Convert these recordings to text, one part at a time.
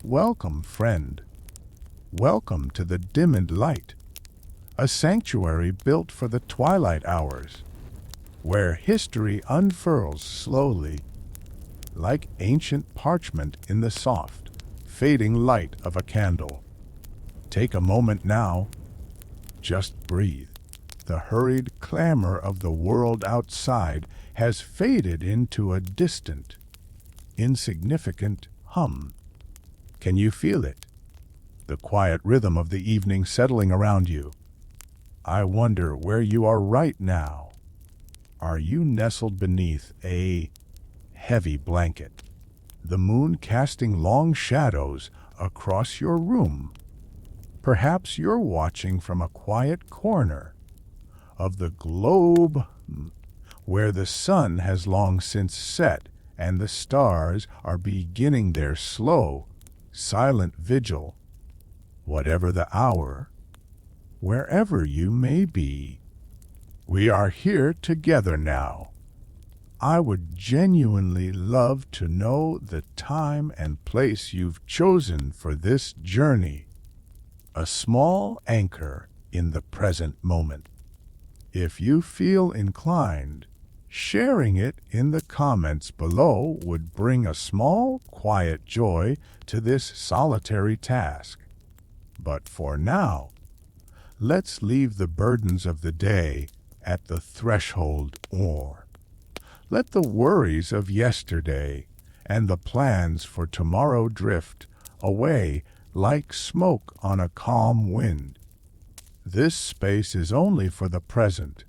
Welcome, friend. Welcome to the dimmed light, a sanctuary built for the twilight hours, where history unfurls slowly, like ancient parchment in the soft, fading light of a candle. Take a moment now. Just breathe. The hurried clamor of the world outside has faded into a distant, insignificant hum. Can you feel it? The quiet rhythm of the evening settling around you. I wonder where you are right now. Are you nestled beneath a heavy blanket, the moon casting long shadows across your room? Perhaps you're watching from a quiet corner of the globe where the sun has long since set and the stars are beginning their slow, silent vigil. Whatever the hour, wherever you may be, we are here together now. I would genuinely love to know the time and place you've chosen for this journey. A small anchor in the present moment. If you feel inclined, sharing it in the comments below would bring a small, quiet joy to this solitary task. But for now, let's leave the burdens of the day at the threshold, or let the worries of yesterday and the plans for tomorrow drift away like smoke on a calm wind. This space is only for the present,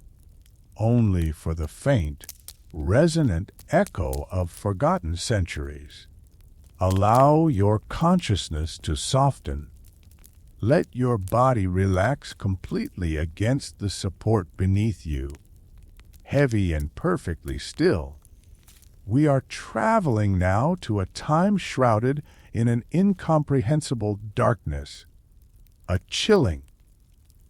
only for the faint, resonant echo of forgotten centuries. Allow your consciousness to soften. Let your body relax completely against the support beneath you. Heavy and perfectly still. We are traveling now to a time shrouded in an incomprehensible darkness, a chilling,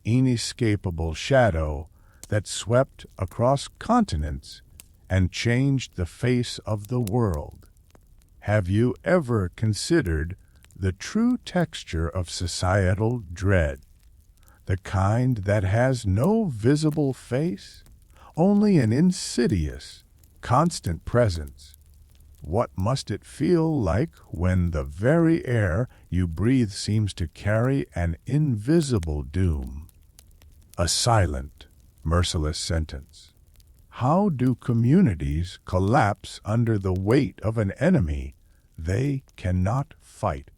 inescapable shadow that swept across continents and changed the face of the world. Have you ever considered the true texture of societal dread, the kind that has no visible face, only an insidious, constant presence? What must it feel like when the very air you breathe seems to carry an invisible doom? A silent, merciless sentence. How do communities collapse under the weight of an enemy they cannot fight?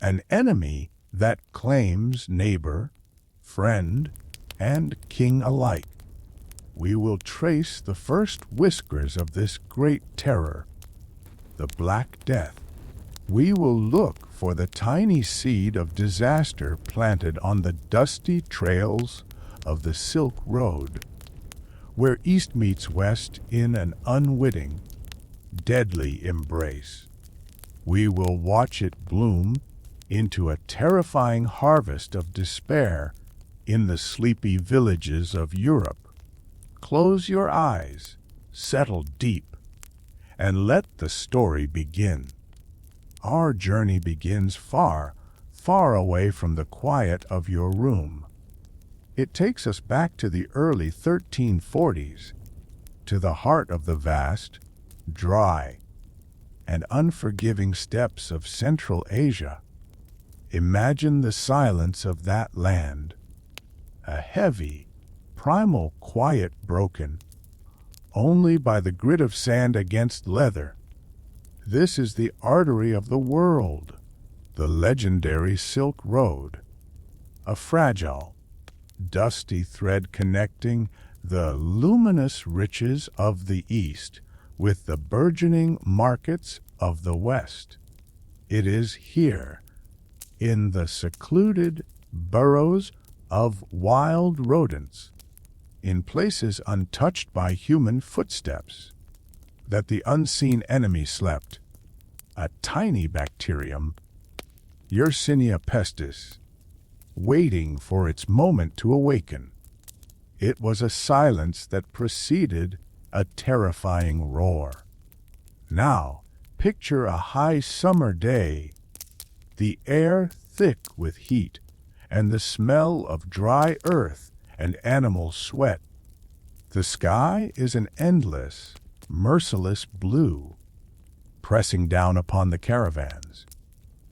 An enemy that claims neighbor, friend, and king alike. We will trace the first whiskers of this great terror, the Black Death. We will look for the tiny seed of disaster planted on the dusty trails of the Silk Road, where East meets West in an unwitting, deadly embrace. We will watch it bloom into a terrifying harvest of despair in the sleepy villages of Europe. Close your eyes, settle deep, and let the story begin. Our journey begins far, far away from the quiet of your room. It takes us back to the early 1340s, to the heart of the vast, dry, and unforgiving steppes of Central Asia. Imagine the silence of that land, a heavy, primal quiet broken only by the grit of sand against leather. This is the artery of the world, the legendary Silk Road, a fragile, dusty thread connecting the luminous riches of the East with the burgeoning markets of the West. It is here, in the secluded burrows of wild rodents, in places untouched by human footsteps, that the unseen enemy slept, a tiny bacterium, Yersinia pestis, waiting for its moment to awaken. It was a silence that preceded a terrifying roar. Now, picture a high summer day, the air thick with heat, and the smell of dry earth and animal sweat. The sky is an endless, merciless blue, pressing down upon the caravans.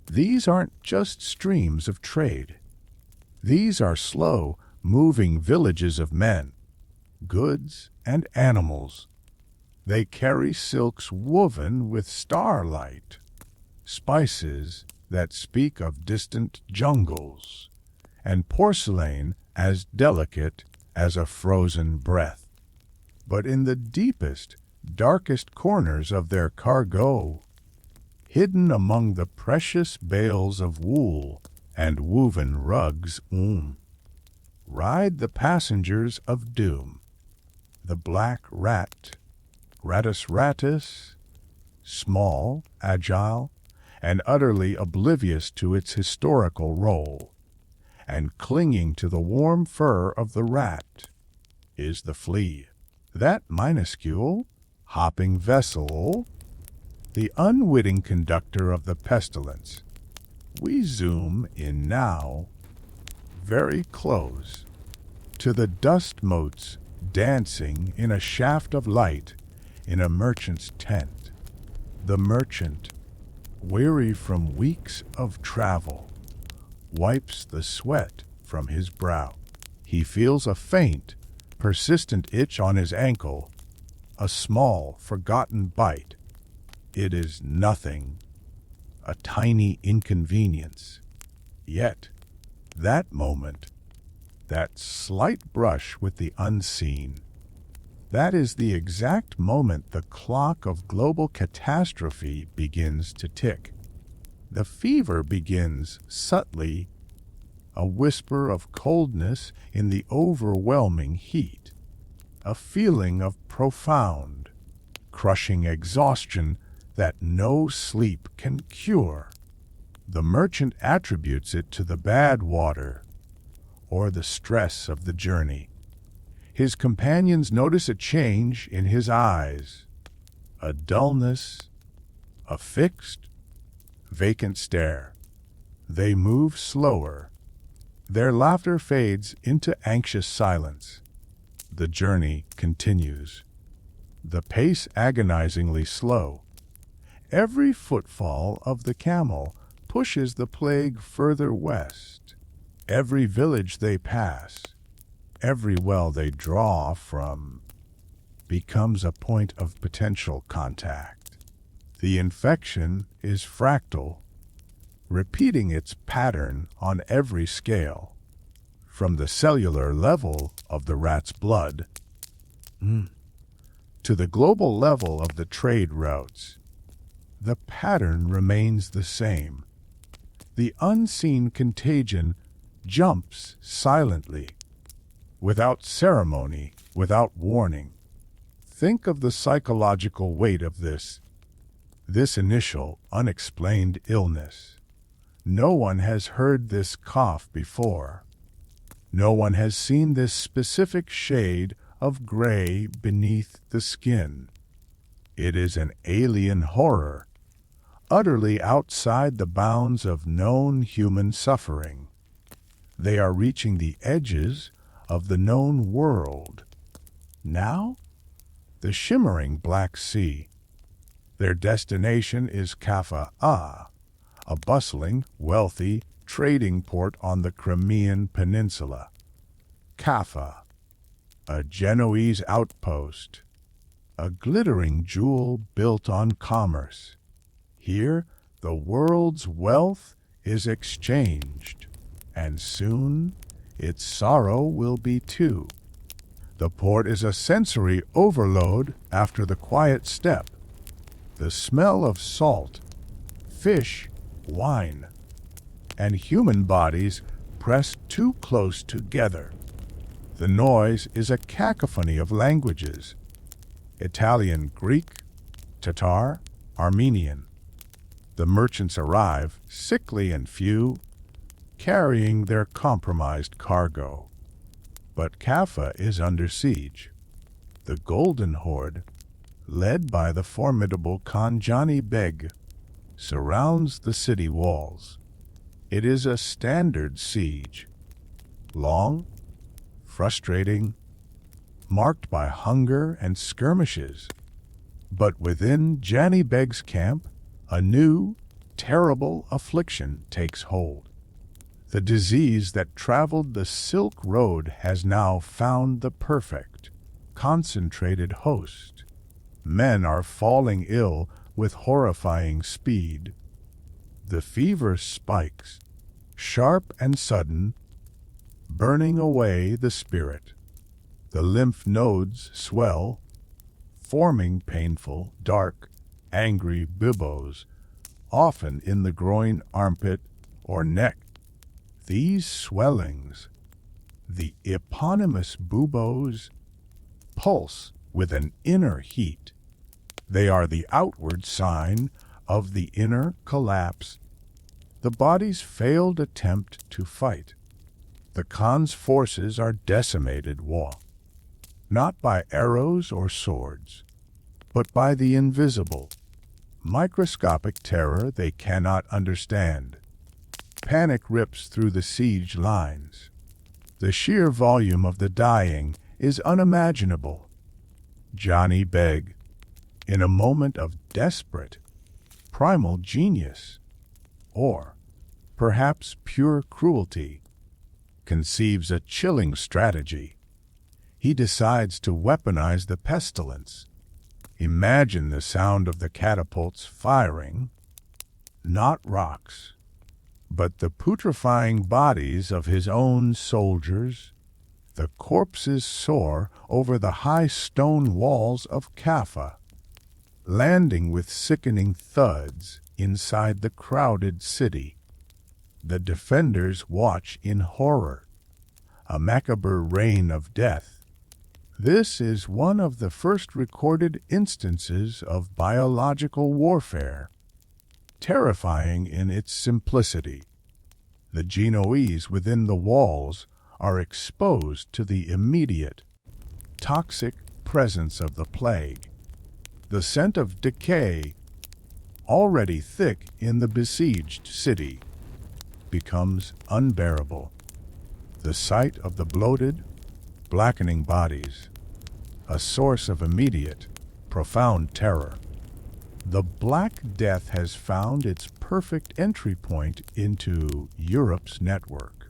These aren't just streams of trade. These are slow, moving villages of men, goods, and animals. They carry silks woven with starlight, spices that speak of distant jungles, and porcelain as delicate as a frozen breath. But in the deepest, darkest corners of their cargo, hidden among the precious bales of wool and woven rugs, ride the passengers of doom, the black rat, Ratus, small, agile, and utterly oblivious to its historical role, and clinging to the warm fur of the rat is the flea, that minuscule, hopping vessel, the unwitting conductor of the pestilence. We zoom in now, very close, to the dust motes dancing in a shaft of light in a merchant's tent. The merchant, weary from weeks of travel, wipes the sweat from his brow. He feels a faint, persistent itch on his ankle, a small, forgotten bite. It is nothing, a tiny inconvenience. Yet, that moment, that slight brush with the unseen, that is the exact moment the clock of global catastrophe begins to tick. The fever begins subtly, a whisper of coldness in the overwhelming heat, a feeling of profound, crushing exhaustion that no sleep can cure. The merchant attributes it to the bad water or the stress of the journey. His companions notice a change in his eyes, a dullness, a fixed, vacant stare. They move slower. Their laughter fades into anxious silence. The journey continues, the pace agonizingly slow. Every footfall of the camel pushes the plague further west. Every village they pass, every well they draw from, becomes a point of potential contact. The infection is fractal, repeating its pattern on every scale, from the cellular level of the rat's blood to the global level of the trade routes. The pattern remains the same. The unseen contagion jumps silently, without ceremony, without warning. Think of the psychological weight of this initial, unexplained illness. No one has heard this cough before. No one has seen this specific shade of gray beneath the skin. It is an alien horror, utterly outside the bounds of known human suffering. They are reaching the edges of the known world. Now, the shimmering Black Sea. Their destination is Kaffa, a bustling, wealthy trading port on the Crimean Peninsula. Kaffa, a Genoese outpost, a glittering jewel built on commerce. Here, the world's wealth is exchanged, and soon its sorrow will be too. The port is a sensory overload after the quiet steppe. The smell of salt, fish, wine, and human bodies pressed too close together. The noise is a cacophony of languages: Italian, Greek, Tatar, Armenian. The merchants arrive, sickly and few, carrying their compromised cargo. But Kaffa is under siege. The Golden Horde, led by the formidable Khanjani Beg, surrounds the city walls. It is a standard siege, long, frustrating, marked by hunger and skirmishes. But within Janni Beg's camp, a new, terrible affliction takes hold. The disease that traveled the Silk Road has now found the perfect, concentrated host. Men are falling ill with horrifying speed. The fever spikes, sharp and sudden, burning away the spirit. The lymph nodes swell, forming painful, dark, angry buboes, often in the groin, armpit, or neck. These swellings, the eponymous buboes, pulse with an inner heat. They are the outward sign of the inner collapse, the body's failed attempt to fight. The Khan's forces are decimated, not by arrows or swords, but by the invisible, microscopic terror they cannot understand. Panic rips through the siege lines. The sheer volume of the dying is unimaginable. Janni Beg, in a moment of desperate, primal genius, or perhaps pure cruelty, conceives a chilling strategy. He decides to weaponize the pestilence. Imagine the sound of the catapults firing, not rocks, but the putrefying bodies of his own soldiers. The corpses soar over the high stone walls of Kaffa, landing with sickening thuds inside the crowded city. The defenders watch in horror, a macabre reign of death. This is one of the first recorded instances of biological warfare, terrifying in its simplicity. The Genoese within the walls are exposed to the immediate, toxic presence of the plague. The scent of decay, already thick in the besieged city, becomes unbearable. The sight of the bloated, blackening bodies, a source of immediate, profound terror. The Black Death has found its perfect entry point into Europe's network.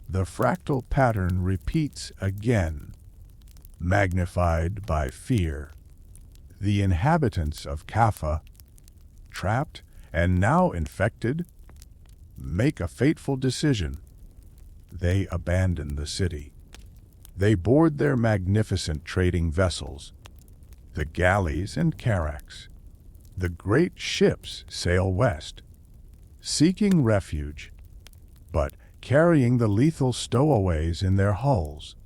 The fractal pattern repeats again, magnified by fear. The inhabitants of Kaffa, trapped and now infected, make a fateful decision. They abandon the city. They board their magnificent trading vessels, the galleys and carracks. The great ships sail west, seeking refuge, but carrying the lethal stowaways in their hulls.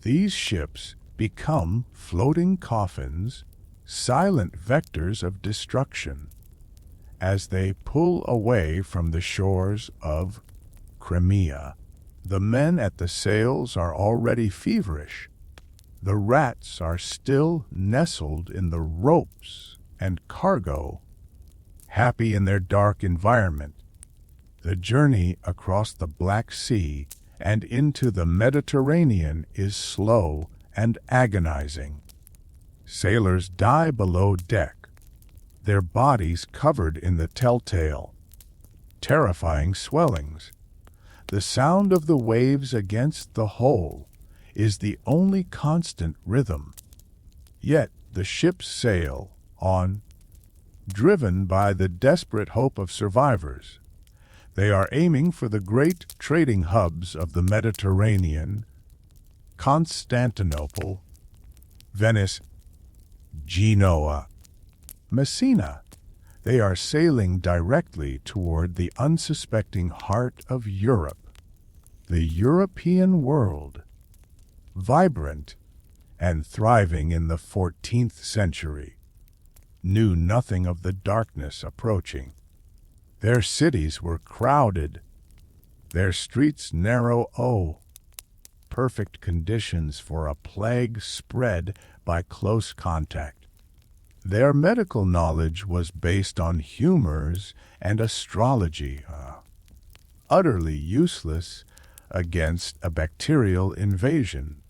These ships become floating coffins, silent vectors of destruction, as they pull away from the shores of Crimea. The men at the sails are already feverish. The rats are still nestled in the ropes and cargo, happy in their dark environment. The journey across the Black Sea and into the Mediterranean is slow and agonizing. Sailors die below deck, their bodies covered in the telltale, terrifying swellings. The sound of the waves against the hull is the only constant rhythm. Yet the ships sail on, driven by the desperate hope of survivors. They are aiming for the great trading hubs of the Mediterranean, Constantinople, Venice, Genoa, Messina. They are sailing directly toward the unsuspecting heart of Europe, the European world, vibrant and thriving in the 14th century, knew nothing of the darkness approaching. Their cities were crowded, their streets narrow. Perfect conditions for a plague spread by close contact. Their medical knowledge was based on humors and astrology. utterly useless against a bacterial invasion.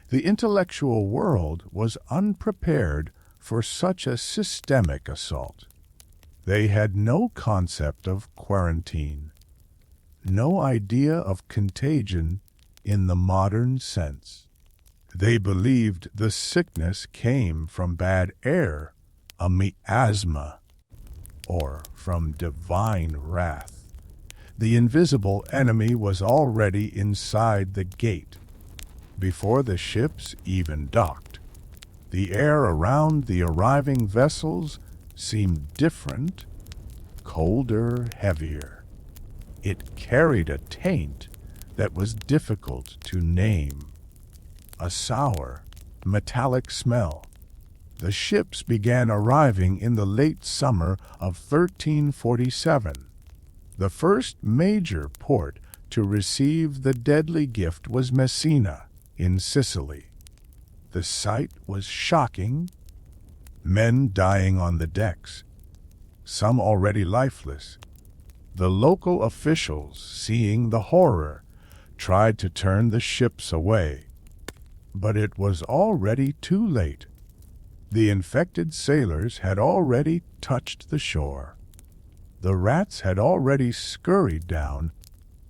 The intellectual world was unprepared for such a systemic assault. They had no concept of quarantine, no idea of contagion in the modern sense. They believed the sickness came from bad air, a miasma, or from divine wrath. The invisible enemy was already inside the gate, before the ships even docked. The air around the arriving vessels seemed different, colder, heavier. It carried a taint that was difficult to name, a sour, metallic smell. The ships began arriving in the late summer of 1347. The first major port to receive the deadly gift was Messina, in Sicily. The sight was shocking. Men dying on the decks, some already lifeless. The local officials, seeing the horror, tried to turn the ships away. But it was already too late. The infected sailors had already touched the shore. The rats had already scurried down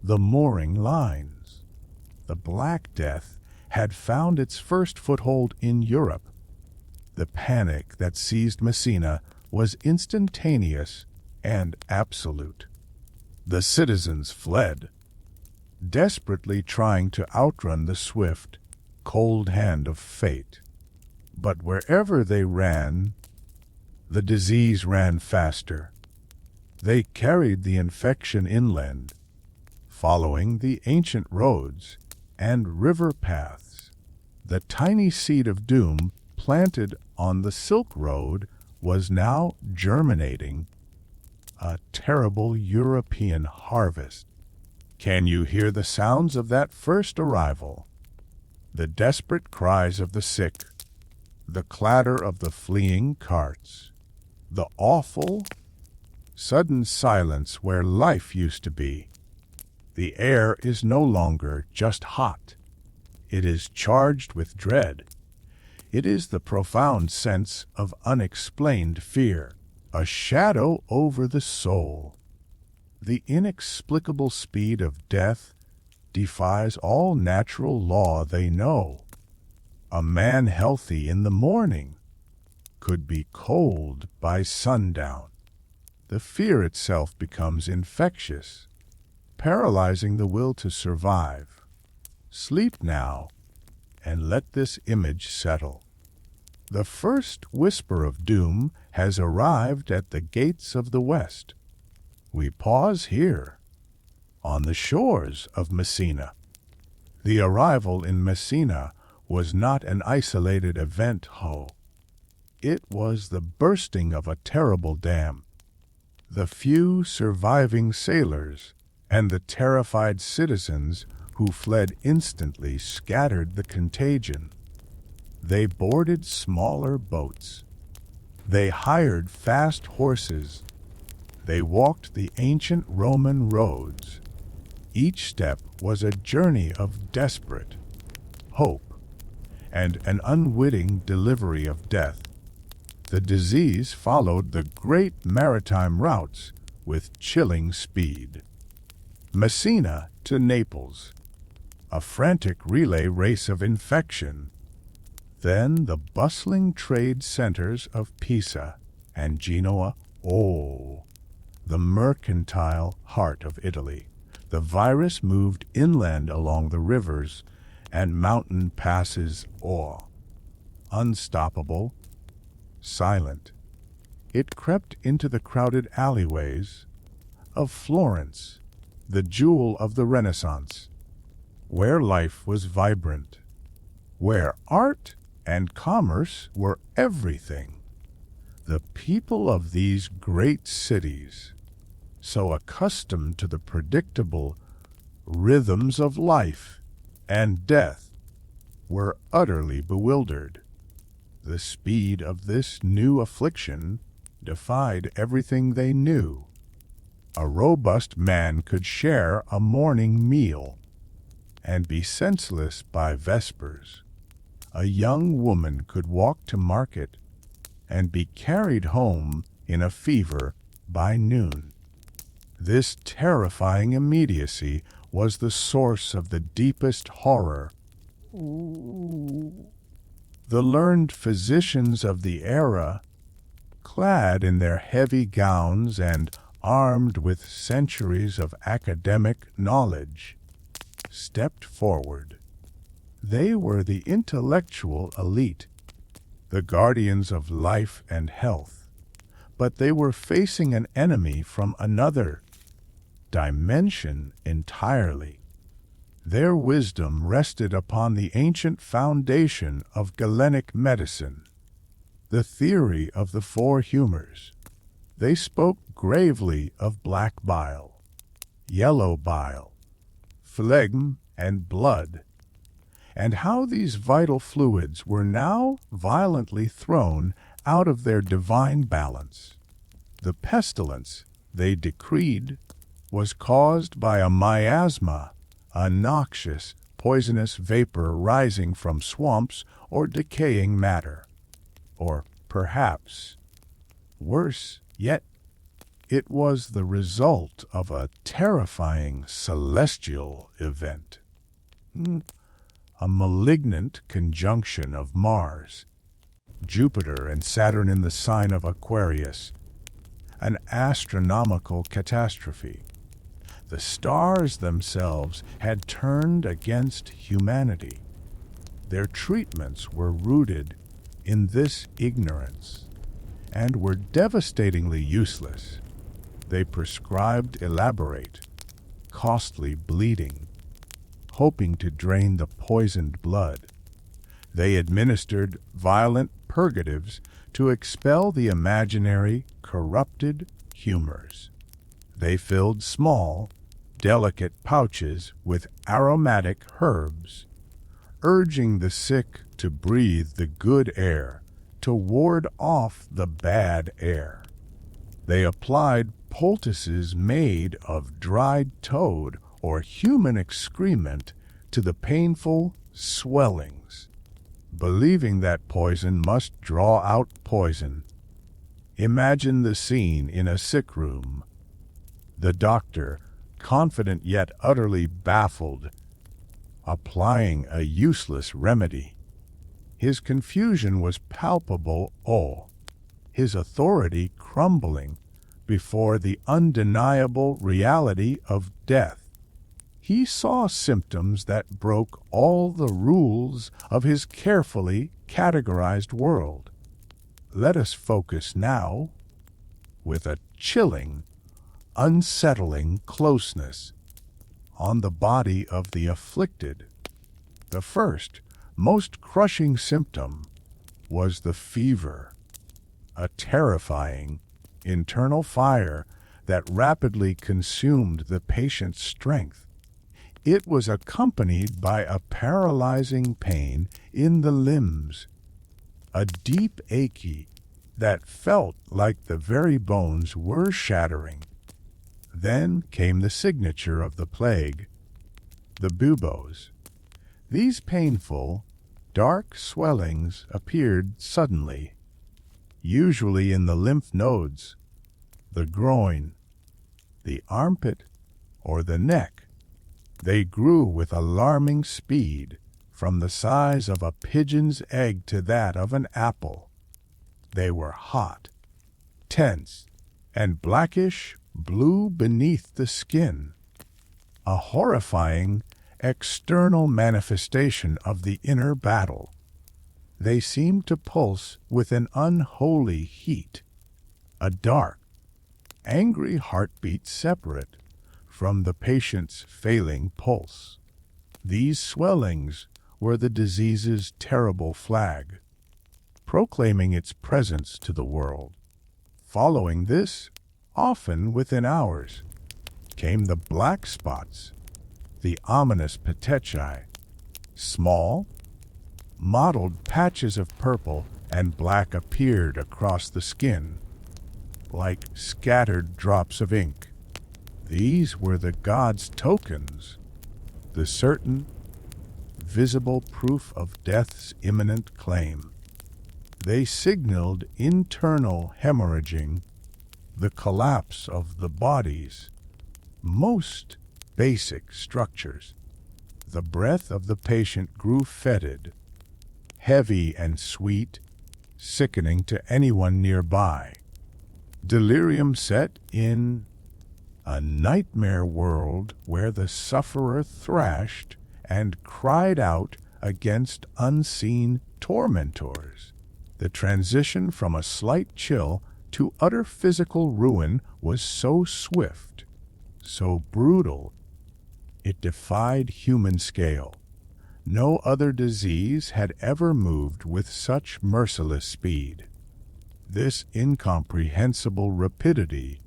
the mooring lines. The Black Death had found its first foothold in Europe. The panic that seized Messina was instantaneous and absolute. The citizens fled, desperately trying to outrun the swift, cold hand of fate. But wherever they ran, the disease ran faster. They carried the infection inland, following the ancient roads and river paths. The tiny seed of doom planted on the Silk Road was now germinating, a terrible European harvest. Can you hear the sounds of that first arrival? The desperate cries of the sick, the clatter of the fleeing carts, the awful, sudden silence where life used to be. The air is no longer just hot. It is charged with dread. It is the profound sense of unexplained fear, a shadow over the soul. The inexplicable speed of death defies all natural law they know. A man healthy in the morning could be cold by sundown. The fear itself becomes infectious, paralyzing the will to survive. Sleep now, and let this image settle. The first whisper of doom has arrived at the gates of the West. We pause here, on the shores of Messina. The arrival in Messina was not an isolated event, It was the bursting of a terrible dam. The few surviving sailors and the terrified citizens who fled instantly scattered the contagion. They boarded smaller boats. They hired fast horses. They walked the ancient Roman roads. Each step was a journey of desperate hope and an unwitting delivery of death. The disease followed the great maritime routes with chilling speed. Messina to Naples, a frantic relay race of infection. Then the bustling trade centers of Pisa and Genoa, the mercantile heart of Italy. The virus moved inland along the rivers and mountain passes, unstoppable, silent. It crept into the crowded alleyways of Florence, the jewel of the Renaissance, where life was vibrant, where art and commerce were everything. The people of these great cities, so accustomed to the predictable rhythms of life and death, were utterly bewildered. The speed of this new affliction defied everything they knew. A robust man could share a morning meal and be senseless by vespers. A young woman could walk to market and be carried home in a fever by noon. This terrifying immediacy was the source of the deepest horror. The learned physicians of the era, clad in their heavy gowns and armed with centuries of academic knowledge, stepped forward. They were the intellectual elite, the guardians of life and health, but they were facing an enemy from another dimension entirely. Their wisdom rested upon the ancient foundation of Galenic medicine, the theory of the four humors. They spoke gravely of black bile, yellow bile, phlegm, and blood, and how these vital fluids were now violently thrown out of their divine balance. The pestilence, they decreed, was caused by a miasma, a noxious, poisonous vapor rising from swamps or decaying matter. Or perhaps, worse yet, it was the result of a terrifying celestial event. A malignant conjunction of Mars, Jupiter, and Saturn in the sign of Aquarius. An astronomical catastrophe. The stars themselves had turned against humanity. Their treatments were rooted in this ignorance and were devastatingly useless. They prescribed elaborate, costly bleeding, hoping to drain the poisoned blood. They administered violent purgatives to expel the imaginary, corrupted humors. They filled small, delicate pouches with aromatic herbs, urging the sick to breathe the good air, to ward off the bad air. They applied poultices made of dried toad or human excrement to the painful swellings, believing that poison must draw out poison. Imagine the scene in a sick room. The doctor, confident yet utterly baffled, applying a useless remedy. His confusion was palpable, his authority crumbling before the undeniable reality of death. He saw symptoms that broke all the rules of his carefully categorized world. Let us focus now, with a chilling, unsettling closeness, on the body of the afflicted. The first, most crushing symptom was the fever, a terrifying internal fire that rapidly consumed the patient's strength. It was accompanied by a paralyzing pain in the limbs, a deep ache that felt like the very bones were shattering. Then came the signature of the plague, the buboes. These painful, dark swellings appeared suddenly, usually in the lymph nodes, the groin, the armpit, or the neck. They grew with alarming speed, from the size of a pigeon's egg to that of an apple. They were hot, tense, and blackish blue beneath the skin, a horrifying external manifestation of the inner battle. They seemed to pulse with an unholy heat, a dark, angry heartbeat separate from the patient's failing pulse. These swellings were the disease's terrible flag, proclaiming its presence to the world. Following this, often within hours, came the black spots, the ominous petechiae, small, mottled patches of purple and black appeared across the skin, like scattered drops of ink. These were the gods' tokens, the certain, visible proof of death's imminent claim. They signaled internal hemorrhaging, the collapse of the body's most basic structures. The breath of the patient grew fetid, heavy and sweet, sickening to anyone nearby. Delirium set in, a nightmare world where the sufferer thrashed and cried out against unseen tormentors. The transition from a slight chill to utter physical ruin was so swift, so brutal, it defied human scale. No other disease had ever moved with such merciless speed. This incomprehensible rapidity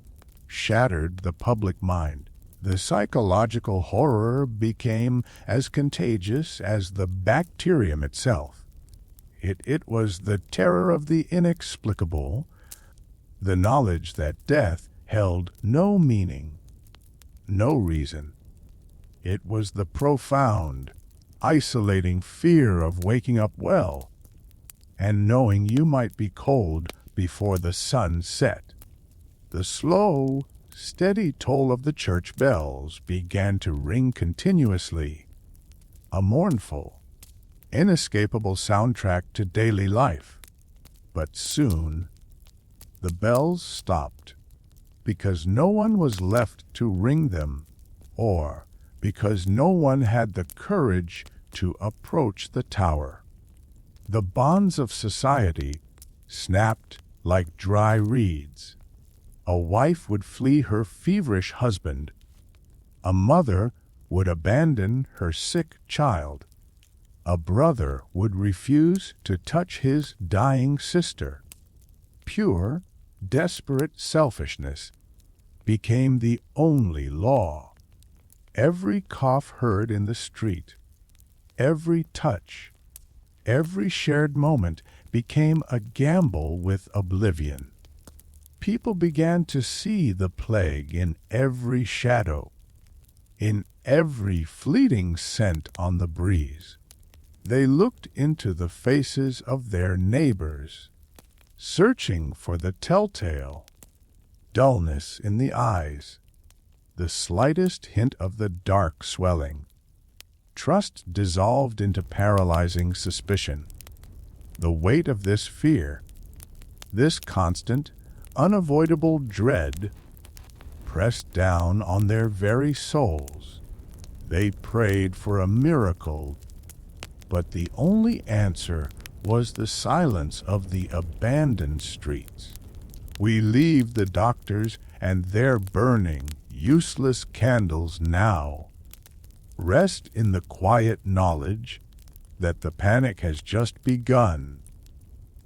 shattered the public mind. The psychological horror became as contagious as the bacterium itself. It was the terror of the inexplicable, the knowledge that death held no meaning, no reason. It was the profound, isolating fear of waking up well and knowing you might be cold before the sun set. The slow, steady toll of the church bells began to ring continuously, a mournful, inescapable soundtrack to daily life. But soon, the bells stopped, because no one was left to ring them, or because no one had the courage to approach the tower. The bonds of society snapped like dry reeds. A wife would flee her feverish husband. A mother would abandon her sick child. A brother would refuse to touch his dying sister. Pure, desperate selfishness became the only law. Every cough heard in the street, every touch, every shared moment became a gamble with oblivion. People began to see the plague in every shadow, in every fleeting scent on the breeze. They looked into the faces of their neighbors, searching for the telltale, dullness in the eyes, the slightest hint of the dark swelling. Trust dissolved into paralyzing suspicion. The weight of this fear, this constant, unavoidable dread, pressed down on their very souls. They prayed for a miracle, but the only answer was the silence of the abandoned streets. We leave the doctors and their burning, useless candles now. Rest in the quiet knowledge that the panic has just begun.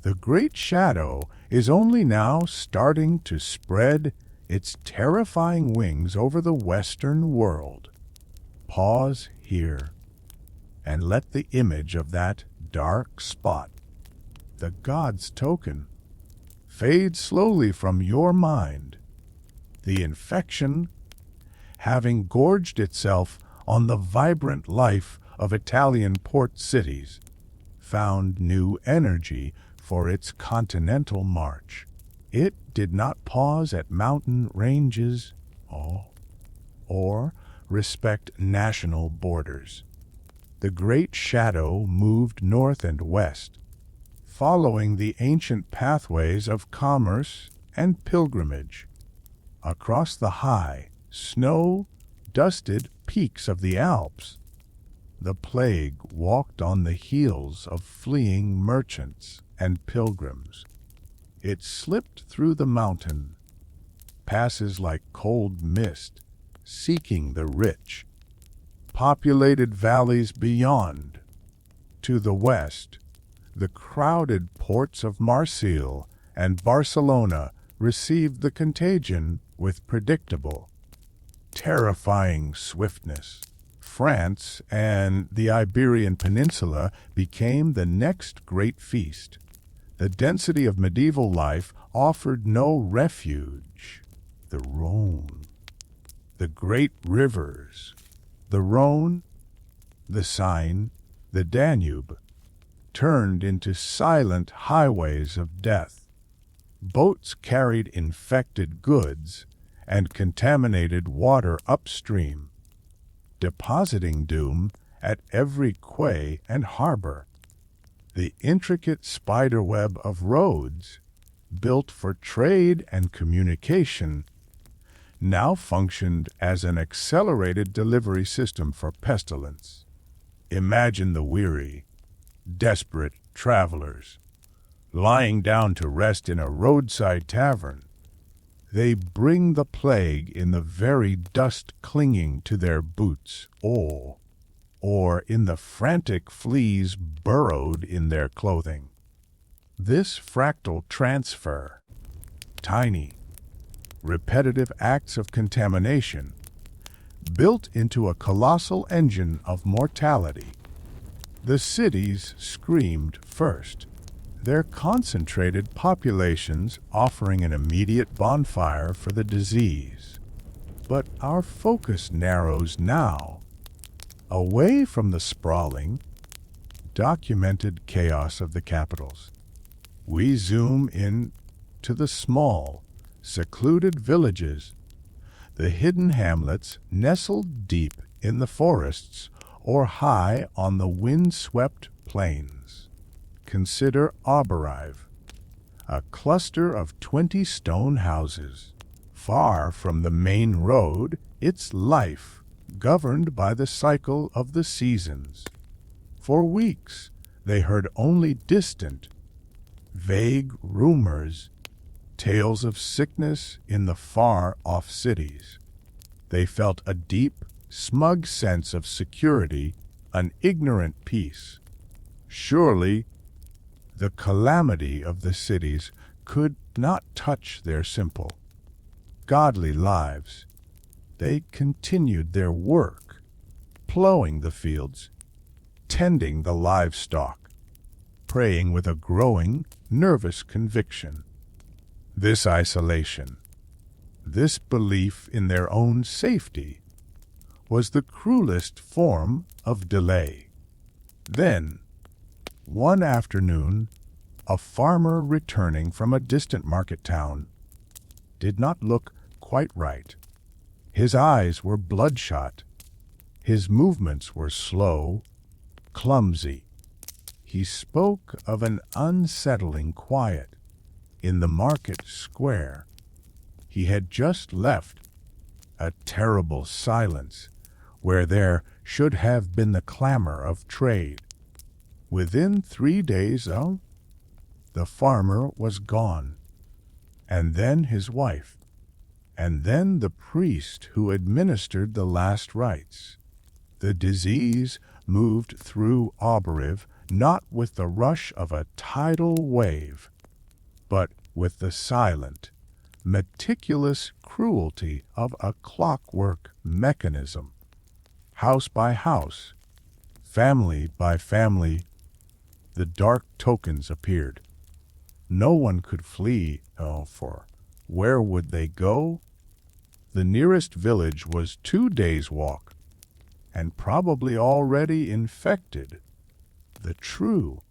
The great shadow is only now starting to spread its terrifying wings over the Western world. Pause here and let the image of that dark spot, the god's token, fade slowly from your mind. The infection, having gorged itself on the vibrant life of Italian port cities, found new energy for its continental march. It did not pause at mountain ranges or respect national borders. The great shadow moved north and west, following the ancient pathways of commerce and pilgrimage. Across the high, snow-dusted peaks of the Alps, the plague walked on the heels of fleeing merchants and pilgrims. It slipped through the mountain, passes like cold mist, seeking the rich, populated valleys beyond. To the west, the crowded ports of Marseille and Barcelona received the contagion with predictable, terrifying swiftness. France and the Iberian Peninsula became the next great feast. The density of medieval life offered no refuge. The Rhone, The great rivers, the Rhone, the Seine, the Danube, turned into silent highways of death. Boats carried infected goods and contaminated water upstream, depositing doom at every quay and harbor. The intricate spiderweb of roads, built for trade and communication, now functioned as an accelerated delivery system for pestilence. Imagine the weary, desperate travelers lying down to rest in a roadside tavern. They bring the plague in the very dust clinging to their boots, or in the frantic fleas burrowed in their clothing. This fractal transfer, tiny, repetitive acts of contamination, built into a colossal engine of mortality. The cities screamed first, their concentrated populations offering an immediate bonfire for the disease. But our focus narrows now, away from the sprawling, documented chaos of the capitals. We zoom in to the small, secluded villages, the hidden hamlets nestled deep in the forests or high on the wind-swept plains. Consider Auberive, a cluster of 20 stone houses, far from the main road, its life governed by the cycle of the seasons. For weeks, they heard only distant, vague rumors, tales of sickness in the far-off cities. They felt a deep, smug sense of security, an ignorant peace. Surely, the calamity of the cities could not touch their simple, godly lives. They continued their work, plowing the fields, tending the livestock, praying with a growing, nervous conviction. This isolation, this belief in their own safety, was the cruelest form of delay. Then, one afternoon, a farmer returning from a distant market town did not look quite right. His eyes were bloodshot. His movements were slow, clumsy. He spoke of an unsettling quiet in the market square. He had just left, a terrible silence where there should have been the clamor of trade. Within 3 days, the farmer was gone, and then his wife, and then the priest who administered the last rites. The disease moved through Auberive not with the rush of a tidal wave, but with the silent, meticulous cruelty of a clockwork mechanism. House by house, family by family, the dark tokens appeared. No one could flee, for where would they go? The nearest village was 2 days' walk, and probably already infected. The true,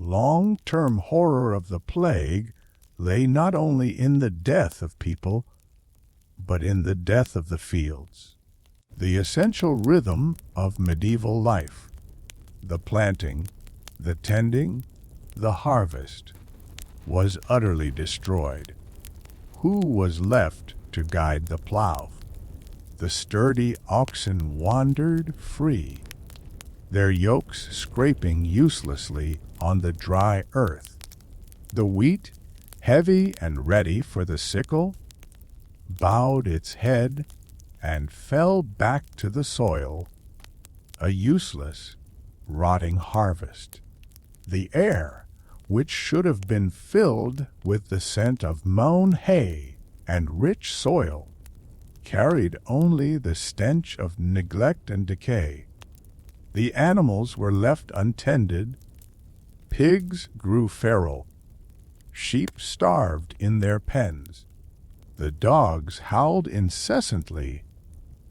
long-term horror of the plague lay not only in the death of people, but in the death of the fields. The essential rhythm of medieval life, the planting, the tending, the harvest, was utterly destroyed. Who was left to guide the plow? The sturdy oxen wandered free, their yokes scraping uselessly on the dry earth. The wheat, heavy and ready for the sickle, bowed its head and fell back to the soil, a useless, rotting harvest. The air, which should have been filled with the scent of mown hay and rich soil, carried only the stench of neglect and decay. The animals were left untended, pigs grew feral, sheep starved in their pens, the dogs howled incessantly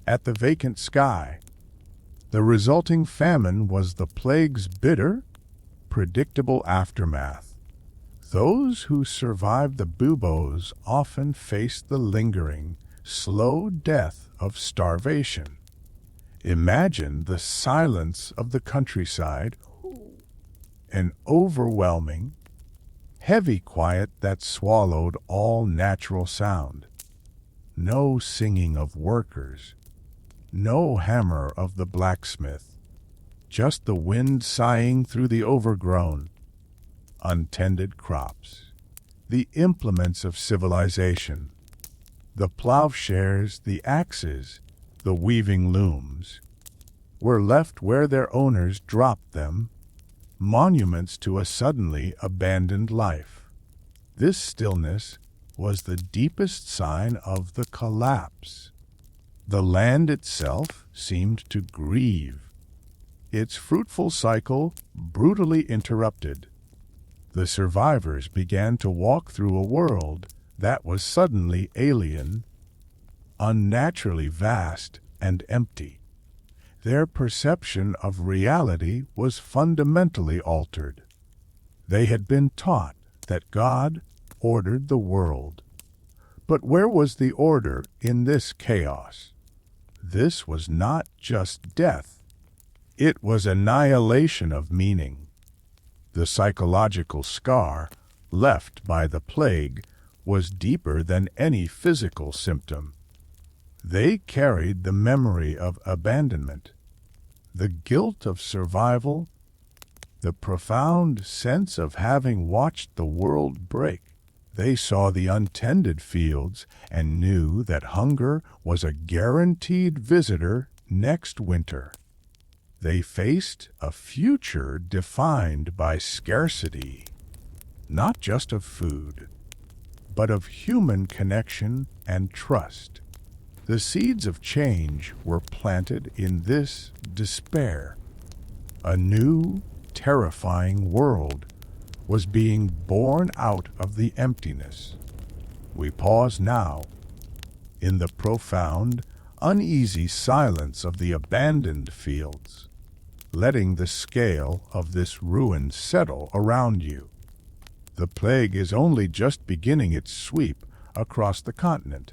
at the vacant sky. The resulting famine was the plague's bitter, predictable aftermath. Those who survived the buboes often faced the lingering, slow death of starvation. Imagine the silence of the countryside, an overwhelming, heavy quiet that swallowed all natural sound. No singing of workers, no hammer of the blacksmith, just the wind sighing through the overgrown, untended crops. The implements of civilization, the plowshares, the axes, the weaving looms, were left where their owners dropped them, monuments to a suddenly abandoned life. This stillness was the deepest sign of the collapse. The land itself seemed to grieve, its fruitful cycle brutally interrupted. The survivors began to walk through a world that was suddenly alien, unnaturally vast and empty. Their perception of reality was fundamentally altered. They had been taught that God ordered the world. But where was the order in this chaos? This was not just death. It was annihilation of meaning. The psychological scar left by the plague was deeper than any physical symptom. They carried the memory of abandonment, the guilt of survival, the profound sense of having watched the world break. They saw the untended fields and knew that hunger was a guaranteed visitor next winter. They faced a future defined by scarcity, not just of food, but of human connection and trust. The seeds of change were planted in this despair. A new, terrifying world was being born out of the emptiness. We pause now, in the profound, uneasy silence of the abandoned fields, letting the scale of this ruin settle around you. The plague is only just beginning its sweep across the continent.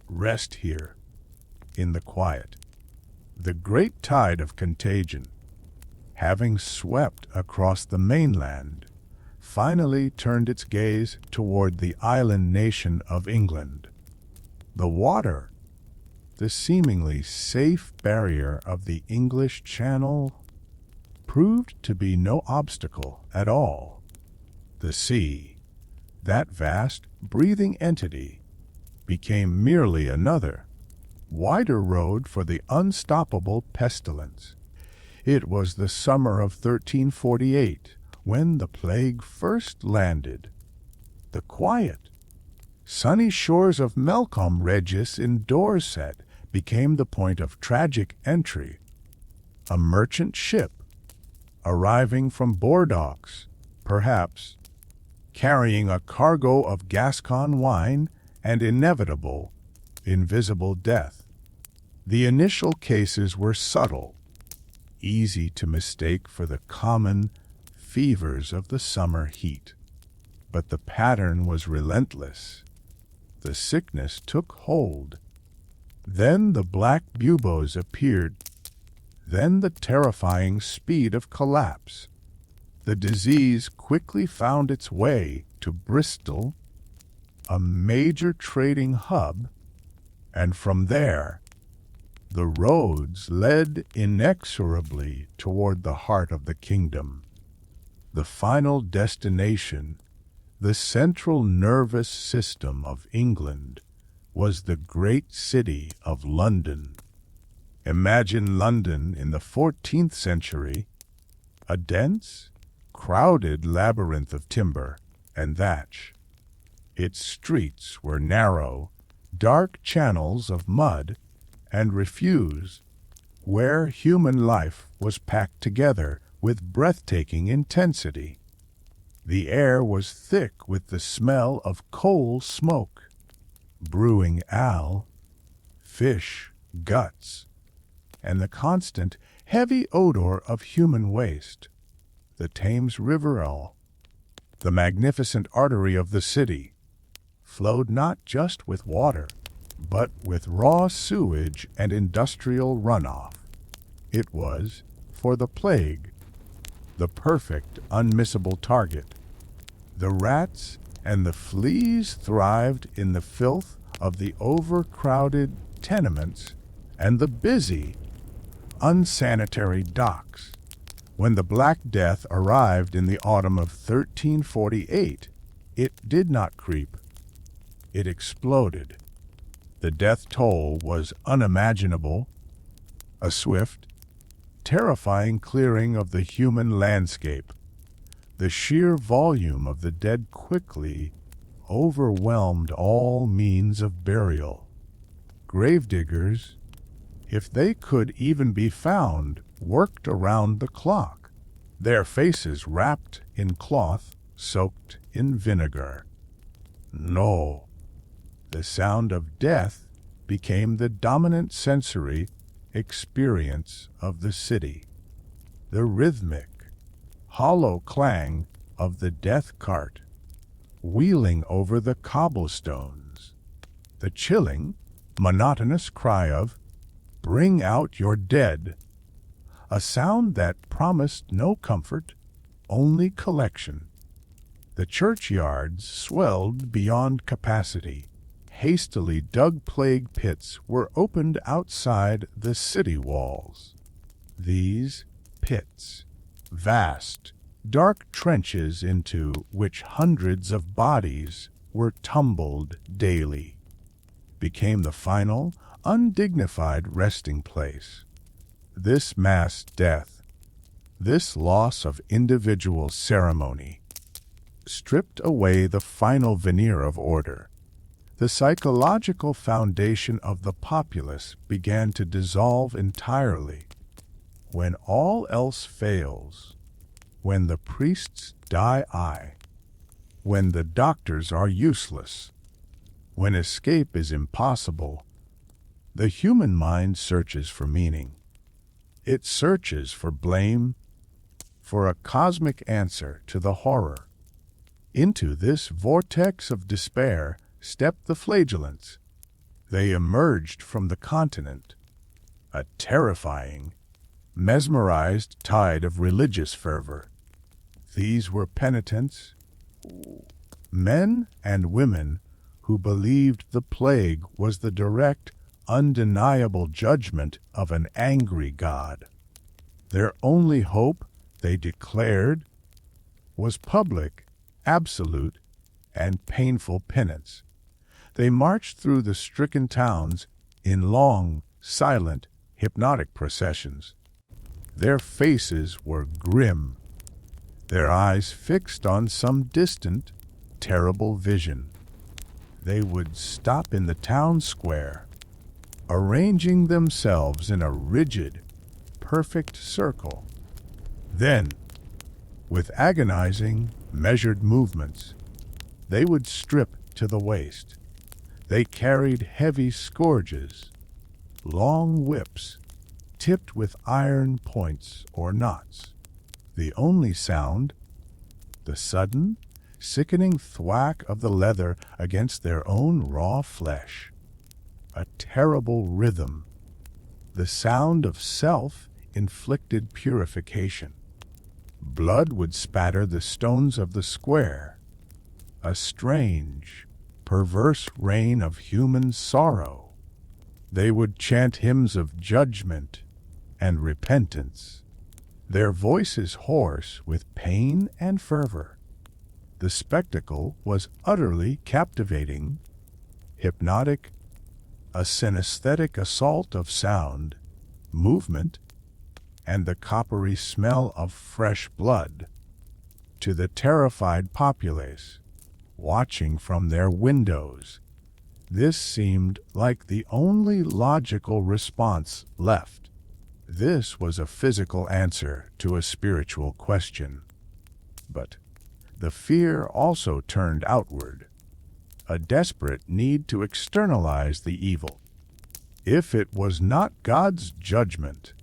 Rest here, in the quiet. The great tide of contagion, having swept across the mainland, finally turned its gaze toward the island nation of England. The water, the seemingly safe barrier of the English Channel, proved to be no obstacle at all. The sea, that vast, breathing entity, became merely another, wider road for the unstoppable pestilence. It was the summer of 1348 when the plague first landed. The quiet, sunny shores of Melcombe Regis in Dorset became the point of tragic entry. A merchant ship, arriving from Bordeaux, perhaps, carrying a cargo of Gascon wine and inevitable, invisible death. The initial cases were subtle, easy to mistake for the common fevers of the summer heat. But the pattern was relentless. The sickness took hold. Then the black buboes appeared. Then the terrifying speed of collapse. The disease quickly found its way to Bristol, a major trading hub, and from there, the roads led inexorably toward the heart of the kingdom. The final destination, the central nervous system of England, was the great city of London. Imagine London in the 14th century, a dense, crowded labyrinth of timber and thatch. Its streets were narrow, dark channels of mud and refuse, where human life was packed together with breathtaking intensity. The air was thick with the smell of coal smoke, brewing ale, fish, guts, and the constant, heavy odor of human waste. The Thames River, the magnificent artery of the city, flowed not just with water, but with raw sewage and industrial runoff. It was, for the plague, the perfect, unmissable target. The rats and the fleas thrived in the filth of the overcrowded tenements and the busy, unsanitary docks. When the Black Death arrived in the autumn of 1348, it did not creep. It exploded. The death toll was unimaginable, a swift, terrifying clearing of the human landscape. The sheer volume of the dead quickly overwhelmed all means of burial. Gravediggers, if they could even be found, worked around the clock, their faces wrapped in cloth soaked in vinegar. No, the sound of death became the dominant sensory experience of the city. The rhythmic, hollow clang of the death cart wheeling over the cobblestones. The chilling, monotonous cry of, "Bring out your dead," a sound that promised no comfort, only collection. The churchyards swelled beyond capacity. Hastily dug plague pits were opened outside the city walls. These pits, vast, dark trenches into which hundreds of bodies were tumbled daily, became the final, undignified resting place. This mass death, this loss of individual ceremony, stripped away the final veneer of order. The psychological foundation of the populace began to dissolve entirely. When all else fails, when the priests die, when the doctors are useless, when escape is impossible, the human mind searches for meaning. It searches for blame, for a cosmic answer to the horror. Into this vortex of despair stepped the flagellants. They emerged from the continent, a terrifying, mesmerized tide of religious fervor. These were penitents, men and women who believed the plague was the direct, undeniable judgment of an angry God. Their only hope, they declared, was public, absolute, and painful penance. They marched through the stricken towns in long, silent, hypnotic processions. Their faces were grim, their eyes fixed on some distant, terrible vision. They would stop in the town square, arranging themselves in a rigid, perfect circle. Then, with agonizing, measured movements, they would strip to the waist. They carried heavy scourges, long whips, tipped with iron points or knots. The only sound, the sudden, sickening thwack of the leather against their own raw flesh. A terrible rhythm, the sound of self-inflicted purification. Blood would spatter the stones of the square. A strange, perverse rain of human sorrow. They would chant hymns of judgment and repentance, their voices hoarse with pain and fervor. The spectacle was utterly captivating, hypnotic, a synesthetic assault of sound, movement, and the coppery smell of fresh blood. To the terrified populace, watching from their windows, this seemed like the only logical response left. This was a physical answer to a spiritual question. But the fear also turned outward, a desperate need to externalize the evil. If it was not God's judgment,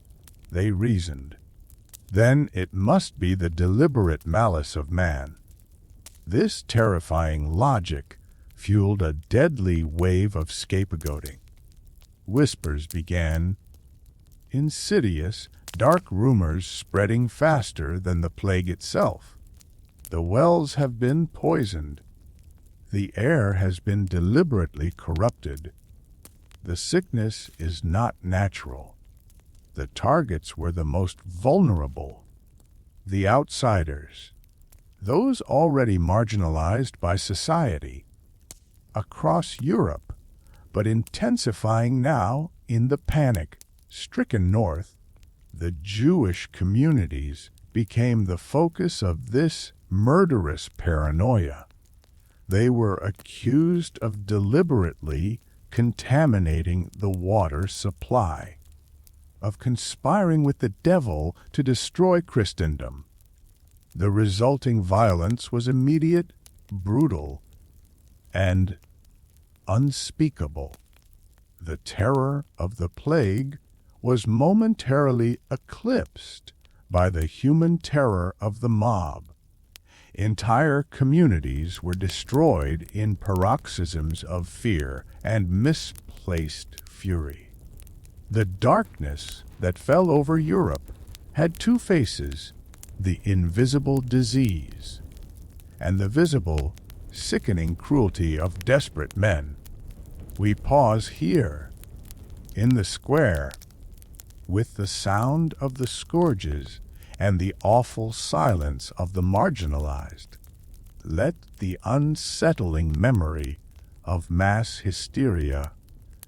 they reasoned, then it must be the deliberate malice of man. This terrifying logic fueled a deadly wave of scapegoating. Whispers began, insidious, dark rumors spreading faster than the plague itself. The wells have been poisoned. The air has been deliberately corrupted. The sickness is not natural. The targets were the most vulnerable, the outsiders, those already marginalized by society. Across Europe, but intensifying now in the panic-stricken north, the Jewish communities became the focus of this murderous paranoia. They were accused of deliberately contaminating the water supply, of conspiring with the devil to destroy Christendom. The resulting violence was immediate, brutal, and unspeakable. The terror of the plague was momentarily eclipsed by the human terror of the mob. Entire communities were destroyed in paroxysms of fear and misplaced fury. The darkness that fell over Europe had two faces: the invisible disease and the visible, sickening cruelty of desperate men. We pause here, in the square, with the sound of the scourges and the awful silence of the marginalized. Let the unsettling memory of mass hysteria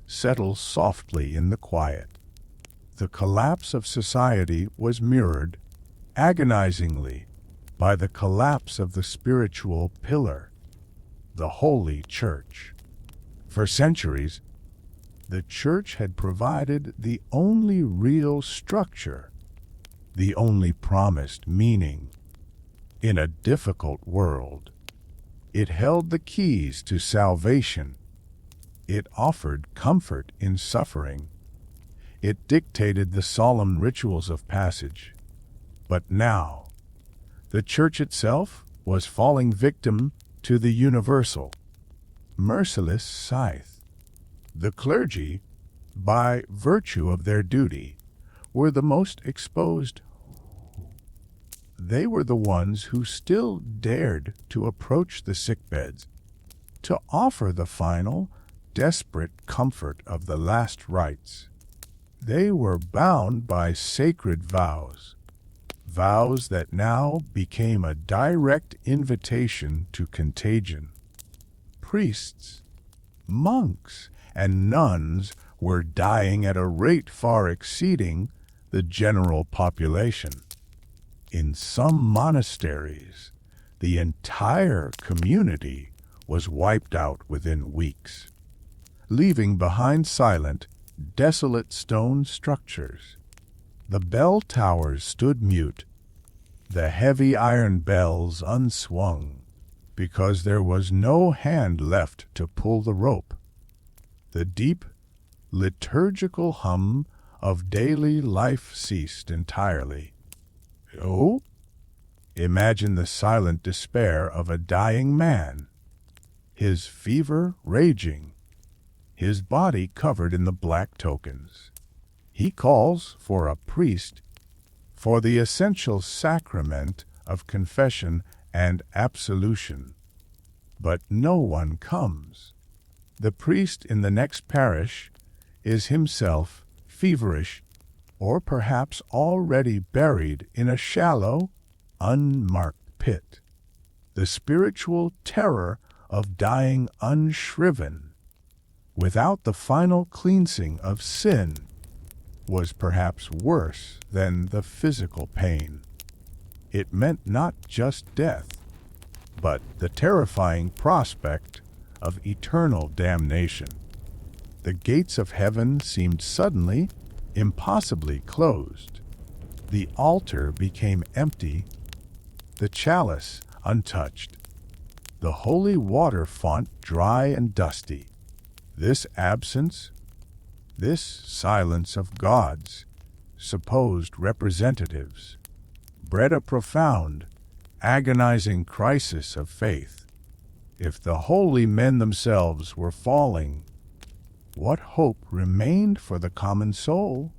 settle softly in the quiet. The collapse of society was mirrored, agonizingly, by the collapse of the spiritual pillar, the Holy Church. For centuries, the Church had provided the only real structure, the only promised meaning. In a difficult world, it held the keys to salvation. It offered comfort in suffering. It dictated the solemn rituals of passage. But now, the Church itself was falling victim to the universal, merciless scythe. The clergy, by virtue of their duty, were the most exposed. They were the ones who still dared to approach the sickbeds, to offer the final, desperate comfort of the last rites. They were bound by sacred vows, vows that now became a direct invitation to contagion. Priests, monks, and nuns were dying at a rate far exceeding the general population. In some monasteries, the entire community was wiped out within weeks, leaving behind silent, desolate stone structures. The bell towers stood mute, the heavy iron bells unswung, because there was no hand left to pull the rope. The deep, liturgical hum of daily life ceased entirely. Oh, imagine the silent despair of a dying man, his fever raging, his body covered in the black tokens. He calls for a priest, for the essential sacrament of confession and absolution. But no one comes. The priest in the next parish is himself feverish, or perhaps already buried in a shallow, unmarked pit. The spiritual terror of dying unshriven, without the final cleansing of sin, was perhaps worse than the physical pain. It meant not just death, but the terrifying prospect of eternal damnation. The gates of heaven seemed suddenly, impossibly closed. The altar became empty, the chalice untouched, the holy water font dry and dusty. This absence, This silence of God's supposed representatives bred a profound, agonizing crisis of faith. If the holy men themselves were falling, what hope remained for the common soul?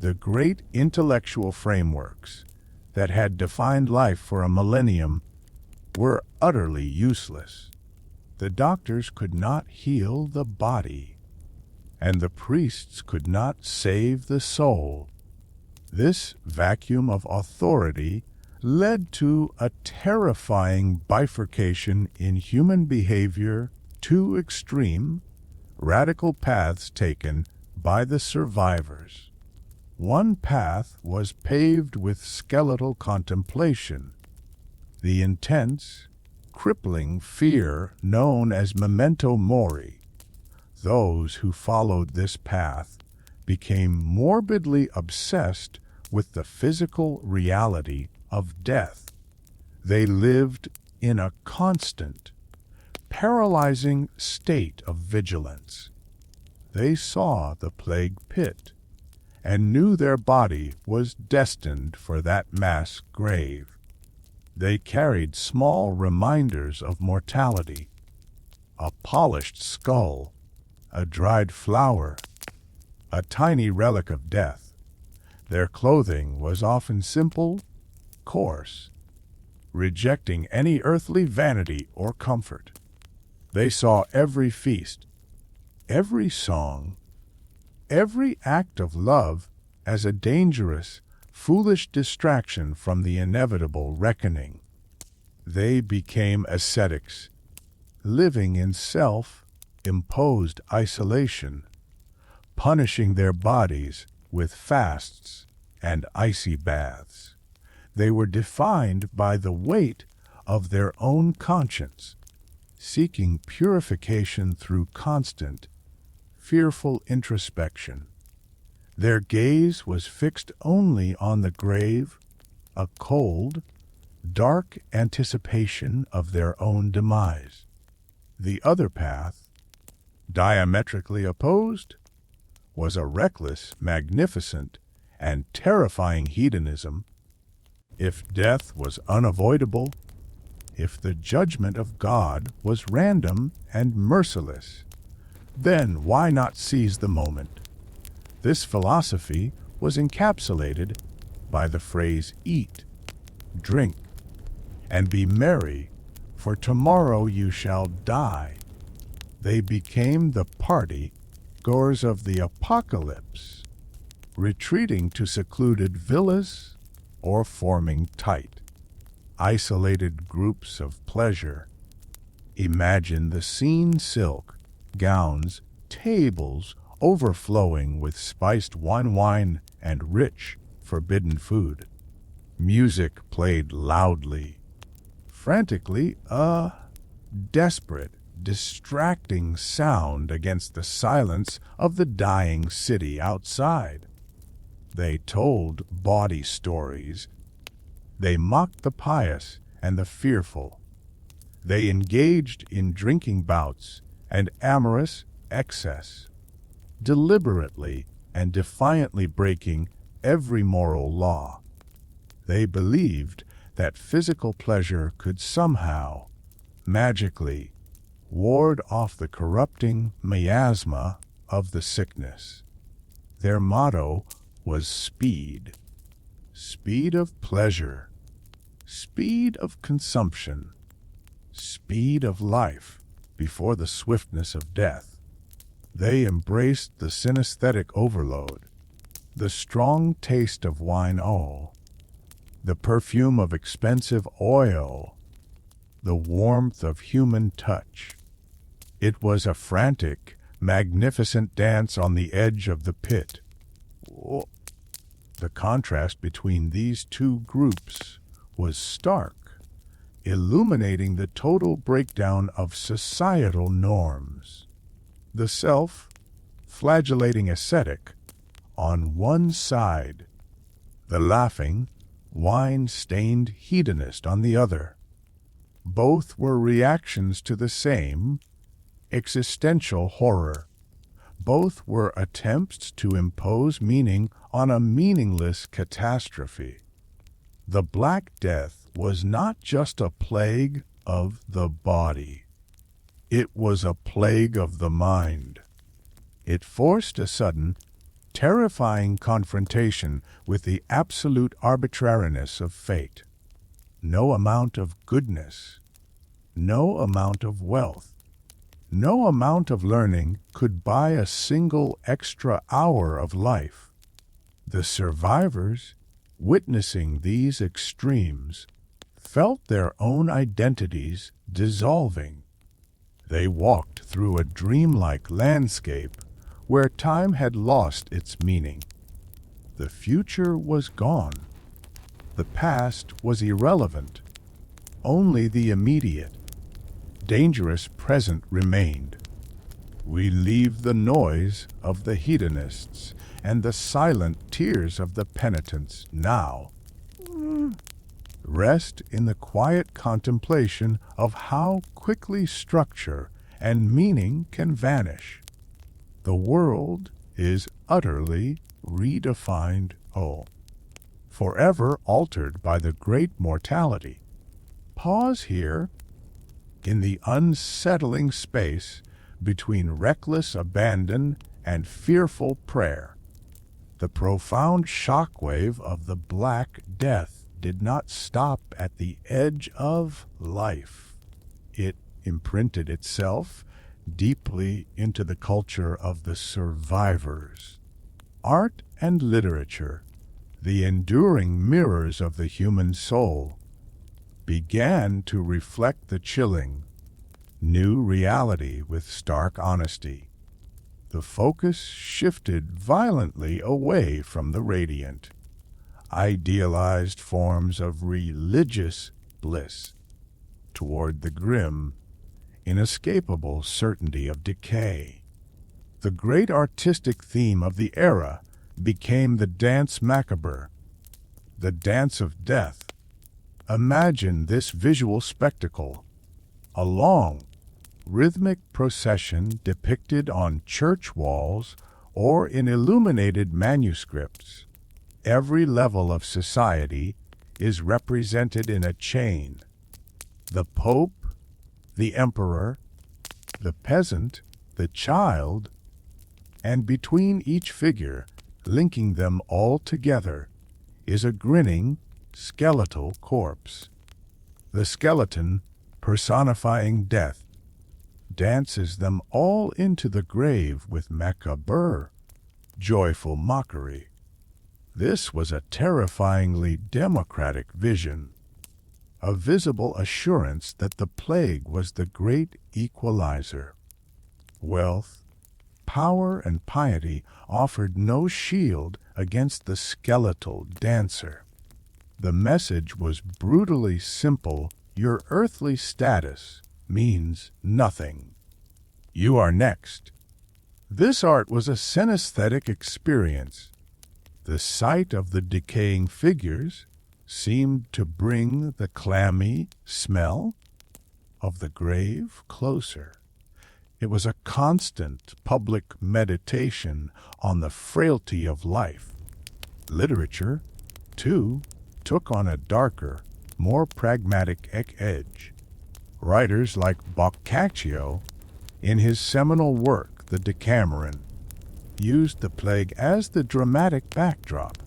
The great intellectual frameworks that had defined life for a millennium were utterly useless. The doctors could not heal the body, and the priests could not save the soul. This vacuum of authority led to a terrifying bifurcation in human behavior, two extreme, radical paths taken by the survivors. One path was paved with skeletal contemplation, the intense, crippling fear known as memento mori. Those who followed this path became morbidly obsessed with the physical reality of death. They lived in a constant, paralyzing state of vigilance. They saw the plague pit and knew their body was destined for that mass grave. They carried small reminders of mortality, a polished skull, a dried flower, a tiny relic of death. Their clothing was often simple, coarse, rejecting any earthly vanity or comfort. They saw every feast, every song, every act of love as a dangerous, foolish distraction from the inevitable reckoning. They became ascetics, living in self-imposed isolation, punishing their bodies with fasts and icy baths. They were defined by the weight of their own conscience, seeking purification through constant, fearful introspection. Their gaze was fixed only on the grave, a cold, dark anticipation of their own demise. The other path, diametrically opposed, was a reckless, magnificent, and terrifying hedonism. If death was unavoidable, if the judgment of God was random and merciless, then why not seize the moment? This philosophy was encapsulated by the phrase eat, drink, and be merry, for tomorrow you shall die. They became the party-goers of the apocalypse, retreating to secluded villas or forming tight, isolated groups of pleasure. Imagine the scene: silk, gowns, tables overflowing with spiced wine and rich, forbidden food. Music played loudly, frantically, a desperate, distracting sound against the silence of the dying city outside. They told bawdy stories. They mocked the pious and the fearful. They engaged in drinking bouts and amorous excess, deliberately and defiantly breaking every moral law. They believed that physical pleasure could somehow, magically, ward off the corrupting miasma of the sickness. Their motto was speed. Speed of pleasure, speed of consumption, speed of life before the swiftness of death. They embraced the synesthetic overload, the strong taste of wine, the perfume of expensive oil, the warmth of human touch. It was a frantic, magnificent dance on the edge of the pit. The contrast between these two groups was stark, illuminating the total breakdown of societal norms. The self-flagellating ascetic on one side, the laughing, wine-stained hedonist on the other. Both were reactions to the same existential horror. Both were attempts to impose meaning on a meaningless catastrophe. The Black Death was not just a plague of the body. It was a plague of the mind. It forced a sudden, terrifying confrontation with the absolute arbitrariness of fate. No amount of goodness, no amount of wealth, no amount of learning could buy a single extra hour of life. The survivors, witnessing these extremes, felt their own identities dissolving. They walked through a dreamlike landscape where time had lost its meaning. The future was gone. The past was irrelevant. Only the immediate, dangerous present remained. We leave the noise of the hedonists and the silent tears of the penitents now. Rest in the quiet contemplation of how quickly structure and meaning can vanish. The world is utterly redefined whole, forever altered by the Great Mortality. Pause here, in the unsettling space between reckless abandon and fearful prayer. The profound shockwave of the Black Death did not stop at the edge of life. It imprinted itself deeply into the culture of the survivors. Art and literature, the enduring mirrors of the human soul, began to reflect the chilling, new reality with stark honesty. The focus shifted violently away from the radiant, idealized forms of religious bliss toward the grim, inescapable certainty of decay. The great artistic theme of the era became the Danse Macabre, the dance of death. Imagine this visual spectacle, a long, rhythmic procession depicted on church walls or in illuminated manuscripts. Every level of society is represented in a chain. The Pope, the Emperor, the peasant, the child, and between each figure, linking them all together, is a grinning, skeletal corpse. The skeleton, personifying death, dances them all into the grave with macabre, joyful mockery. This was a terrifyingly democratic vision, a visible assurance that the plague was the great equalizer. Wealth, power, and piety offered no shield against the skeletal dancer. The message was brutally simple: your earthly status means nothing. You are next. This art was a synesthetic experience. The sight of the decaying figures seemed to bring the clammy smell of the grave closer. It was a constant public meditation on the frailty of life. Literature, too, took on a darker, more pragmatic edge. Writers like Boccaccio, in his seminal work, The Decameron, used the plague as the dramatic backdrop.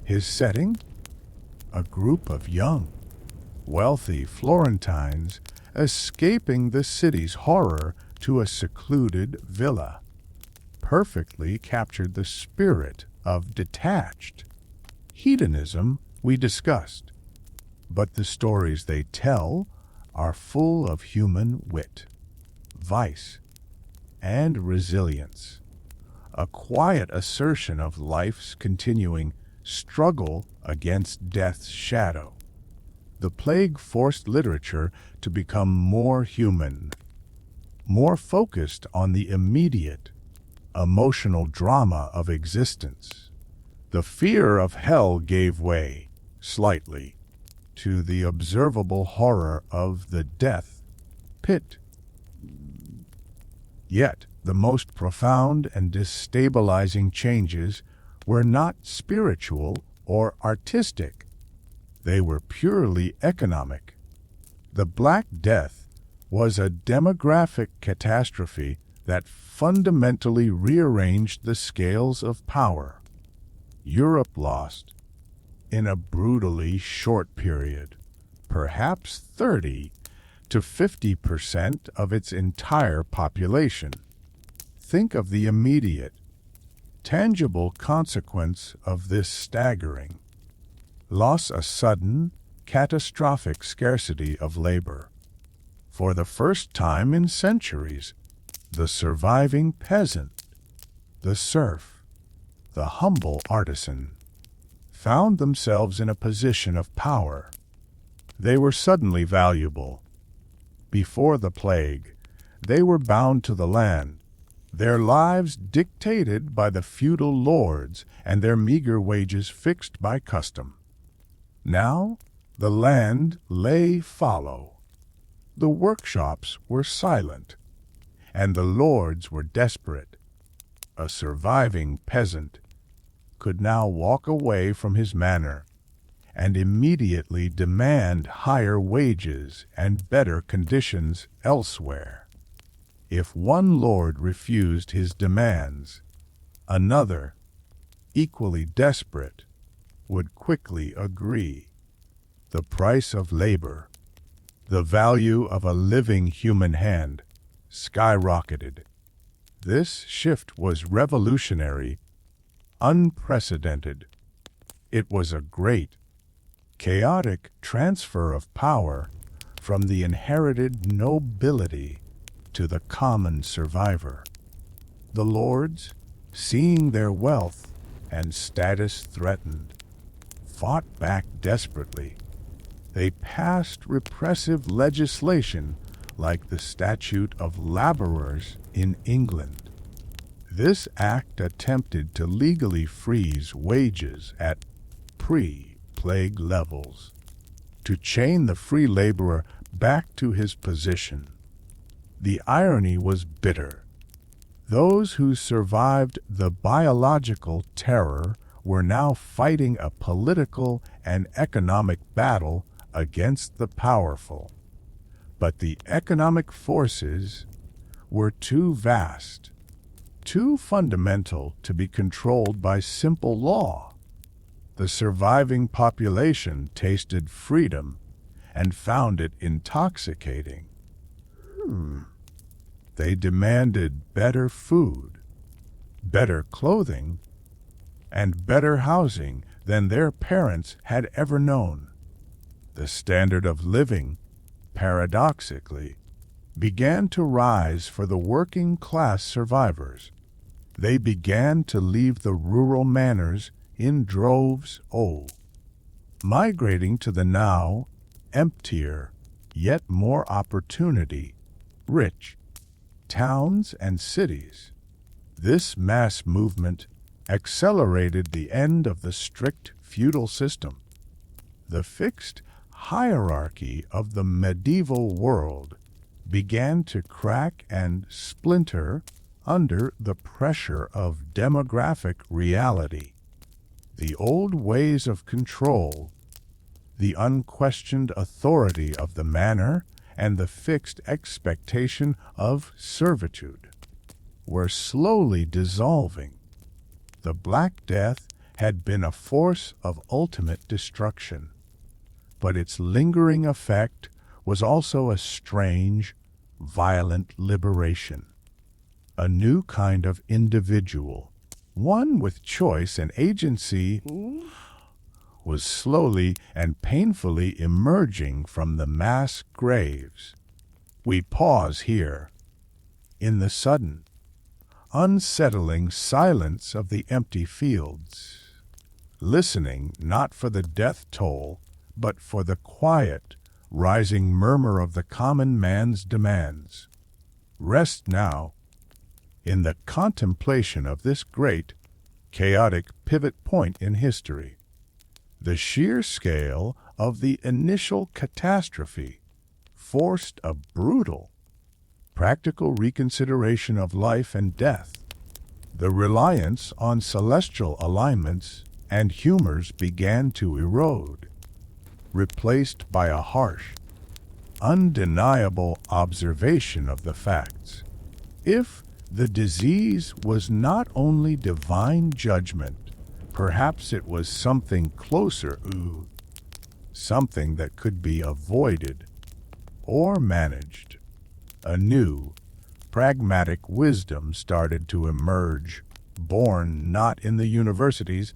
His setting? A group of young, wealthy Florentines escaping the city's horror to a secluded villa, perfectly captured the spirit of detached hedonism we discussed. But the stories they tell are full of human wit, vice, and resilience, a quiet assertion of life's continuing struggle against death's shadow. The plague forced literature to become more human, more focused on the immediate, emotional drama of existence. The fear of hell gave way, slightly, to the observable horror of the death pit. Yet, The most profound and destabilizing changes were not spiritual or artistic. They were purely economic. The Black Death was a demographic catastrophe that fundamentally rearranged the scales of power. Europe lost, in a brutally short period, perhaps 30 to 50% of its entire population. Think of the immediate, tangible consequence of this staggering loss: a sudden, catastrophic scarcity of labor. For the first time in centuries, the surviving peasant, the serf, the humble artisan, found themselves in a position of power. They were suddenly valuable. Before the plague, they were bound to the land, their lives dictated by the feudal lords and their meager wages fixed by custom. Now, the land lay fallow. The workshops were silent, and the lords were desperate. A surviving peasant could now walk away from his manor and immediately demand higher wages and better conditions elsewhere. If one lord refused his demands, another, equally desperate, would quickly agree. The price of labor, the value of a living human hand, skyrocketed. This shift was revolutionary, unprecedented. It was a great, chaotic transfer of power from the inherited nobility to the common survivor. The lords, seeing their wealth and status threatened, fought back desperately. They passed repressive legislation like the Statute of Labourers in England. This act attempted to legally freeze wages at pre-plague levels, to chain the free laborer back to his position. The irony was bitter. Those who survived the biological terror were now fighting a political and economic battle against the powerful. But the economic forces were too vast, too fundamental to be controlled by simple law. The surviving population tasted freedom and found it intoxicating. They demanded better food, better clothing, and better housing than their parents had ever known. The standard of living, paradoxically, began to rise for the working class survivors. They began to leave the rural manors in droves, migrating to the now emptier, yet more opportunity-rich towns and cities. This mass movement accelerated the end of the strict feudal system. The fixed hierarchy of the medieval world began to crack and splinter under the pressure of demographic reality. The old ways of control, the unquestioned authority of the manor, and the fixed expectation of servitude were slowly dissolving. The Black Death had been a force of ultimate destruction, but its lingering effect was also a strange, violent liberation. A new kind of individual, one with choice and agency, was slowly and painfully emerging from the mass graves. We pause here. In the sudden, unsettling silence of the empty fields, listening not for the death toll, but for the quiet, rising murmur of the common man's demands. Rest now in the contemplation of this great, chaotic pivot point in history. The sheer scale of the initial catastrophe forced a brutal, practical reconsideration of life and death. The reliance on celestial alignments and humors began to erode, replaced by a harsh, undeniable observation of the facts. If the disease was not only divine judgment, perhaps it was something closer, something that could be avoided or managed. A new, pragmatic wisdom started to emerge, born not in the universities,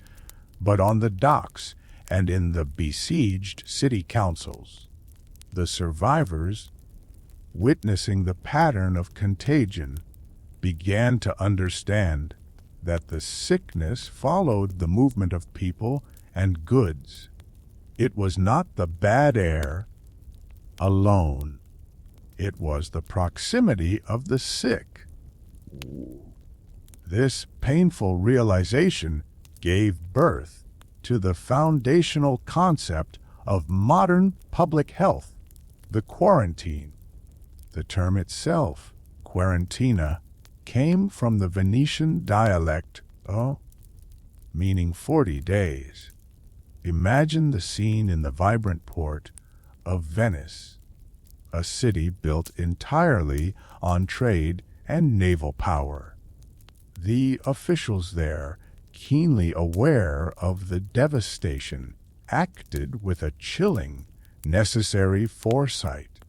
but on the docks and in the besieged city councils. The survivors, witnessing the pattern of contagion, began to understand that the sickness followed the movement of people and goods. It was not the bad air alone. It was the proximity of the sick. This painful realization gave birth to the foundational concept of modern public health, the quarantine. The term itself, quarantina, came from the Venetian dialect, meaning 40 days. Imagine the scene in the vibrant port of Venice, a city built entirely on trade and naval power. The officials there, keenly aware of the devastation, acted with a chilling, necessary foresight.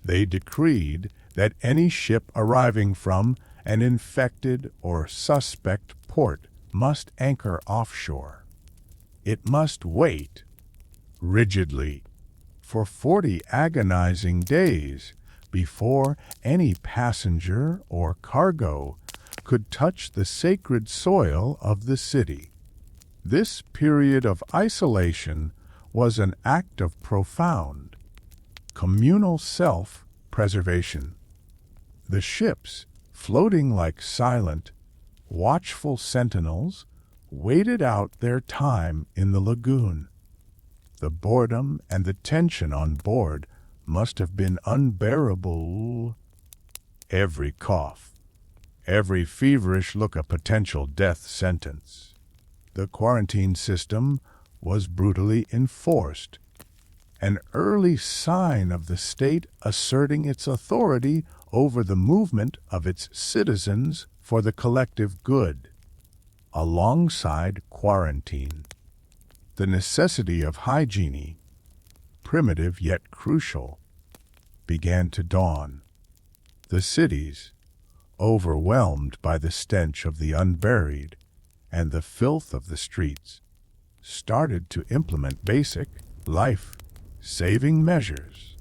They decreed that any ship arriving from an infected or suspect port must anchor offshore. It must wait, rigidly, for 40 agonizing days before any passenger or cargo could touch the sacred soil of the city. This period of isolation was an act of profound, communal self-preservation. The ships, floating like silent, watchful sentinels, waited out their time in the lagoon. The boredom and the tension on board must have been unbearable. Every cough, every feverish look a potential death sentence. The quarantine system was brutally enforced, an early sign of the state asserting its authority over the movement of its citizens for the collective good. Alongside quarantine, the necessity of hygiene, primitive yet crucial, began to dawn. The cities, overwhelmed by the stench of the unburied and the filth of the streets, started to implement basic, life-saving measures.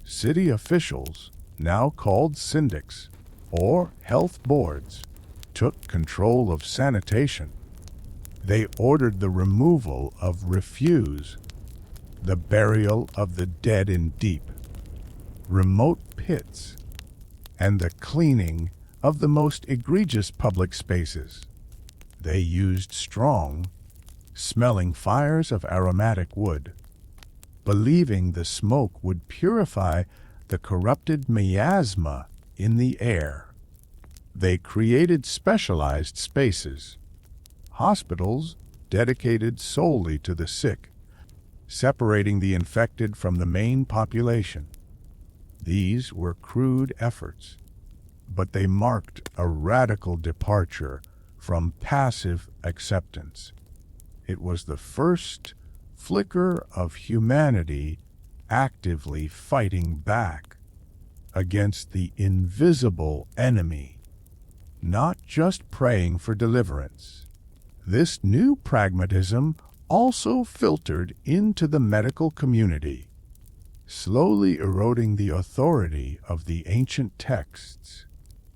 City officials, now called syndics or health boards, took control of sanitation. They ordered the removal of refuse, the burial of the dead in deep, remote pits, and the cleaning of the most egregious public spaces. They used strong, smelling fires of aromatic wood, believing the smoke would purify the corrupted miasma in the air. They created specialized spaces, hospitals dedicated solely to the sick, separating the infected from the main population. These were crude efforts, but they marked a radical departure from passive acceptance. It was the first flicker of humanity actively fighting back against the invisible enemy, not just praying for deliverance. This new pragmatism also filtered into the medical community, slowly eroding the authority of the ancient texts.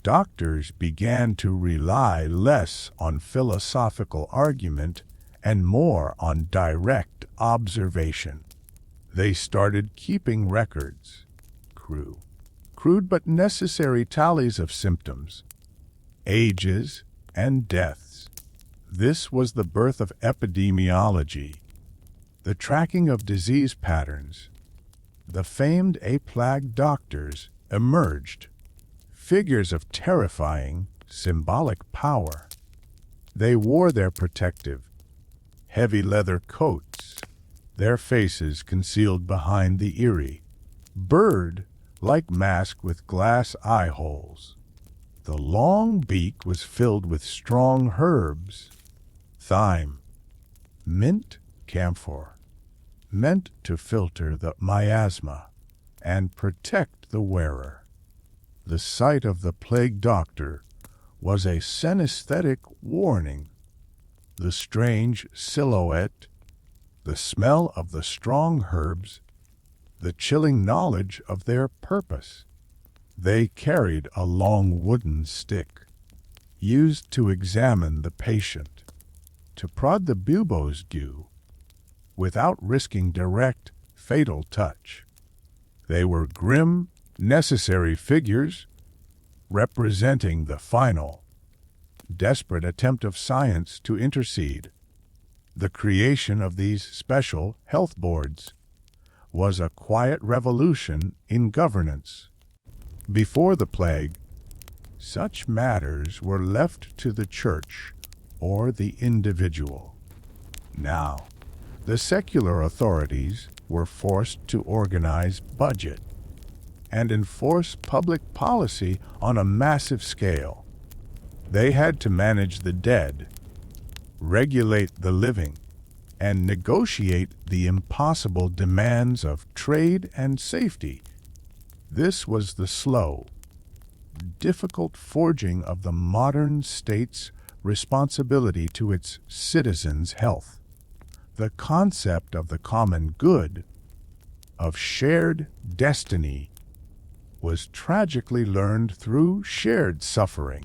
Doctors began to rely less on philosophical argument and more on direct observation. They started keeping records, crude but necessary tallies of symptoms, ages, and deaths. This was the birth of epidemiology, the tracking of disease patterns. The famed A-plague doctors emerged, figures of terrifying, symbolic power. They wore their protective, heavy leather coats, their faces concealed behind the eerie, bird-like mask with glass eye holes. The long beak was filled with strong herbs, thyme, mint, camphor, meant to filter the miasma and protect the wearer. The sight of the plague doctor was a synesthetic warning. The strange silhouette, the smell of the strong herbs, the chilling knowledge of their purpose. They carried a long wooden stick, used to examine the patient, to prod the buboes due, without risking direct, fatal touch. They were grim, necessary figures, representing the final, desperate attempt of science to intercede. The creation of these special health boards was a quiet revolution in governance. Before the plague, such matters were left to the church or the individual. Now, the secular authorities were forced to organize budget and enforce public policy on a massive scale. They had to manage the dead, regulate the living, and negotiate the impossible demands of trade and safety. This was the slow, difficult forging of the modern state's responsibility to its citizens' health. The concept of the common good, of shared destiny, was tragically learned through shared suffering.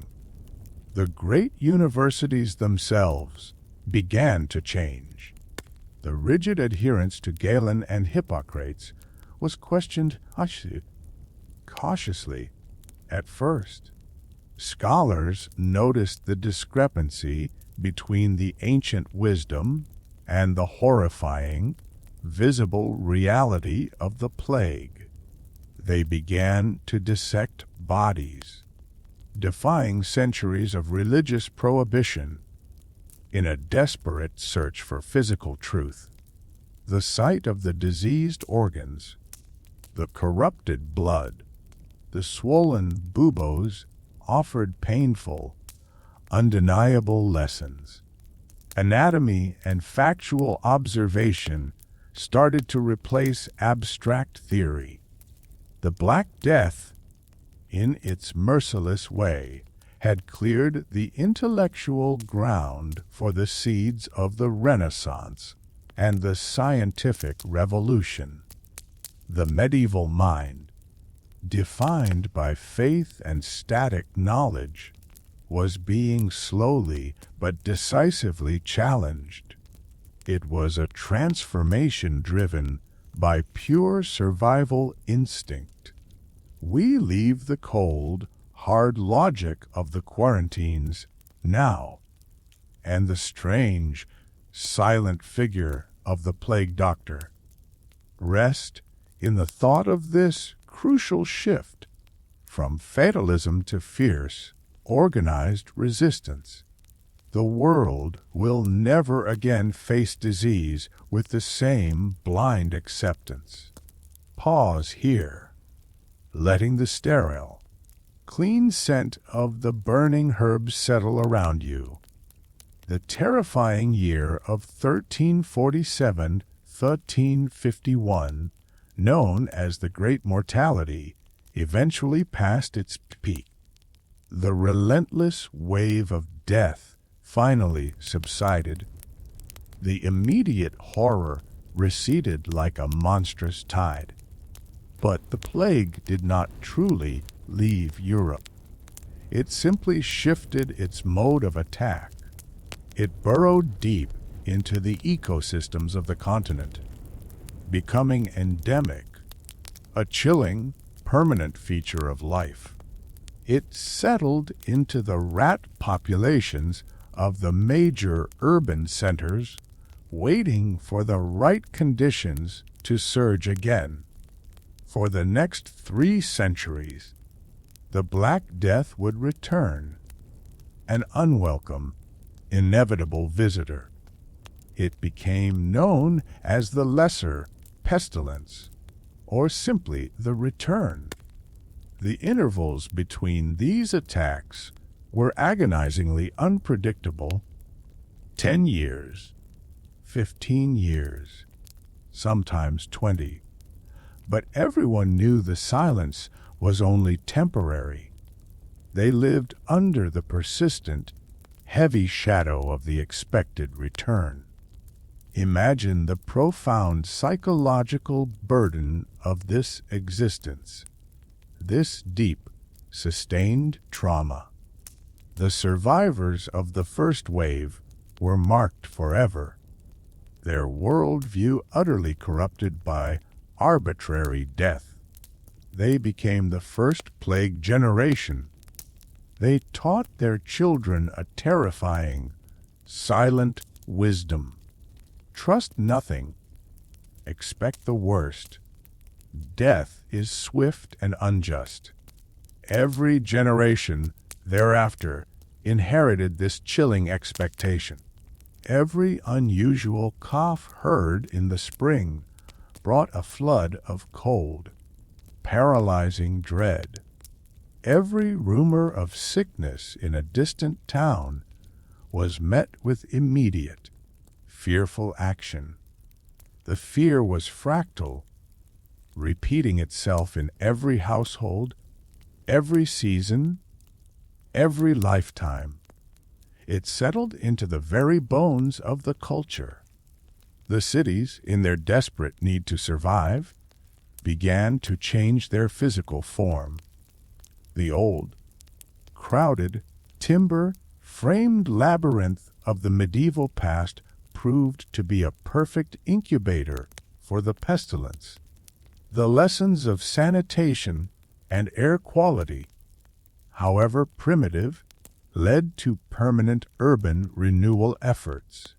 The great universities themselves began to change. The rigid adherence to Galen and Hippocrates was questioned cautiously at first. Scholars noticed the discrepancy between the ancient wisdom and the horrifying, visible reality of the plague. They began to dissect bodies, defying centuries of religious prohibition in a desperate search for physical truth. The sight of the diseased organs, the corrupted blood, the swollen buboes offered painful, undeniable lessons. Anatomy and factual observation started to replace abstract theory. The Black Death, in its merciless way, had cleared the intellectual ground for the seeds of the Renaissance and the scientific revolution. The medieval mind, defined by faith and static knowledge, was being slowly but decisively challenged. It was a transformation driven by pure survival instinct. We leave the cold, hard logic of the quarantines now, and the strange, silent figure of the plague doctor. Rest in the thought of this crucial shift from fatalism to fierce, organized resistance. The world will never again face disease with the same blind acceptance. Pause here, letting the sterile, clean scent of the burning herbs settle around you. The terrifying year of 1347-1351, known as the Great Mortality, eventually passed its peak. The relentless wave of death finally subsided. The immediate horror receded like a monstrous tide. But the plague did not truly leave Europe. It simply shifted its mode of attack. It burrowed deep into the ecosystems of the continent, becoming endemic, a chilling, permanent feature of life. It settled into the rat populations of the major urban centers, waiting for the right conditions to surge again. For the next 3 centuries, the Black Death would return, an unwelcome, inevitable visitor. It became known as the Lesser Pestilence, or simply the Return. The intervals between these attacks were agonizingly unpredictable. 10 years, 15 years, sometimes 20. But everyone knew the silence was only temporary. They lived under the persistent, heavy shadow of the expected return. Imagine the profound psychological burden of this existence, this deep, sustained trauma. The survivors of the first wave were marked forever, their worldview utterly corrupted by arbitrary death. They became the first plague generation. They taught their children a terrifying, silent wisdom. Trust nothing. Expect the worst. Death is swift and unjust. Every generation thereafter inherited this chilling expectation. Every unusual cough heard in the spring brought a flood of cold, paralyzing dread. Every rumor of sickness in a distant town was met with immediate, fearful action. The fear was fractal, repeating itself in every household, every season, every lifetime. It settled into the very bones of the culture. The cities, in their desperate need to survive, began to change their physical form. The old, crowded, timber-framed labyrinth of the medieval past proved to be a perfect incubator for the pestilence. The lessons of sanitation and air quality, however primitive, led to permanent urban renewal efforts.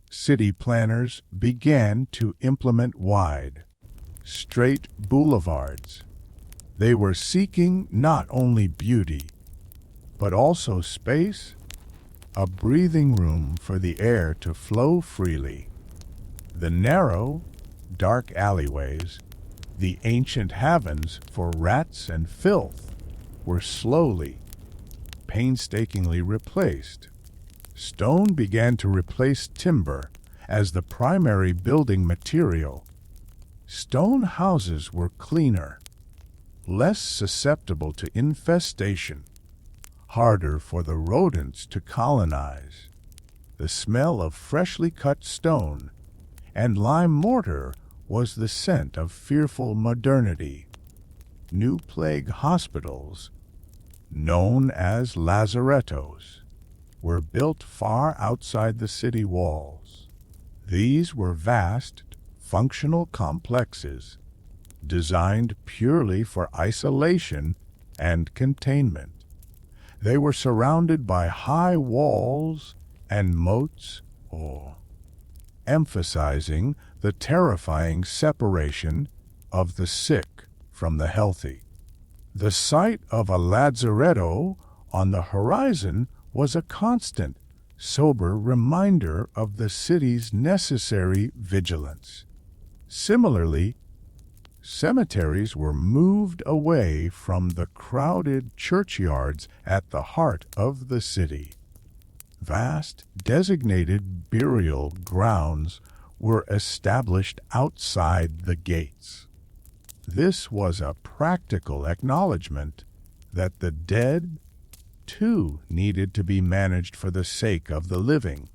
City planners began to implement wide, straight boulevards. They were seeking not only beauty, but also space, a breathing room for the air to flow freely. The narrow, dark alleyways, the ancient havens for rats and filth, were slowly, painstakingly replaced. Stone began to replace timber as the primary building material. Stone houses were cleaner, less susceptible to infestation, harder for the rodents to colonize. The smell of freshly cut stone and lime mortar was the scent of fearful modernity. New plague hospitals, known as lazarettos, were built far outside the city walls. These were vast, functional complexes designed purely for isolation and containment. They were surrounded by high walls and moats, emphasizing the terrifying separation of the sick from the healthy. The sight of a lazaretto on the horizon was a constant, sober reminder of the city's necessary vigilance. Similarly, cemeteries were moved away from the crowded churchyards at the heart of the city. Vast, designated burial grounds were established outside the gates. This was a practical acknowledgement that the dead, too, needed to be managed for the sake of the living.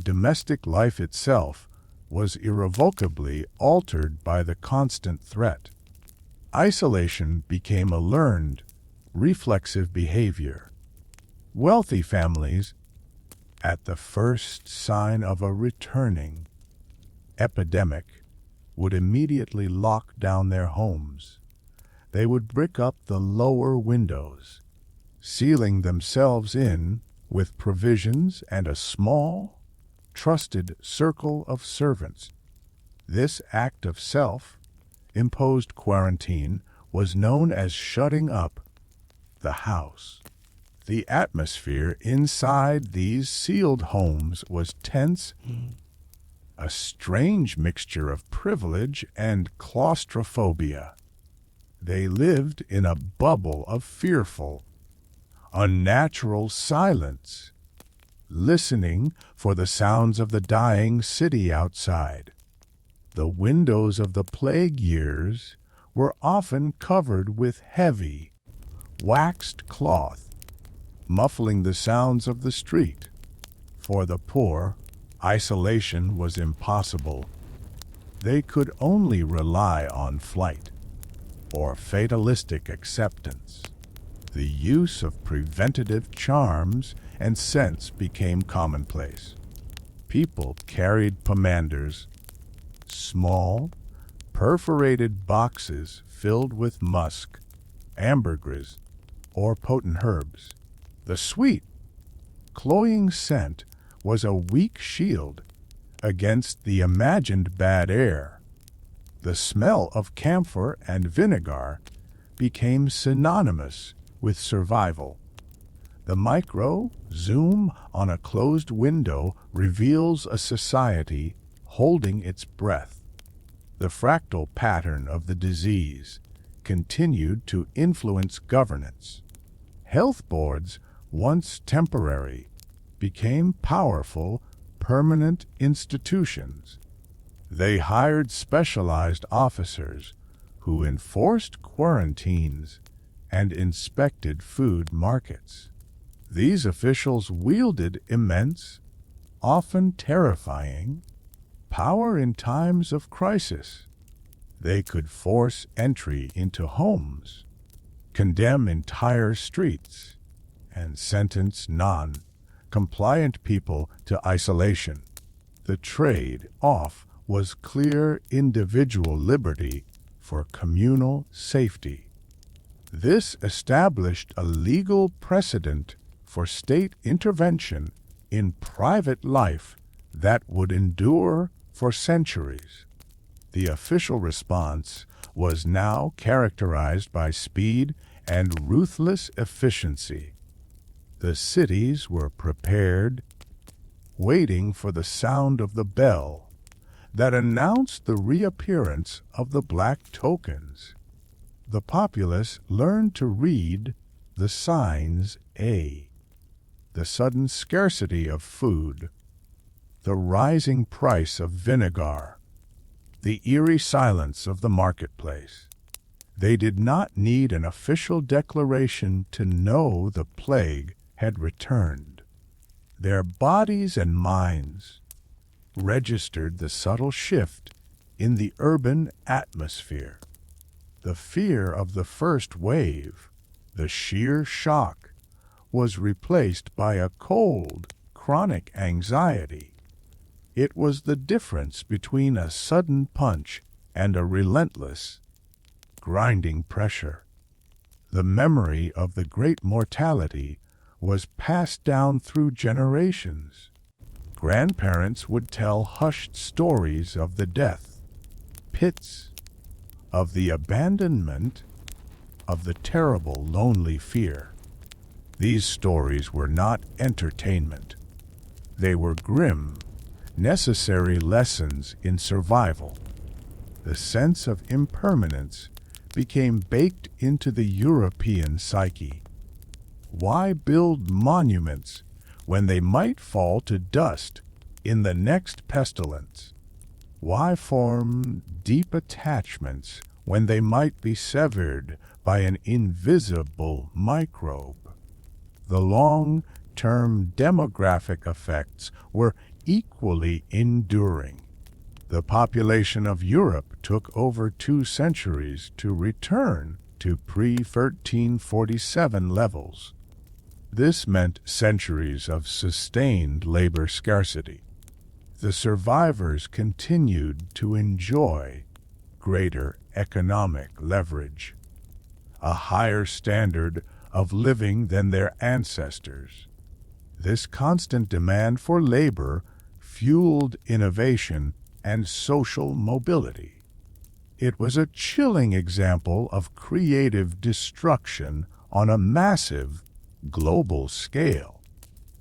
Domestic life itself was irrevocably altered by the constant threat. Isolation became a learned, reflexive behavior. Wealthy families, at the first sign of a returning epidemic, would immediately lock down their homes. They would brick up the lower windows, sealing themselves in with provisions and a small, trusted circle of servants. This act of self-imposed quarantine was known as shutting up the house. The atmosphere inside these sealed homes was tense, a strange mixture of privilege and claustrophobia. They lived in a bubble of fearful, unnatural silence, listening for the sounds of the dying city outside. The windows of the plague years were often covered with heavy, waxed cloth, muffling the sounds of the street. For the poor, isolation was impossible. They could only rely on flight or fatalistic acceptance. The use of preventative charms and scents became commonplace. People carried pomanders, small, perforated boxes filled with musk, ambergris, or potent herbs. The sweet, cloying scent was a weak shield against the imagined bad air. The smell of camphor and vinegar became synonymous with survival. The micro-zoom on a closed window reveals a society holding its breath. The fractal pattern of the disease continued to influence governance. Health boards, once temporary, became powerful, permanent institutions. They hired specialized officers who enforced quarantines and inspected food markets. These officials wielded immense, often terrifying, power in times of crisis. They could force entry into homes, condemn entire streets, and sentence non-compliant people to isolation. The trade-off was clear individual liberty for communal safety. This established a legal precedent for state intervention in private life that would endure for centuries. The official response was now characterized by speed and ruthless efficiency. The cities were prepared, waiting for the sound of the bell that announced the reappearance of the black tokens. The populace learned to read the signs the sudden scarcity of food, the rising price of vinegar, the eerie silence of the marketplace. They did not need an official declaration to know the plague had returned. Their bodies and minds registered the subtle shift in the urban atmosphere. The fear of the first wave, the sheer shock, was replaced by a cold, chronic anxiety. It was the difference between a sudden punch and a relentless, grinding pressure. The memory of the Great Mortality was passed down through generations. Grandparents would tell hushed stories of the death pits, of the abandonment, of the terrible lonely fear. These stories were not entertainment. They were grim, necessary lessons in survival. The sense of impermanence became baked into the European psyche. Why build monuments when they might fall to dust in the next pestilence? Why form deep attachments when they might be severed by an invisible microbe? The long-term demographic effects were equally enduring. The population of Europe took over 2 centuries to return to pre-1347 levels. This meant centuries of sustained labor scarcity. The survivors continued to enjoy greater economic leverage, a higher standard of living than their ancestors. This constant demand for labor fueled innovation and social mobility. It was a chilling example of creative destruction on a massive global scale.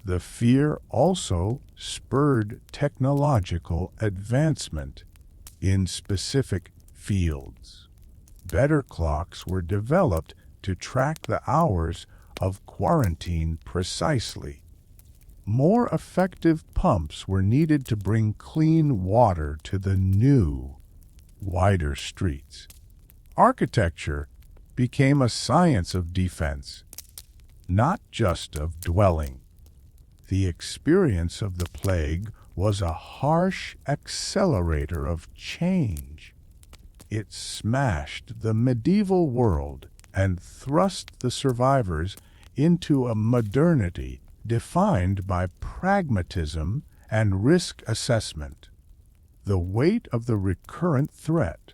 The fear also spurred technological advancement in specific fields. Better clocks were developed to track the hours of quarantine precisely. More effective pumps were needed to bring clean water to the new, wider streets. Architecture became a science of defense, not just of dwelling. The experience of the plague was a harsh accelerator of change. It smashed the medieval world and thrust the survivors into a modernity defined by pragmatism and risk assessment. The weight of the recurrent threat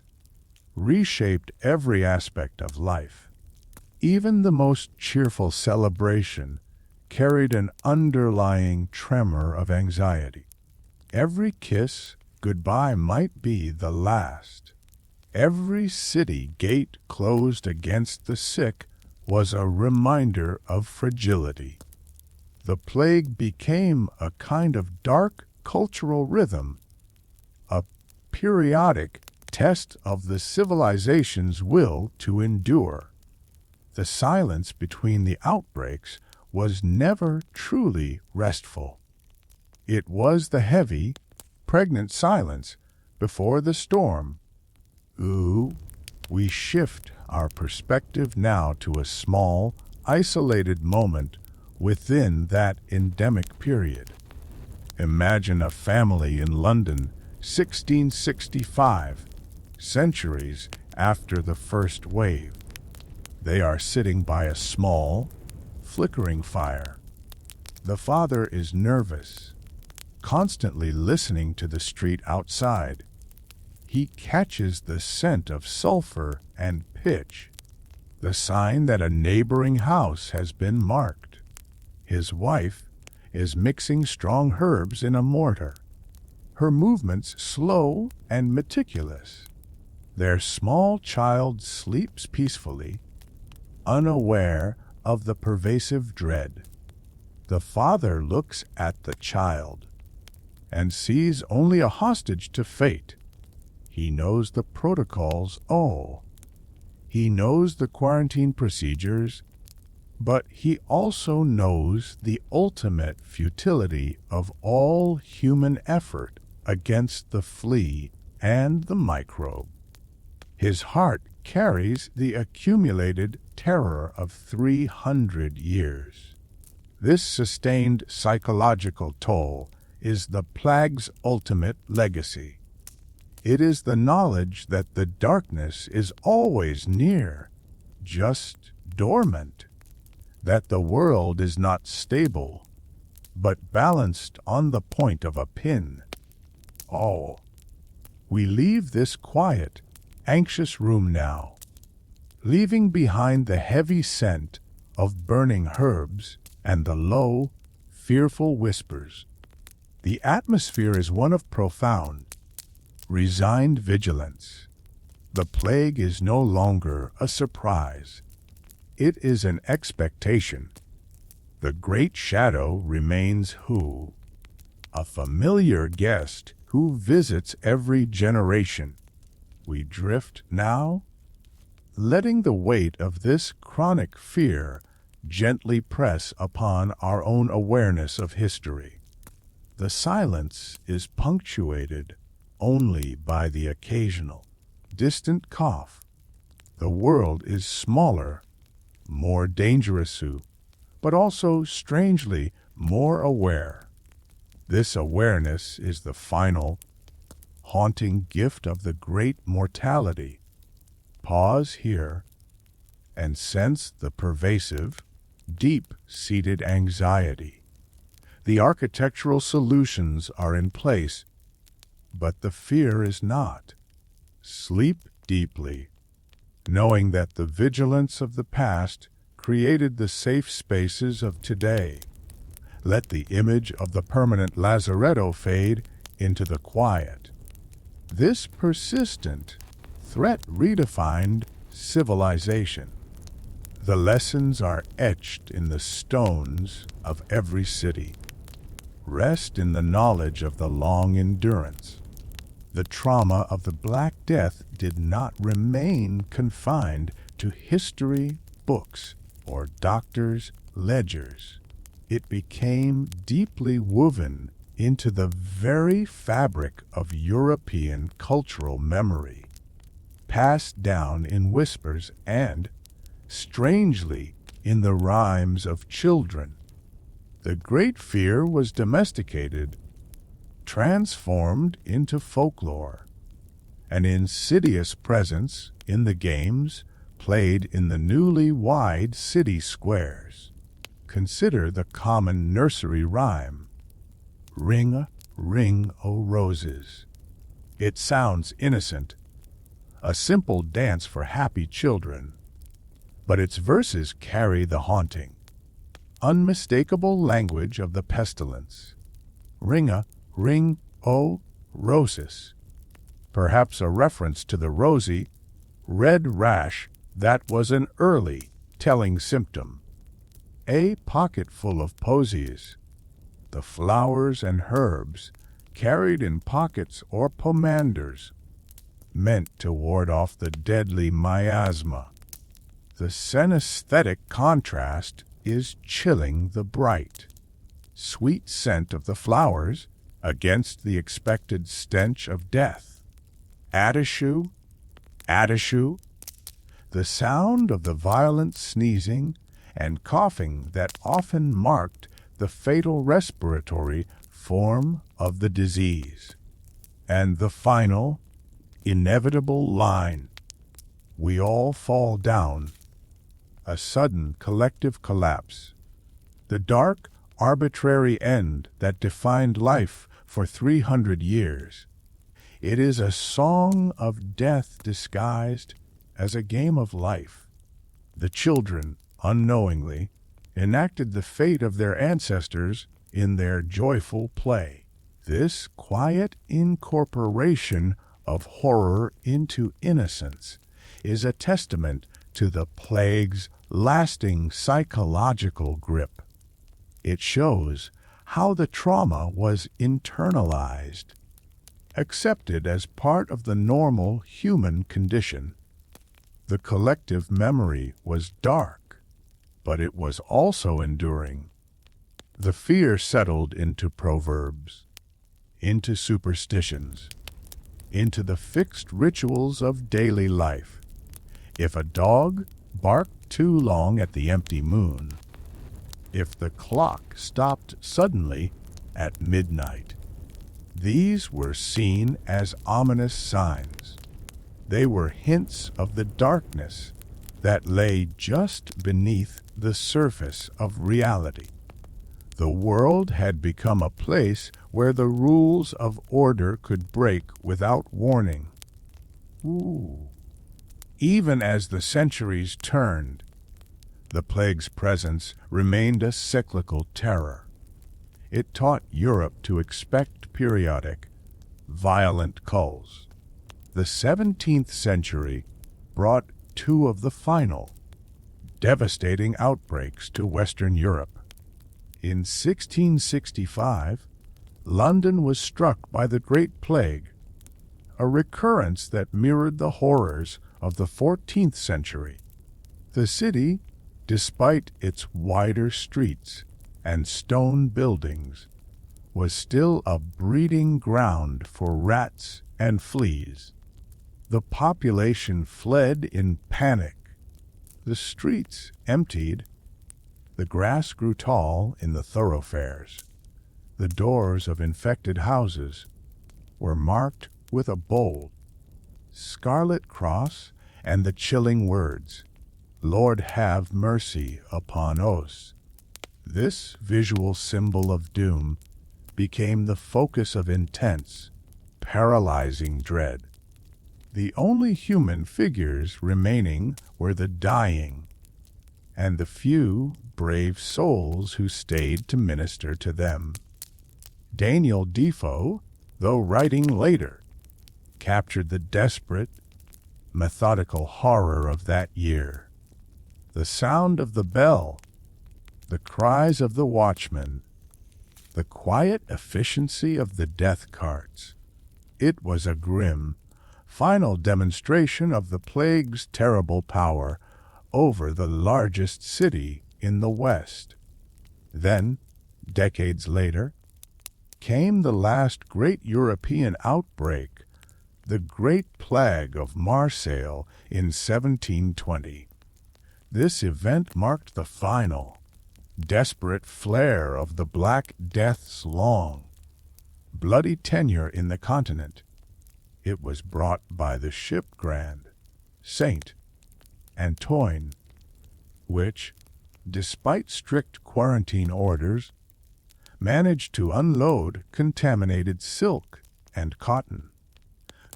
reshaped every aspect of life. Even the most cheerful celebration carried an underlying tremor of anxiety. Every kiss goodbye might be the last. Every city gate closed against the sick was a reminder of fragility. The plague became a kind of dark cultural rhythm, a periodic test of the civilization's will to endure. The silence between the outbreaks was never truly restful. It was the heavy, pregnant silence before the storm. We shift our perspective now to a small, isolated moment within that endemic period. Imagine a family in London, 1665, centuries after the first wave. They are sitting by a small, flickering fire. The father is nervous, constantly listening to the street outside. He catches the scent of sulfur and pitch, the sign that a neighboring house has been marked. His wife is mixing strong herbs in a mortar, her movements slow and meticulous. Their small child sleeps peacefully, unaware of the pervasive dread. The father looks at the child and sees only a hostage to fate. He knows the protocols, he knows the quarantine procedures, but he also knows the ultimate futility of all human effort against the flea and the microbe. His heart carries the accumulated terror of 300 years. This sustained psychological toll is the plague's ultimate legacy. It is the knowledge that the darkness is always near, just dormant, that the world is not stable, but balanced on the point of a pin. We leave this quiet, anxious room now, leaving behind the heavy scent of burning herbs and the low, fearful whispers. The atmosphere is one of profound, resigned vigilance. The plague is no longer a surprise. It is an expectation. The great shadow remains a familiar guest who visits every generation. We drift now, letting the weight of this chronic fear gently press upon our own awareness of history. The silence is punctuated only by the occasional, distant cough. The world is smaller, more dangerous, but also strangely more aware. This awareness is the final, haunting gift of the Great Mortality. Pause here and sense the pervasive, deep-seated anxiety. The architectural solutions are in place, but the fear is not. Sleep deeply, knowing that the vigilance of the past created the safe spaces of today. Let the image of the permanent lazaretto fade into the quiet. This persistent, threat redefined civilization. The lessons are etched in the stones of every city. Rest in the knowledge of the long endurance. The trauma of the Black Death did not remain confined to history books or doctors' ledgers. It became deeply woven into the very fabric of European cultural memory, passed down in whispers and, strangely, in the rhymes of children. The Great Fear was domesticated, transformed into folklore, an insidious presence in the games played in the newly wide city squares. Consider the common nursery rhyme, "Ring a ring o' roses." It sounds innocent, a simple dance for happy children, but its verses carry the haunting, unmistakable language of the pestilence. Ring a ring o' roses, perhaps a reference to the rosy, red rash that was an early telling symptom. A pocket full of posies, the flowers and herbs carried in pockets or pomanders, meant to ward off the deadly miasma. The synesthetic contrast is chilling. The bright, sweet scent of the flowers against the expected stench of death. Adishu, adishu, the sound of the violent sneezing and coughing that often marked the fatal respiratory form of the disease. And the final, inevitable line, "We all fall down," a sudden collective collapse. The dark, arbitrary end that defined life for 300 years. It is a song of death disguised as a game of life. The children, unknowingly, enacted the fate of their ancestors in their joyful play. This quiet incorporation of horror into innocence is a testament to the plague's lasting psychological grip. It shows how the trauma was internalized, accepted as part of the normal human condition. The collective memory was dark, but it was also enduring. The fear settled into proverbs, into superstitions, into the fixed rituals of daily life. If a dog barked too long at the empty moon, if the clock stopped suddenly at midnight, these were seen as ominous signs. They were hints of the darkness that lay just beneath the surface of reality. The world had become a place where the rules of order could break without warning. Even as the centuries turned, the plague's presence remained a cyclical terror. It taught Europe to expect periodic, violent culls. The 17th century brought two of the final, devastating outbreaks to Western Europe. In 1665, London was struck by the Great Plague, a recurrence that mirrored the horrors of the 14th century. The city, despite its wider streets and stone buildings, was still a breeding ground for rats and fleas. The population fled in panic. The streets emptied. The grass grew tall in the thoroughfares. The doors of infected houses were marked with a bold scarlet cross and the chilling words, "Lord, have mercy upon us." This visual symbol of doom became the focus of intense, paralyzing dread. The only human figures remaining were the dying, and the few brave souls who stayed to minister to them. Daniel Defoe, though writing later, captured the desperate, methodical horror of that year. The sound of the bell, the cries of the watchmen, the quiet efficiency of the death carts. It was a grim, final demonstration of the plague's terrible power over the largest city in the West. Then, decades later, came the last great European outbreak, the Great Plague of Marseille in 1720. This event marked the final, desperate flare of the Black Death's long, bloody tenure in the continent. It was brought by the ship Grand Saint Antoine, which, despite strict quarantine orders, managed to unload contaminated silk and cotton.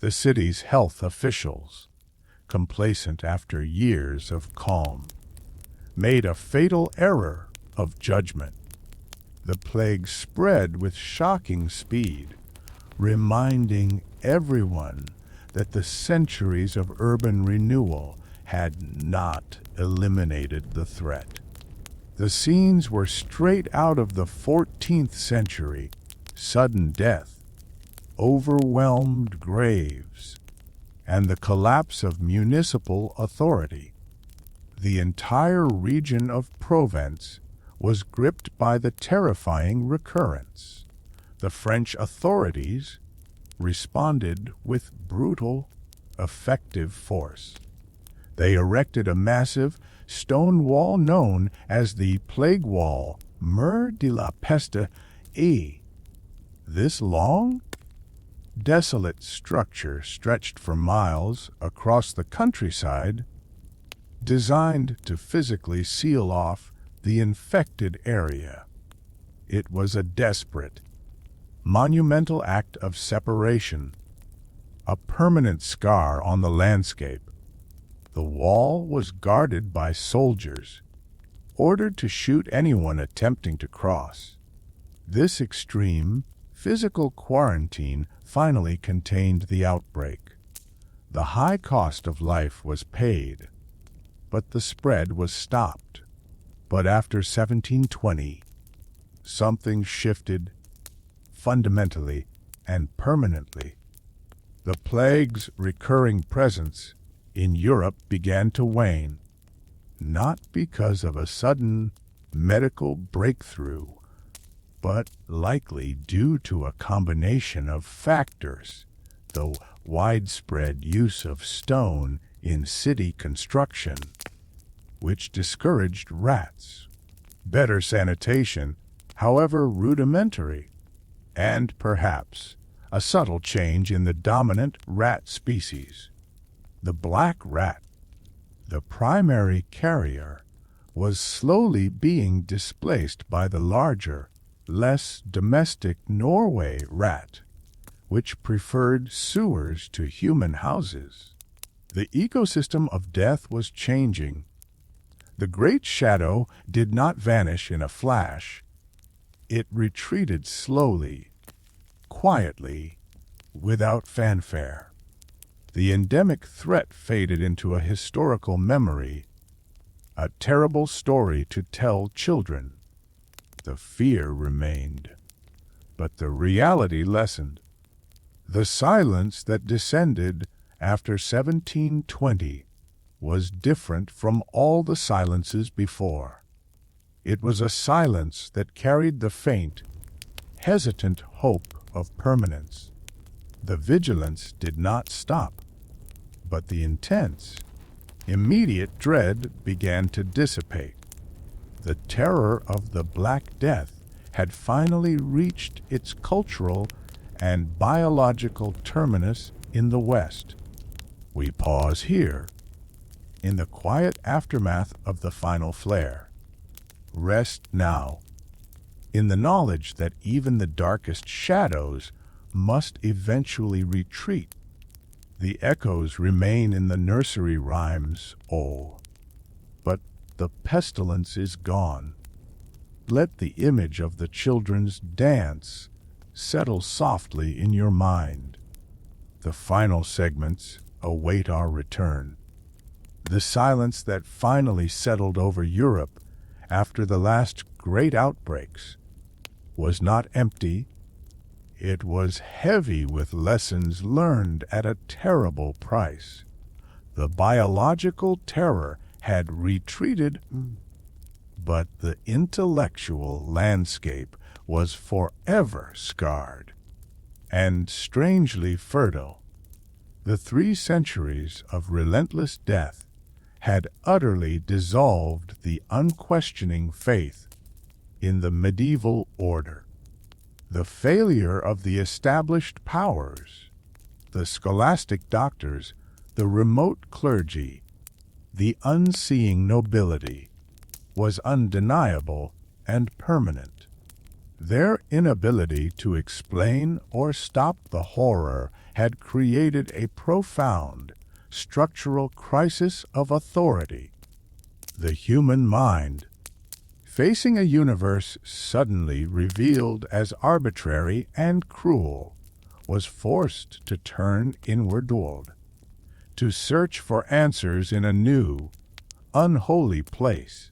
The city's health officials, complacent after years of calm, made a fatal error of judgment. The plague spread with shocking speed, reminding everyone that the centuries of urban renewal had not eliminated the threat. The scenes were straight out of the 14th century: sudden death, overwhelmed graves, and the collapse of municipal authority. The entire region of Provence was gripped by the terrifying recurrence. The French authorities responded with brutal, effective force. They erected a massive stone wall known as the Plague Wall, Mur de la Peste. This long, desolate structure stretched for miles across the countryside, designed to physically seal off the infected area. It was a desperate, monumental act of separation, a permanent scar on the landscape. The wall was guarded by soldiers, ordered to shoot anyone attempting to cross. This extreme, physical quarantine finally contained the outbreak. The high cost of life was paid, but the spread was stopped. But after 1720, something shifted fundamentally and permanently. The plague's recurring presence in Europe began to wane, not because of a sudden medical breakthrough, but likely due to a combination of factors: the widespread use of stone in city construction, which discouraged rats, better sanitation, however rudimentary, and perhaps a subtle change in the dominant rat species. The black rat, the primary carrier, was slowly being displaced by the larger, less domestic Norway rat, which preferred sewers to human houses. The ecosystem of death was changing. The great shadow did not vanish in a flash. It retreated slowly, quietly, without fanfare. The endemic threat faded into a historical memory, a terrible story to tell children. The fear remained, but the reality lessened. The silence that descended after 1720 was different from all the silences before. It was a silence that carried the faint, hesitant hope of permanence. The vigilance did not stop, but the intense, immediate dread began to dissipate. The terror of the Black Death had finally reached its cultural and biological terminus in the West. We pause here, in the quiet aftermath of the final flare. Rest now, in the knowledge that even the darkest shadows must eventually retreat. The echoes remain in the nursery rhymes, oh, but the pestilence is gone. Let the image of the children's dance settle softly in your mind. The final segments await our return. The silence that finally settled over Europe after the last great outbreaks was not empty. It was heavy with lessons learned at a terrible price. The biological terror had retreated, but the intellectual landscape was forever scarred and strangely fertile. The 3 centuries of relentless death had utterly dissolved the unquestioning faith in the medieval order. The failure of the established powers, the scholastic doctors, the remote clergy, the unseeing nobility, was undeniable and permanent. Their inability to explain or stop the horror had created a profound, structural crisis of authority. The human mind, facing a universe suddenly revealed as arbitrary and cruel, was forced to turn inward, to search for answers in a new, unholy place.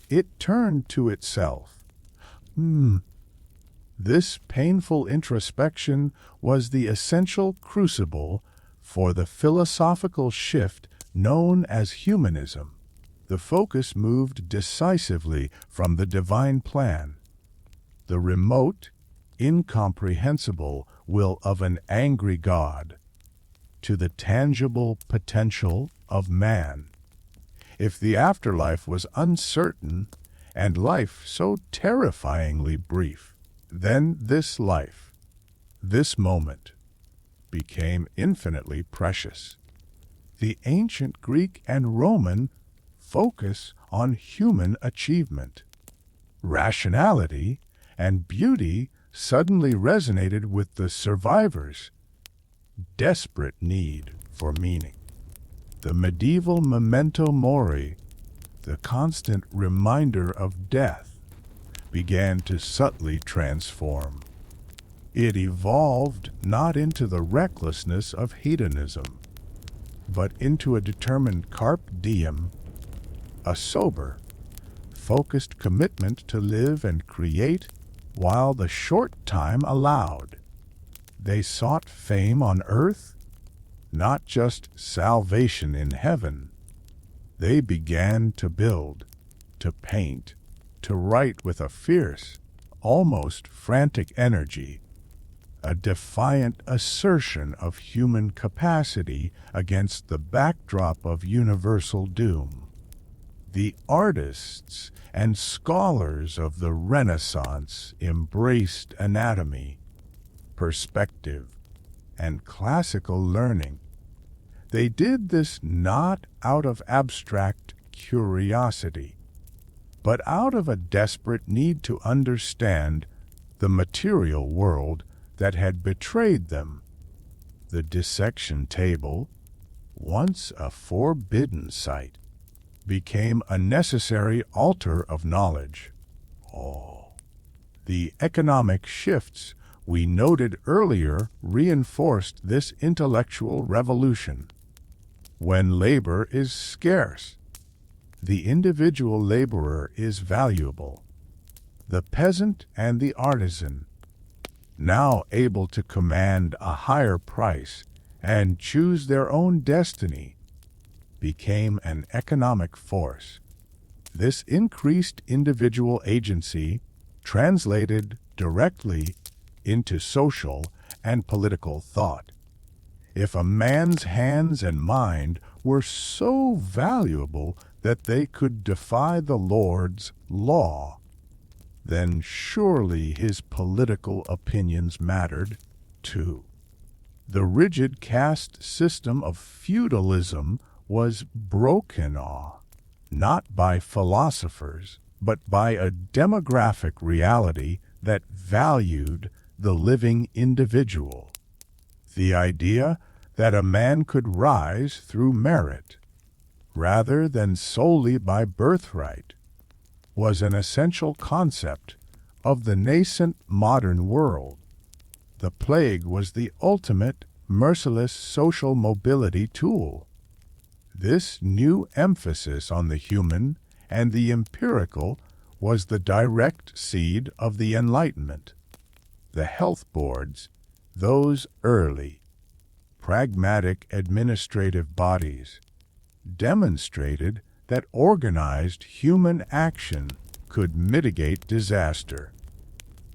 It turned to itself. This painful introspection was the essential crucible for the philosophical shift known as humanism. The focus moved decisively from the divine plan, the remote, incomprehensible will of an angry God, to the tangible potential of man. If the afterlife was uncertain and life so terrifyingly brief, then this life, this moment, became infinitely precious. The ancient Greek and Roman focus on human achievement, rationality, and beauty suddenly resonated with the survivors' desperate need for meaning. The medieval memento mori, the constant reminder of death, began to subtly transform. It evolved not into the recklessness of hedonism, but into a determined carpe diem, a sober, focused commitment to live and create while the short time allowed. They sought fame on earth, not just salvation in heaven. They began to build, to paint, to write with a fierce, almost frantic energy, a defiant assertion of human capacity against the backdrop of universal doom. The artists and scholars of the Renaissance embraced anatomy, perspective, and classical learning. They did this not out of abstract curiosity, but out of a desperate need to understand the material world that had betrayed them. The dissection table, once a forbidden sight, became a necessary altar of knowledge. The economic shifts we noted earlier reinforced this intellectual revolution. When labor is scarce, the individual laborer is valuable. The peasant and the artisan, now able to command a higher price and choose their own destiny, became an economic force. This increased individual agency translated directly into social and political thought. If a man's hands and mind were so valuable that they could defy the Lord's law, then surely his political opinions mattered too. The rigid caste system of feudalism was broken not by philosophers, but by a demographic reality that valued the living individual. The idea that a man could rise through merit, rather than solely by birthright, was an essential concept of the nascent modern world. The plague was the ultimate merciless social mobility tool. This new emphasis on the human and the empirical was the direct seed of the Enlightenment. The health boards, those early, pragmatic administrative bodies, demonstrated that organized human action could mitigate disaster.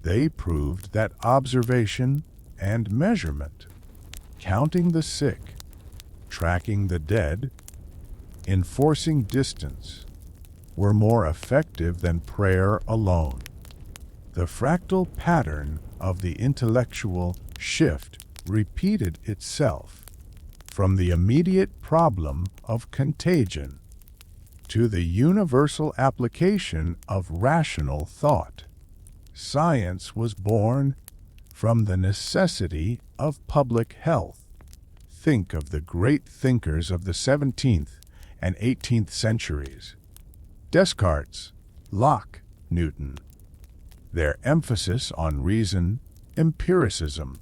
They proved that observation and measurement, counting the sick, tracking the dead, enforcing distance, were more effective than prayer alone. The fractal pattern of the intellectual shift repeated itself, from the immediate problem of contagion to the universal application of rational thought. Science was born from the necessity of public health. Think of the great thinkers of the 17th and 18th centuries. Descartes, Locke, Newton. Their emphasis on reason, empiricism,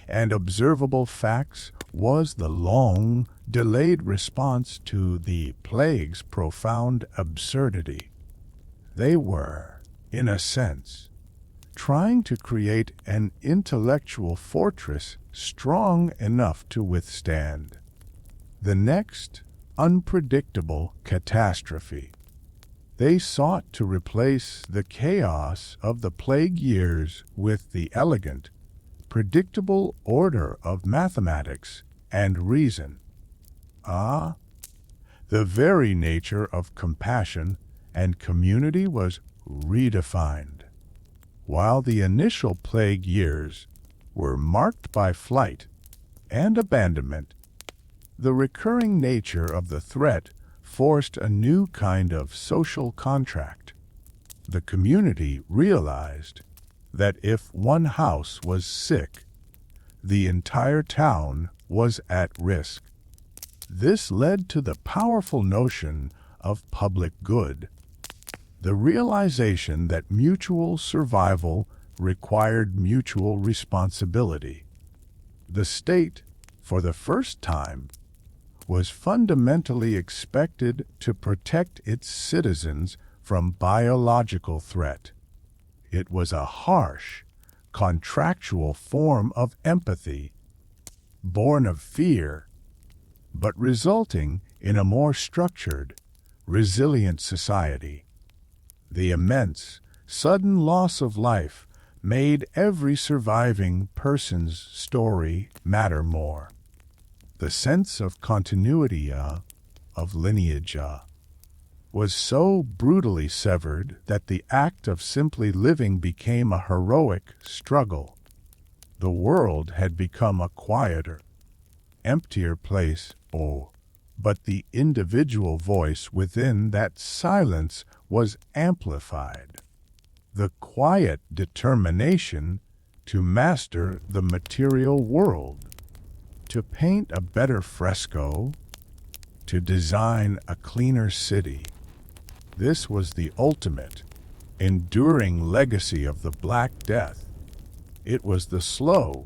and observable facts was the long-delayed response to the plague's profound absurdity. They were, in a sense, trying to create an intellectual fortress strong enough to withstand the next unpredictable catastrophe. They sought to replace the chaos of the plague years with the elegant, predictable order of mathematics and reason. The very nature of compassion and community was redefined. While the initial plague years were marked by flight and abandonment, the recurring nature of the threat forced a new kind of social contract. The community realized that if one house was sick, the entire town was at risk. This led to the powerful notion of public good, the realization that mutual survival required mutual responsibility. The state, for the first time, was fundamentally expected to protect its citizens from biological threat. It was a harsh, contractual form of empathy, born of fear, but resulting in a more structured, resilient society. The immense, sudden loss of life made every surviving person's story matter more. The sense of continuity, of lineage, was so brutally severed that the act of simply living became a heroic struggle. The world had become a quieter, emptier place, but the individual voice within that silence was amplified. The quiet determination to master the material world, to paint a better fresco, to design a cleaner city. This was the ultimate, enduring legacy of the Black Death. It was the slow,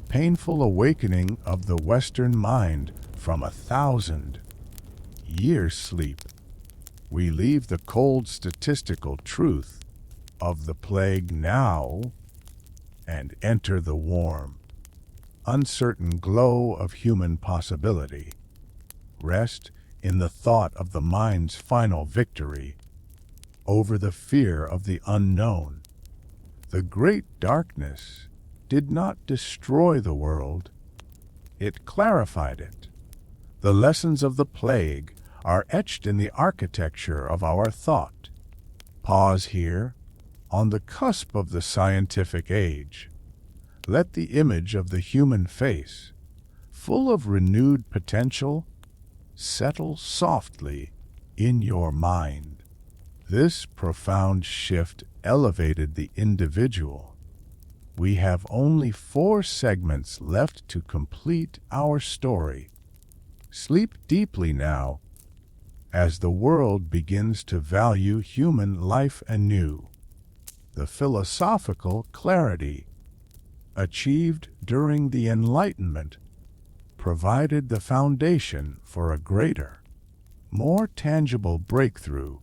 painful awakening of the Western mind from 1,000-year sleep. We leave the cold statistical truth of the plague now and enter the warm, uncertain glow of human possibility. Rest in the thought of the mind's final victory over the fear of the unknown. The great darkness did not destroy the world, it clarified it. The lessons of the plague are etched in the architecture of our thought. Pause here, on the cusp of the scientific age. Let the image of the human face, full of renewed potential, settle softly in your mind. This profound shift elevated the individual. We have only 4 segments left to complete our story. Sleep deeply now, as the world begins to value human life anew. The philosophical clarity achieved during the Enlightenment provided the foundation for a greater, more tangible breakthrough.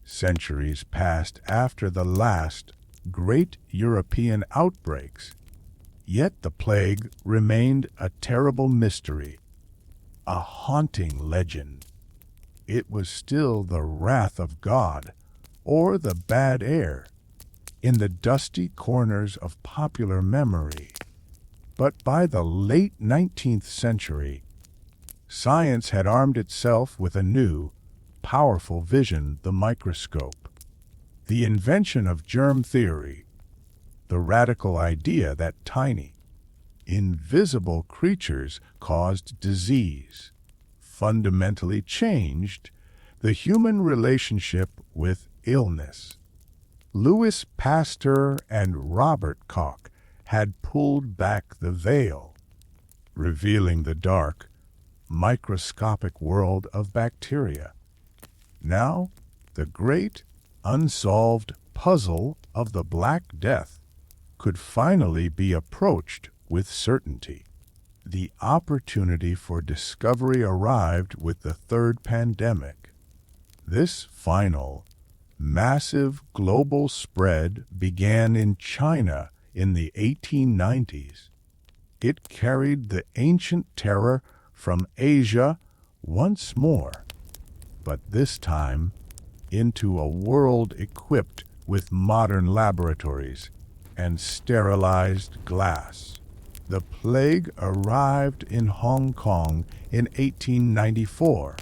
Centuries passed after the last great European outbreaks, yet the plague remained a terrible mystery, a haunting legend. It was still the wrath of God, or the bad air, in the dusty corners of popular memory. But by the late 19th century, science had armed itself with a new, powerful vision, the microscope. The invention of germ theory, the radical idea that tiny, invisible creatures caused disease, fundamentally changed the human relationship with illness. Louis Pasteur and Robert Koch had pulled back the veil, revealing the dark, microscopic world of bacteria. Now, the great, unsolved puzzle of the Black Death could finally be approached with certainty. The opportunity for discovery arrived with the third pandemic. This final, massive global spread began in China in the 1890s. It carried the ancient terror from Asia once more, but this time into a world equipped with modern laboratories and sterilized glass. The plague arrived in Hong Kong in 1894,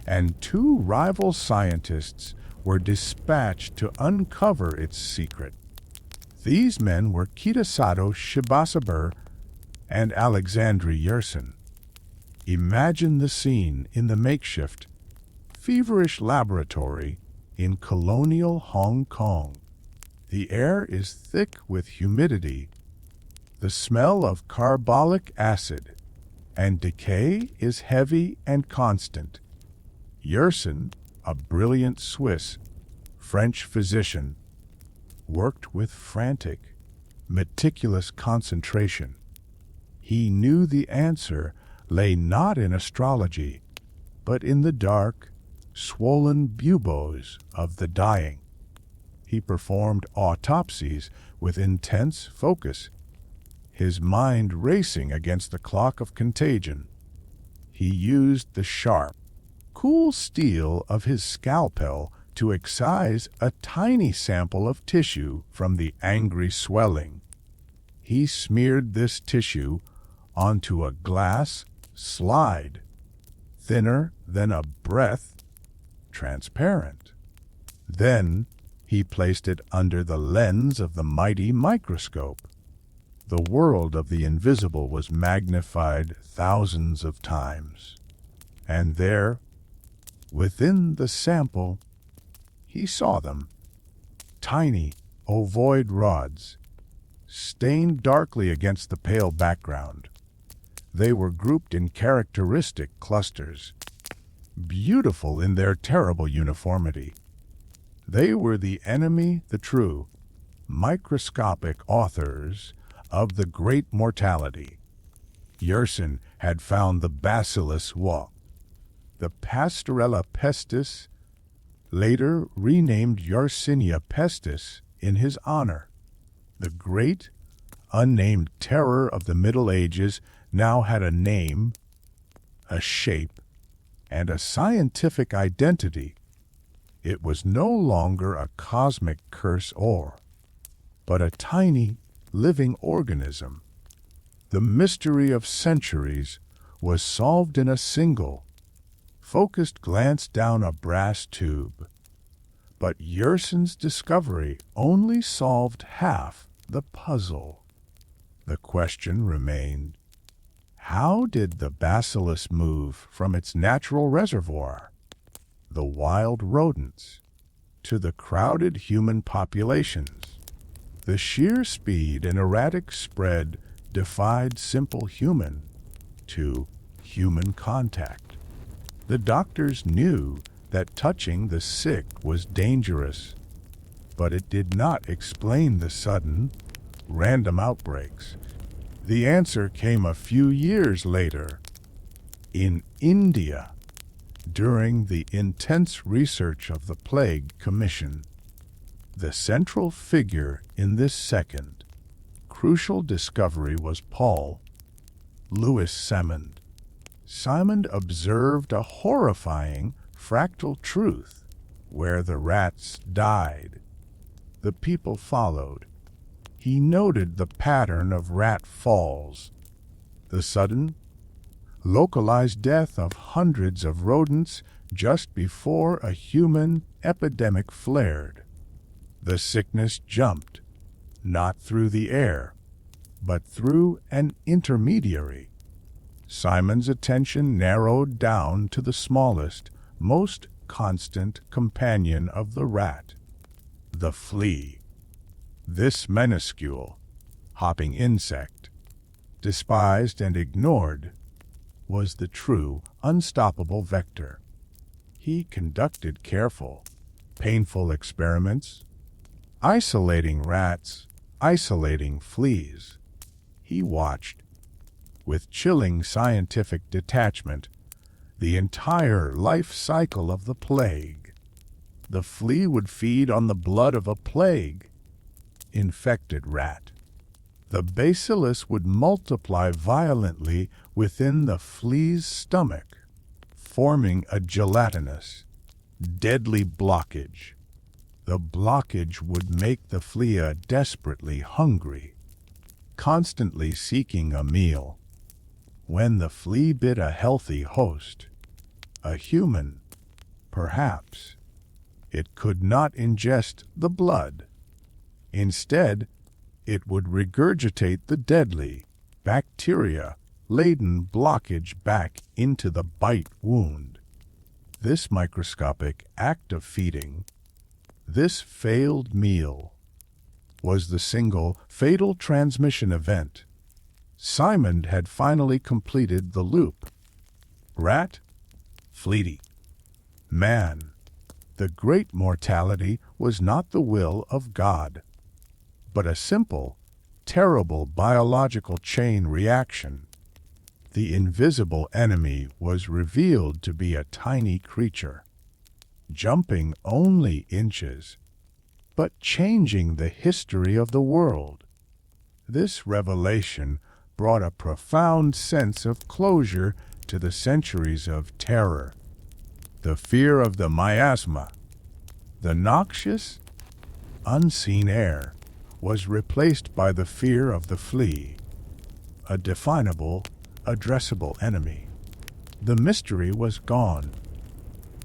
and two rival scientists were dispatched to uncover its secret. These men were Kitasato Shibasaber and Alexandre Yersin. Imagine the scene in the makeshift, feverish laboratory in colonial Hong Kong. The air is thick with humidity, the smell of carbolic acid, and decay is heavy and constant. Yersin, a brilliant Swiss, French physician, worked with frantic, meticulous concentration. He knew the answer lay not in astrology, but in the dark, swollen buboes of the dying. He performed autopsies with intense focus, his mind racing against the clock of contagion. He used the sharp, cool steel of his scalpel to excise a tiny sample of tissue from the angry swelling. He smeared this tissue onto a glass slide, thinner than a breath, transparent. Then he placed it under the lens of the mighty microscope. The world of the invisible was magnified thousands of times, and there, within the sample, he saw them, tiny ovoid rods, stained darkly against the pale background. They were grouped in characteristic clusters, beautiful in their terrible uniformity. They were the enemy, the true, microscopic authors of the Great Mortality. Yersin had found the Bacillus walk, the Pastorella pestis, later renamed Yersinia pestis in his honor. The great, unnamed terror of the Middle Ages now had a name, a shape, and a scientific identity. It was no longer a cosmic curse but a tiny, living organism. The mystery of centuries was solved in a single, focused glance down a brass tube. But Yersin's discovery only solved half the puzzle. The question remained, how did the bacillus move from its natural reservoir, the wild rodents, to the crowded human populations? The sheer speed and erratic spread defied simple human to human contact. The doctors knew that touching the sick was dangerous, but it did not explain the sudden, random outbreaks. The answer came a few years later, in India, during the intense research of the Plague Commission. The central figure in this second, crucial discovery was Paul Louis Simond. Simond observed a horrifying fractal truth. Where the rats died, the people followed. He noted the pattern of rat falls, the sudden, localized death of hundreds of rodents just before a human epidemic flared. The sickness jumped, not through the air, but through an intermediary. Simon's attention narrowed down to the smallest, most constant companion of the rat, the flea. This minuscule, hopping insect, despised and ignored, was the true, unstoppable vector. He conducted careful, painful experiments, isolating rats, isolating fleas. He watched, with chilling scientific detachment, the entire life cycle of the plague. The flea would feed on the blood of a plague-infected rat. The bacillus would multiply violently within the flea's stomach, forming a gelatinous, deadly blockage. The blockage would make the flea desperately hungry, constantly seeking a meal. When the flea bit a healthy host, a human, perhaps, it could not ingest the blood. Instead, it would regurgitate the deadly, bacteria-laden blockage back into the bite wound. This microscopic act of feeding, this failed meal, was the single fatal transmission event. Simond had finally completed the loop. Rat, flea, man. The Great Mortality was not the will of God, but a simple, terrible biological chain reaction. The invisible enemy was revealed to be a tiny creature, jumping only inches, but changing the history of the world. This revelation brought a profound sense of closure to the centuries of terror. The fear of the miasma, the noxious, unseen air, was replaced by the fear of the flea, a definable, addressable enemy. The mystery was gone,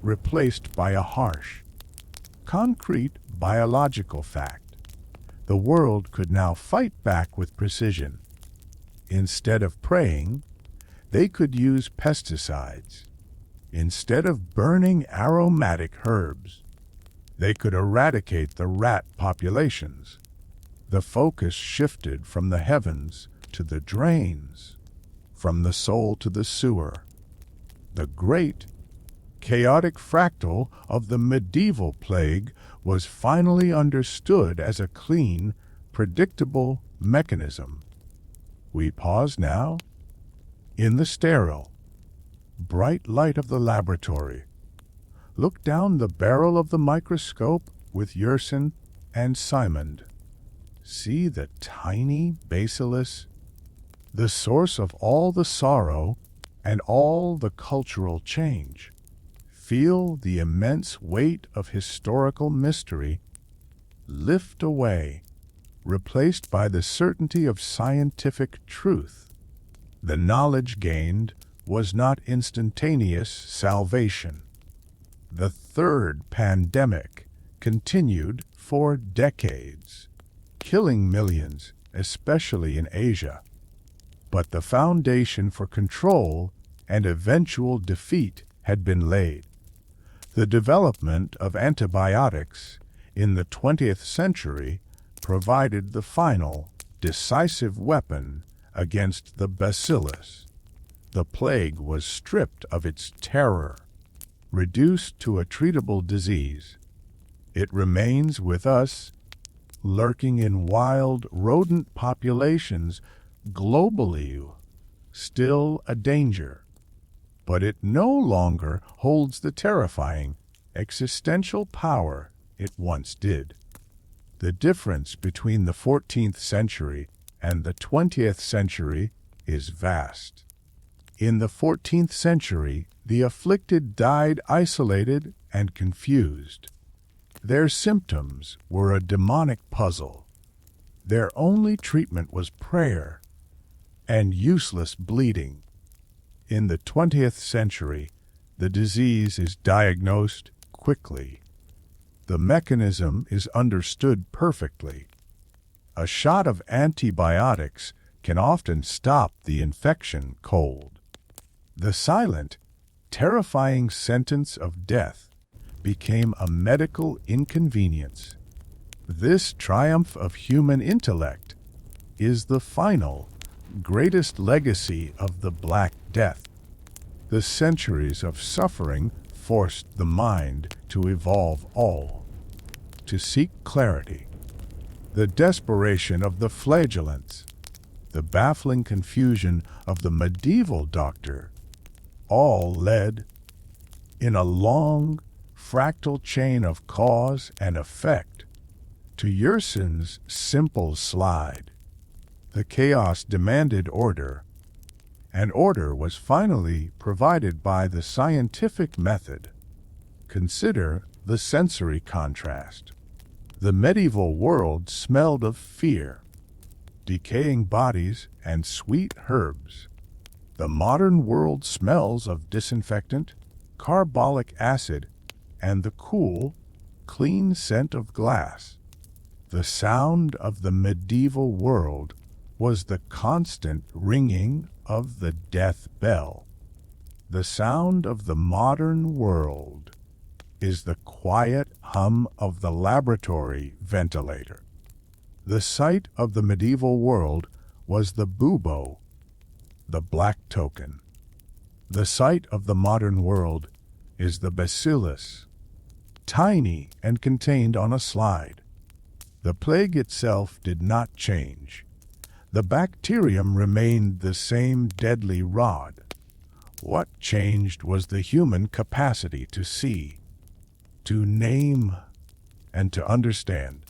replaced by a harsh, concrete biological fact. The world could now fight back with precision. Instead of praying, they could use pesticides. Instead of burning aromatic herbs, they could eradicate the rat populations. The focus shifted from the heavens to the drains, from the soul to the sewer. The great, chaotic fractal of the medieval plague was finally understood as a clean, predictable mechanism. We pause now, in the sterile, bright light of the laboratory. Look down the barrel of the microscope with Yersin and Simond. See the tiny bacillus, the source of all the sorrow and all the cultural change. Feel the immense weight of historical mystery lift away, replaced by the certainty of scientific truth. The knowledge gained was not instantaneous salvation. The third pandemic continued for decades, killing millions, especially in Asia. But the foundation for control and eventual defeat had been laid. The development of antibiotics in the 20th century provided the final, decisive weapon against the bacillus. The plague was stripped of its terror, reduced to a treatable disease. It remains with us, lurking in wild rodent populations globally still a danger, but it no longer holds the terrifying existential power it once did. The difference between the 14th century and the 20th century is vast. In the 14th century, the afflicted died isolated and confused. Their symptoms were a demonic puzzle. Their only treatment was prayer and useless bleeding. In the 20th century, the disease is diagnosed quickly. The mechanism is understood perfectly. A shot of antibiotics can often stop the infection cold. The silent, terrifying sentence of death became a medical inconvenience. This triumph of human intellect is the final, greatest legacy of the Black Death. The centuries of suffering forced the mind to evolve to seek clarity. The desperation of the flagellants, the baffling confusion of the medieval doctor, all led, in a long, fractal chain of cause and effect, to Yerson's simple slide. The chaos demanded order, and order was finally provided by the scientific method. Consider the sensory contrast. The medieval world smelled of fear, decaying bodies, and sweet herbs. The modern world smells of disinfectant, carbolic acid, and the cool, clean scent of glass. The sound of the medieval world was the constant ringing of the death bell. The sound of the modern world is the quiet hum of the laboratory ventilator. The sight of the medieval world was the bubo, the black token. The sight of the modern world is the bacillus, tiny and contained on a slide. The plague itself did not change. The bacterium remained the same deadly rod. What changed was the human capacity to see, to name, and to understand.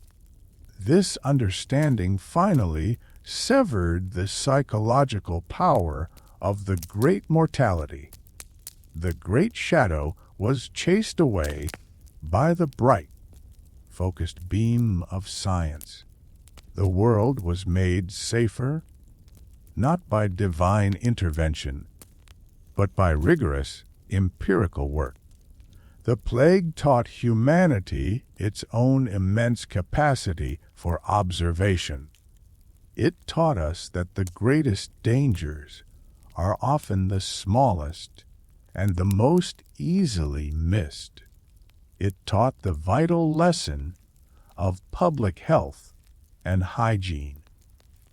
This understanding finally severed the psychological power of the Great Mortality. The great shadow was chased away by the bright, focused beam of science. The world was made safer, not by divine intervention, but by rigorous, empirical work. The plague taught humanity its own immense capacity for observation. It taught us that the greatest dangers are often the smallest and the most easily missed. It taught the vital lesson of public health and hygiene.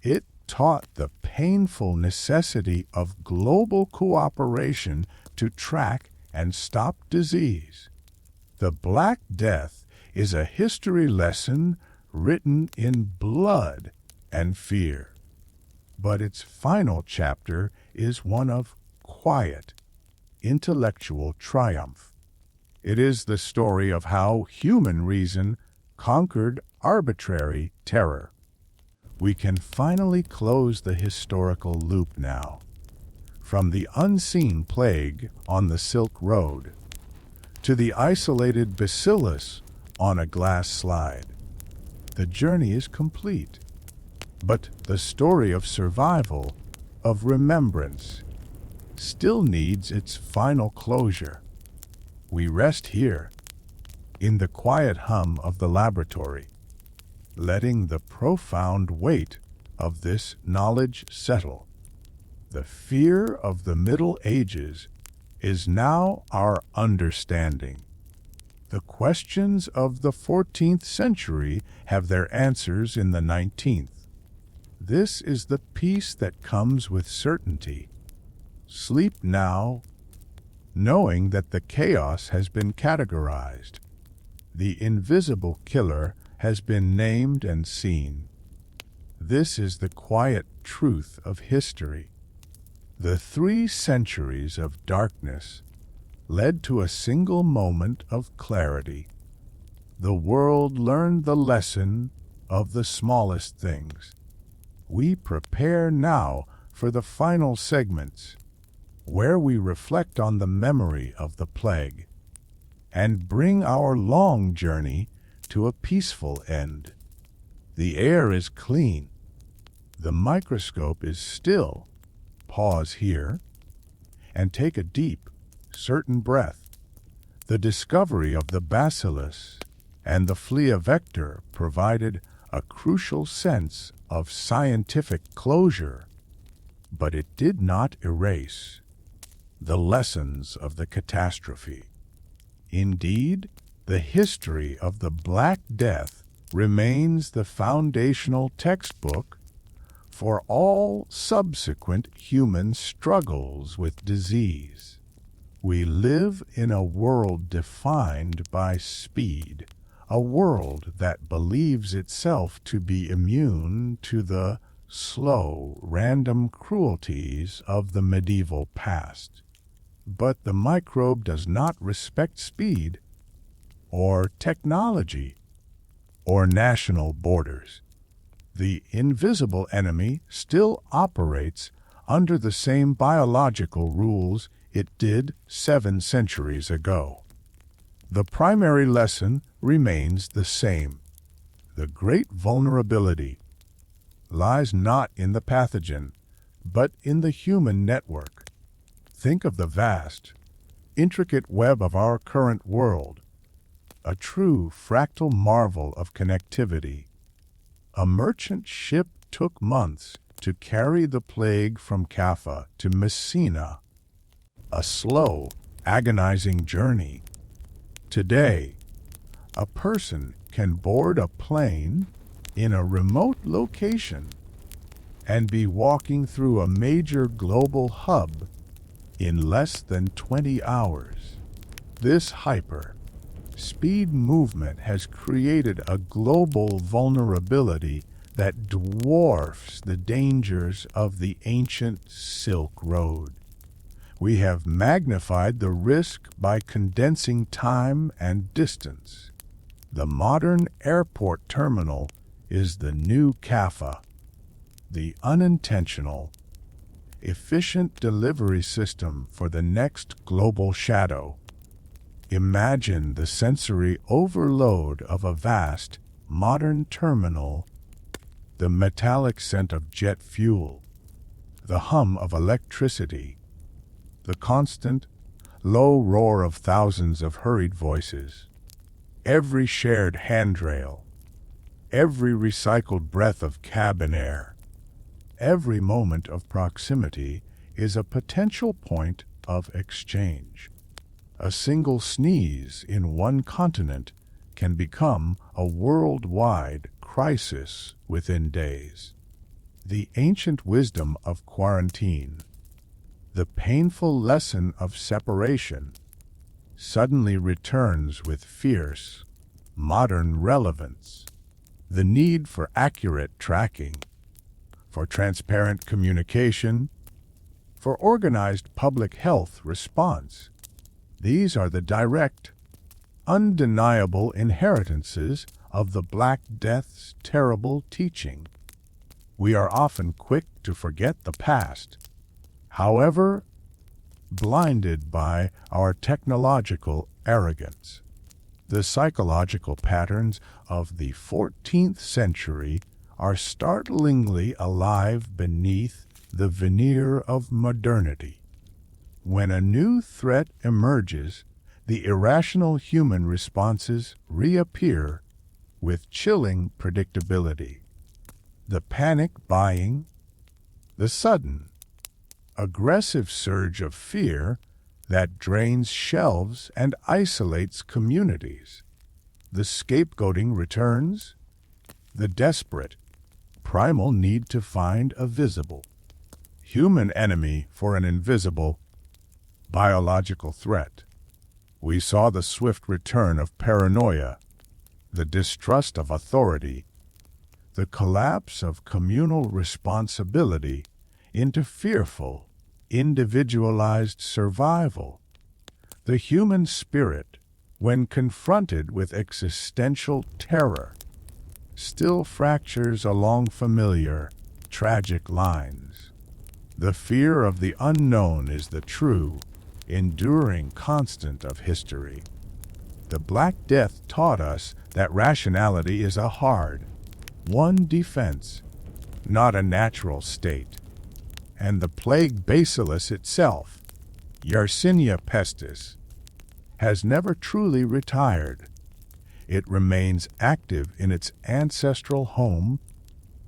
It taught the painful necessity of global cooperation to track and stop disease. The Black Death is a history lesson written in blood and fear. But its final chapter is one of quiet, intellectual triumph. It is the story of how human reason conquered arbitrary terror. We can finally close the historical loop now. From the unseen plague on the Silk Road to the isolated bacillus on a glass slide, the journey is complete. But the story of survival, of remembrance, still needs its final closure. We rest here, in the quiet hum of the laboratory, letting the profound weight of this knowledge settle. The fear of the Middle Ages is now our understanding. The questions of the 14th century have their answers in the 19th. This is the peace that comes with certainty. Sleep now, knowing that the chaos has been categorized. The invisible killer has been named and seen. This is the quiet truth of history. The 3 centuries of darkness led to a single moment of clarity. The world learned the lesson of the smallest things. We prepare now for the final segments, where we reflect on the memory of the plague and bring our long journey to a peaceful end. The air is clean. The microscope is still. Pause here and take a deep, certain breath. The discovery of the bacillus and the flea vector provided a crucial sense of scientific closure, but it did not erase the lessons of the catastrophe. Indeed, the history of the Black Death remains the foundational textbook for all subsequent human struggles with disease. We live in a world defined by speed, a world that believes itself to be immune to the slow, random cruelties of the medieval past. But the microbe does not respect speed, or technology, or national borders. The invisible enemy still operates under the same biological rules it did 7 centuries ago. The primary lesson remains the same. The great vulnerability lies not in the pathogen, but in the human network. Think of the vast, intricate web of our current world, a true fractal marvel of connectivity. A merchant ship took months to carry the plague from Kaffa to Messina, a slow, agonizing journey. Today, a person can board a plane in a remote location and be walking through a major global hub in less than 20 hours. This hyper-speed movement has created a global vulnerability that dwarfs the dangers of the ancient Silk Road. We have magnified the risk by condensing time and distance. The modern airport terminal is the new Kaffa, the unintentional, efficient delivery system for the next global shadow. Imagine the sensory overload of a vast, modern terminal, the metallic scent of jet fuel, the hum of electricity, the constant, low roar of thousands of hurried voices, every shared handrail, every recycled breath of cabin air. Every moment of proximity is a potential point of exchange. A single sneeze in one continent can become a worldwide crisis within days. The ancient wisdom of quarantine, the painful lesson of separation, suddenly returns with fierce, modern relevance. The need for accurate tracking, for transparent communication, for organized public health response. These are the direct, undeniable inheritances of the Black Death's terrible teaching. We are often quick to forget the past, however, blinded by our technological arrogance. The psychological patterns of the 14th century are startlingly alive beneath the veneer of modernity. When a new threat emerges, the irrational human responses reappear with chilling predictability. The panic buying, the sudden, aggressive surge of fear that drains shelves and isolates communities. The scapegoating returns, the desperate, primal need to find a visible human enemy for an invisible biological threat. We saw the swift return of paranoia, the distrust of authority, the collapse of communal responsibility into fearful, individualized survival. The human spirit, when confronted with existential terror, still fractures along familiar, tragic lines. The fear of the unknown is the true, enduring constant of history. The Black Death taught us that rationality is a hard, won defense, not a natural state. And the plague bacillus itself, Yersinia pestis, has never truly retired. It remains active in its ancestral home,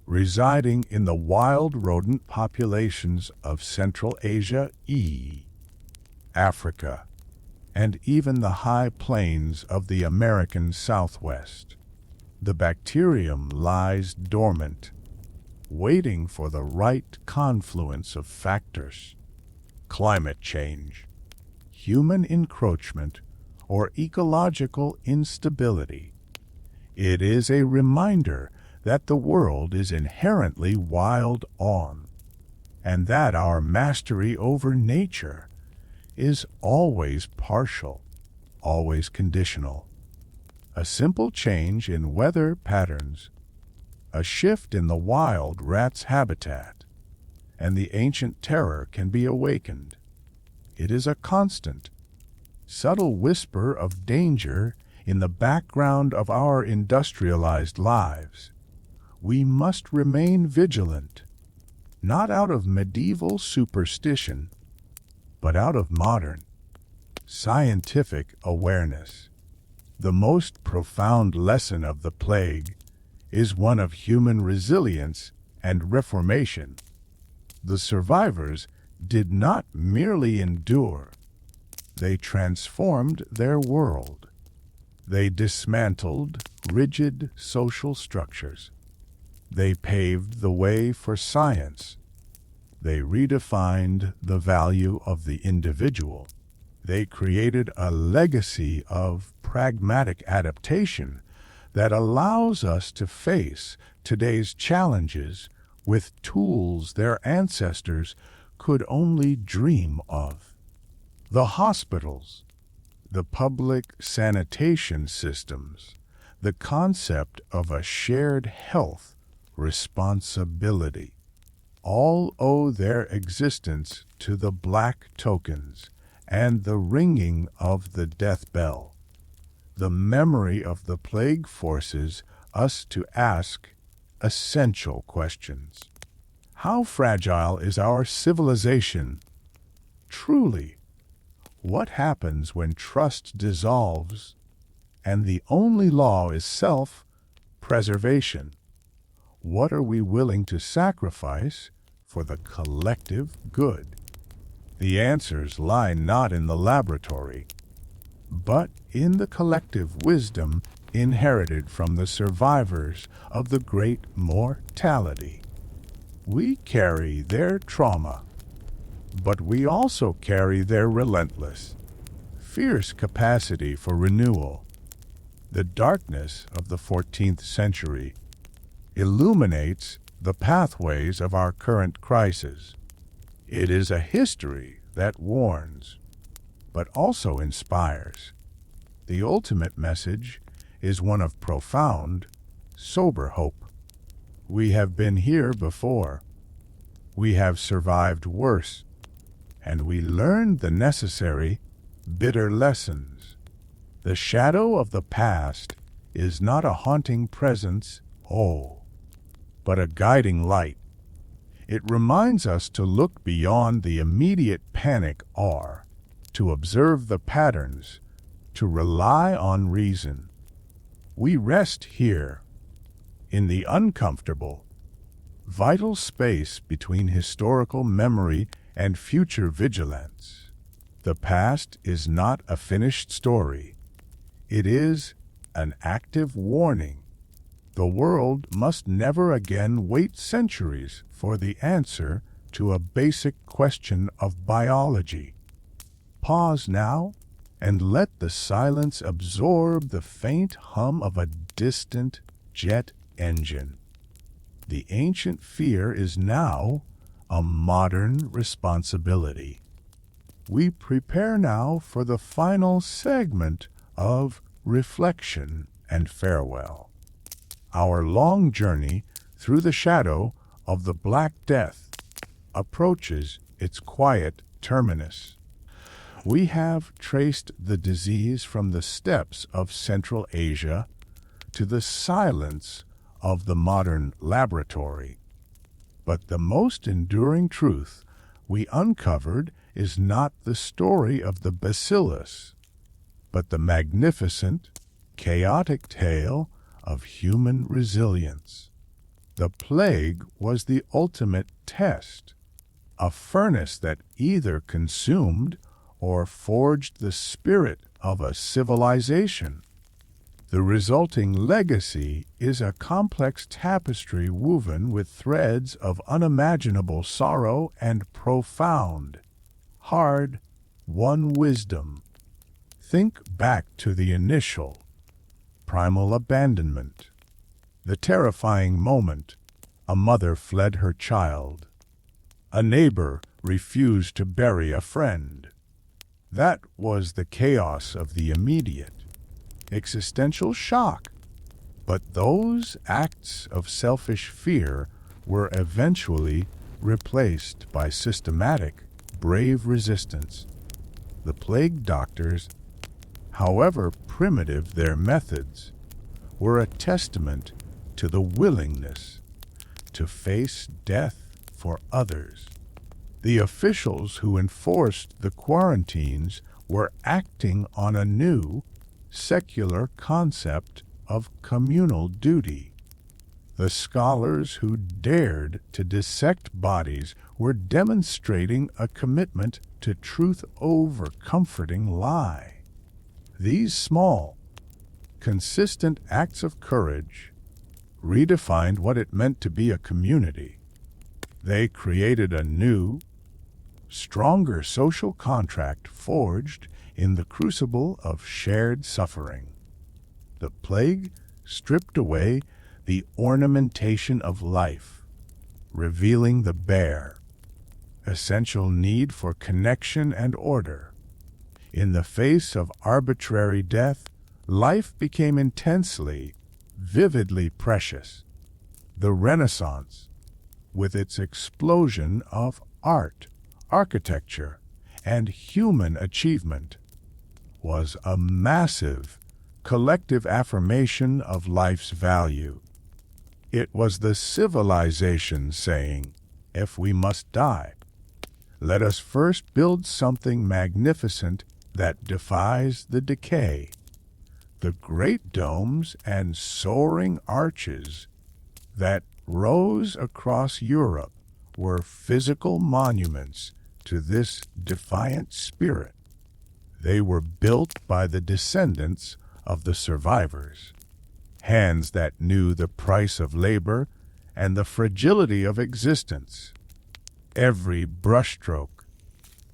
residing in the wild rodent populations of Central Asia, Africa, and even the high plains of the American Southwest. The bacterium lies dormant, waiting for the right confluence of factors: climate change, human encroachment, or ecological instability. It is a reminder that the world is inherently wild on, and that our mastery over nature is always partial, always conditional. A simple change in weather patterns, a shift in the wild rat's habitat, and the ancient terror can be awakened. It is a constant, subtle whisper of danger in the background of our industrialized lives. We must remain vigilant, not out of medieval superstition, but out of modern, scientific awareness. The most profound lesson of the plague is one of human resilience and reformation. The survivors did not merely endure, they transformed their world. They dismantled rigid social structures. They paved the way for science. They redefined the value of the individual. They created a legacy of pragmatic adaptation that allows us to face today's challenges with tools their ancestors could only dream of. The hospitals, the public sanitation systems, the concept of a shared health responsibility, all owe their existence to the black tokens and the ringing of the death bell. The memory of the plague forces us to ask essential questions. How fragile is our civilization? Truly, what happens when trust dissolves and the only law is self-preservation? What are we willing to sacrifice for the collective good? The answers lie not in the laboratory, but in the collective wisdom inherited from the survivors of the Great Mortality. We carry their trauma, but we also carry their relentless, fierce capacity for renewal. The darkness of the 14th century illuminates the pathways of our current crisis. It is a history that warns, but also inspires. The ultimate message is one of profound, sober hope. We have been here before. We have survived worse, and we learned the necessary, bitter lessons. The shadow of the past is not a haunting presence, but a guiding light. It reminds us to look beyond the immediate panic to observe the patterns, to rely on reason. We rest here, in the uncomfortable, vital space between historical memory and future vigilance. The past is not a finished story. It is an active warning. The world must never again wait centuries for the answer to a basic question of biology. Pause now and let the silence absorb the faint hum of a distant jet engine. The ancient fear is now a modern responsibility. We prepare now for the final segment of reflection and farewell. Our long journey through the shadow of the Black Death approaches its quiet terminus. We have traced the disease from the steppes of Central Asia to the silence of the modern laboratory. But the most enduring truth we uncovered is not the story of the bacillus, but the magnificent, chaotic tale of human resilience. The plague was the ultimate test, a furnace that either consumed or forged the spirit of a civilization. The resulting legacy is a complex tapestry woven with threads of unimaginable sorrow and profound, hard-won wisdom. Think back to the initial, primal abandonment, the terrifying moment a mother fled her child, a neighbor refused to bury a friend. That was the chaos of the immediate, existential shock. But those acts of selfish fear were eventually replaced by systematic, brave resistance. The plague doctors, however primitive their methods, were a testament to the willingness to face death for others. The officials who enforced the quarantines were acting on a new, secular concept of communal duty. The scholars who dared to dissect bodies were demonstrating a commitment to truth over comforting lie. These small, consistent acts of courage redefined what it meant to be a community. They created a new, stronger social contract forged in the crucible of shared suffering. The plague stripped away the ornamentation of life, revealing the bare, essential need for connection and order. In the face of arbitrary death, life became intensely, vividly precious. The Renaissance, with its explosion of art, architecture, and human achievement, was a massive, collective affirmation of life's value. It was the civilization saying, if we must die, let us first build something magnificent that defies the decay. The great domes and soaring arches that rose across Europe were physical monuments to this defiant spirit. They were built by the descendants of the survivors, hands that knew the price of labor and the fragility of existence. Every brushstroke,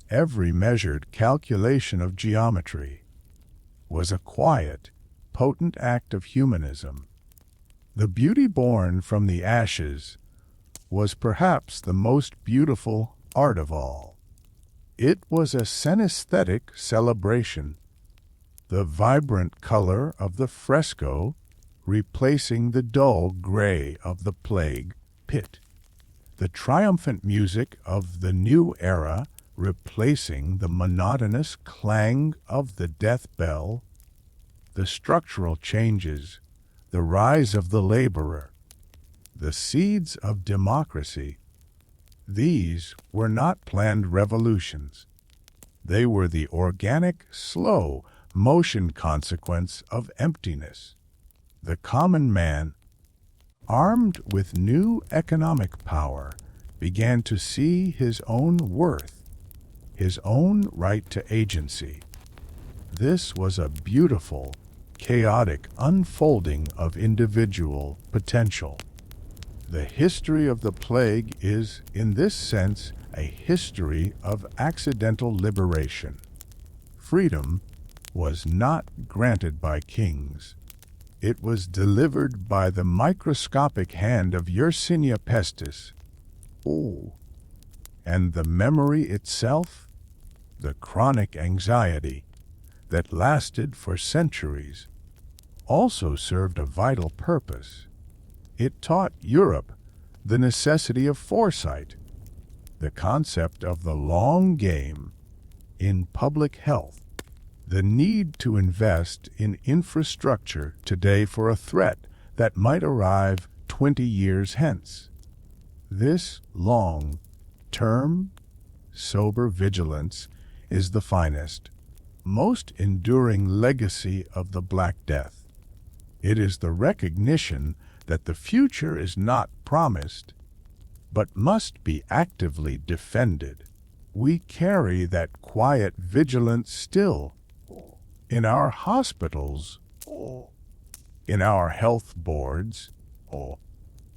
every measured calculation of geometry was a quiet, potent act of humanism. The beauty born from the ashes was perhaps the most beautiful art of all. It was a synesthetic celebration, the vibrant color of the fresco replacing the dull gray of the plague pit, the triumphant music of the new era replacing the monotonous clang of the death bell, the structural changes, the rise of the laborer, the seeds of democracy. These were not planned revolutions. They were the organic, slow motion consequence of emptiness. The common man, armed with new economic power, began to see his own worth, his own right to agency. This was a beautiful, chaotic unfolding of individual potential. The history of the plague is, in this sense, a history of accidental liberation. Freedom was not granted by kings. It was delivered by the microscopic hand of Yersinia pestis. Oh, and the memory itself? The chronic anxiety that lasted for centuries also served a vital purpose. It taught Europe the necessity of foresight, the concept of the long game in public health, the need to invest in infrastructure today for a threat that might arrive 20 years hence. This long-term, sober vigilance is the finest, most enduring legacy of the Black Death. It is the recognition that the future is not promised, but must be actively defended. We carry that quiet vigilance still in our hospitals, in our health boards,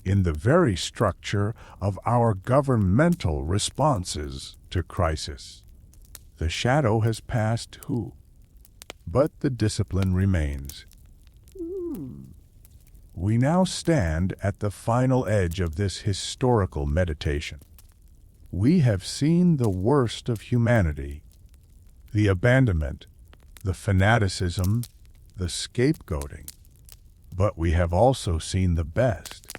in the very structure of our governmental responses to crisis. The shadow has passed too, but the discipline remains. We now stand at the final edge of this historical meditation. We have seen the worst of humanity, the abandonment, the fanaticism, the scapegoating. But we have also seen the best,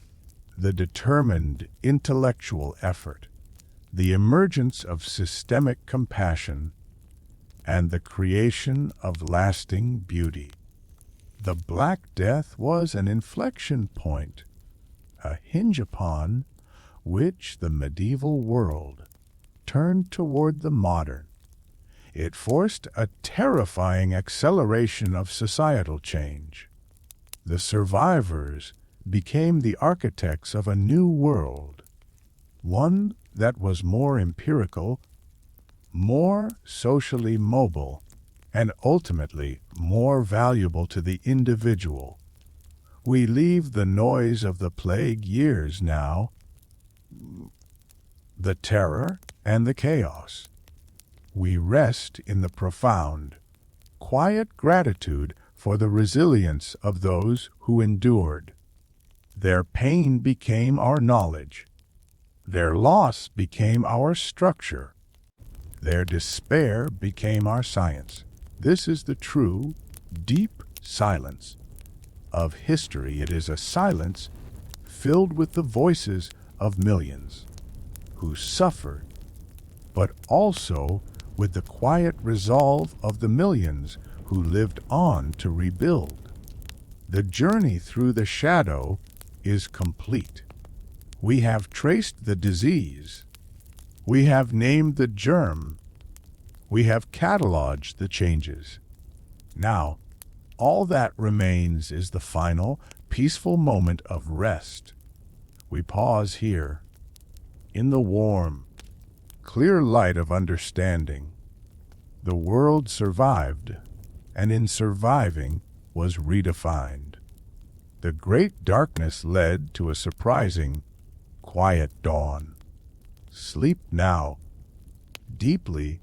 the determined intellectual effort, the emergence of systemic compassion, and the creation of lasting beauty. The Black Death was an inflection point, a hinge upon which the medieval world turned toward the modern. It forced a terrifying acceleration of societal change. The survivors became the architects of a new world, one that was more empirical, more socially mobile, and ultimately more valuable to the individual. We leave the noise of the plague years now, the terror and the chaos. We rest in the profound, quiet gratitude for the resilience of those who endured. Their pain became our knowledge. Their loss became our structure. Their despair became our science. This is the true, deep silence of history. It is a silence filled with the voices of millions who suffered, but also with the quiet resolve of the millions who lived on to rebuild. The journey through the shadow is complete. We have traced the disease. We have named the germ. We have cataloged the changes. Now, all that remains is the final, peaceful moment of rest. We pause here, in the warm, clear light of understanding. The world survived, and in surviving was redefined. The great darkness led to a surprising, quiet dawn. Sleep now, deeply,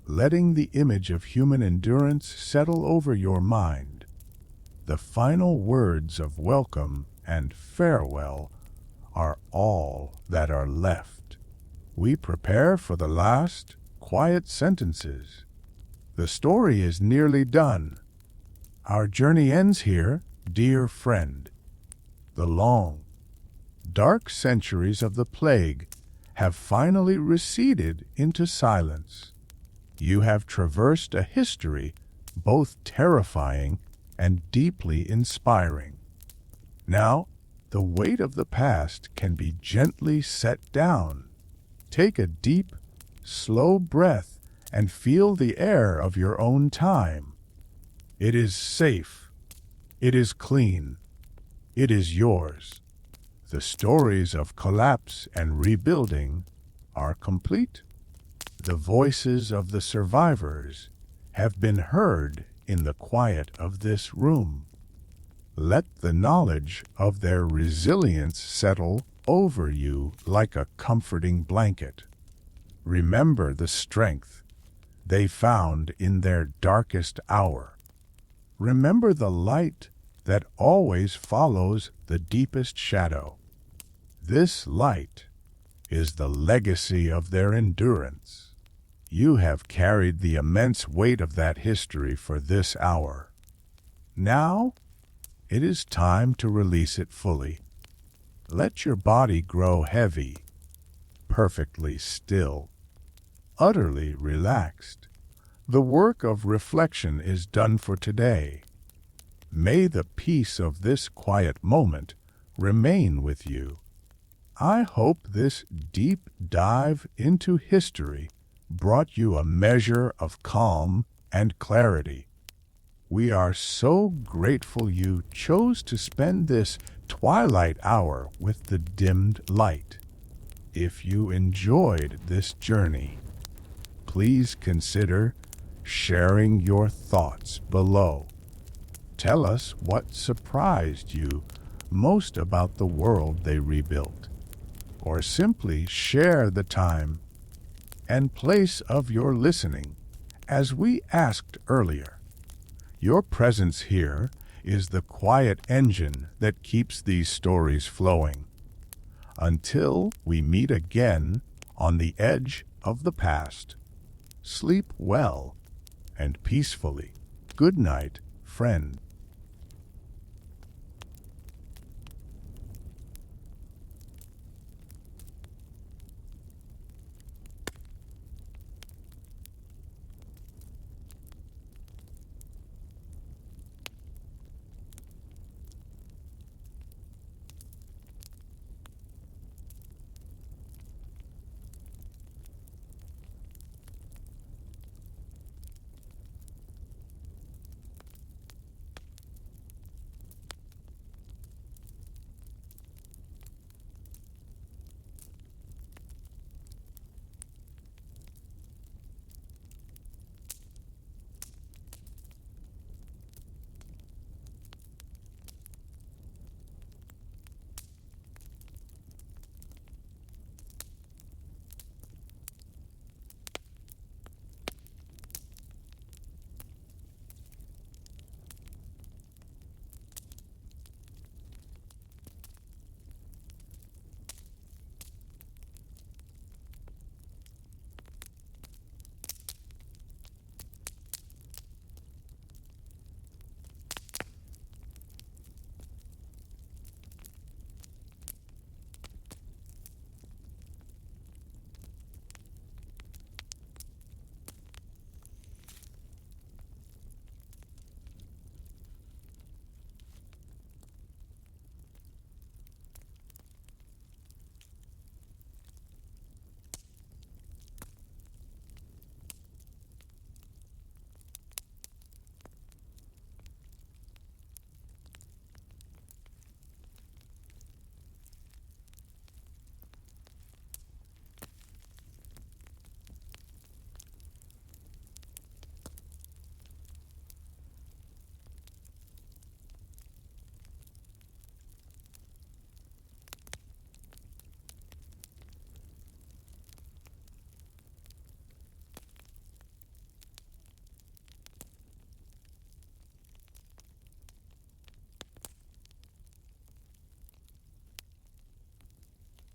letting the image of human endurance settle over your mind. The final words of welcome and farewell are all that are left. We prepare for the last, quiet sentences. The story is nearly done. Our journey ends here, dear friend. The long, dark centuries of the plague have finally receded into silence. You have traversed a history both terrifying and deeply inspiring. Now, the weight of the past can be gently set down. Take a deep, slow breath and feel the air of your own time. It is safe. It is clean. It is yours. The stories of collapse and rebuilding are complete. The voices of the survivors have been heard in the quiet of this room. Let the knowledge of their resilience settle over you like a comforting blanket. Remember the strength they found in their darkest hour. Remember the light that always follows the deepest shadow. This light is the legacy of their endurance. You have carried the immense weight of that history for this hour. Now, it is time to release it fully. Let your body grow heavy, perfectly still, utterly relaxed. The work of reflection is done for today. May the peace of this quiet moment remain with you. I hope this deep dive into history brought you a measure of calm and clarity. We are so grateful you chose to spend this twilight hour with the dimmed light. If you enjoyed this journey, please consider sharing your thoughts below. Tell us what surprised you most about the world they rebuilt, or simply share the time and place of your listening. As we asked earlier, your presence here is the quiet engine that keeps these stories flowing. Until we meet again on the edge of the past, sleep well and peacefully. Good night, friend.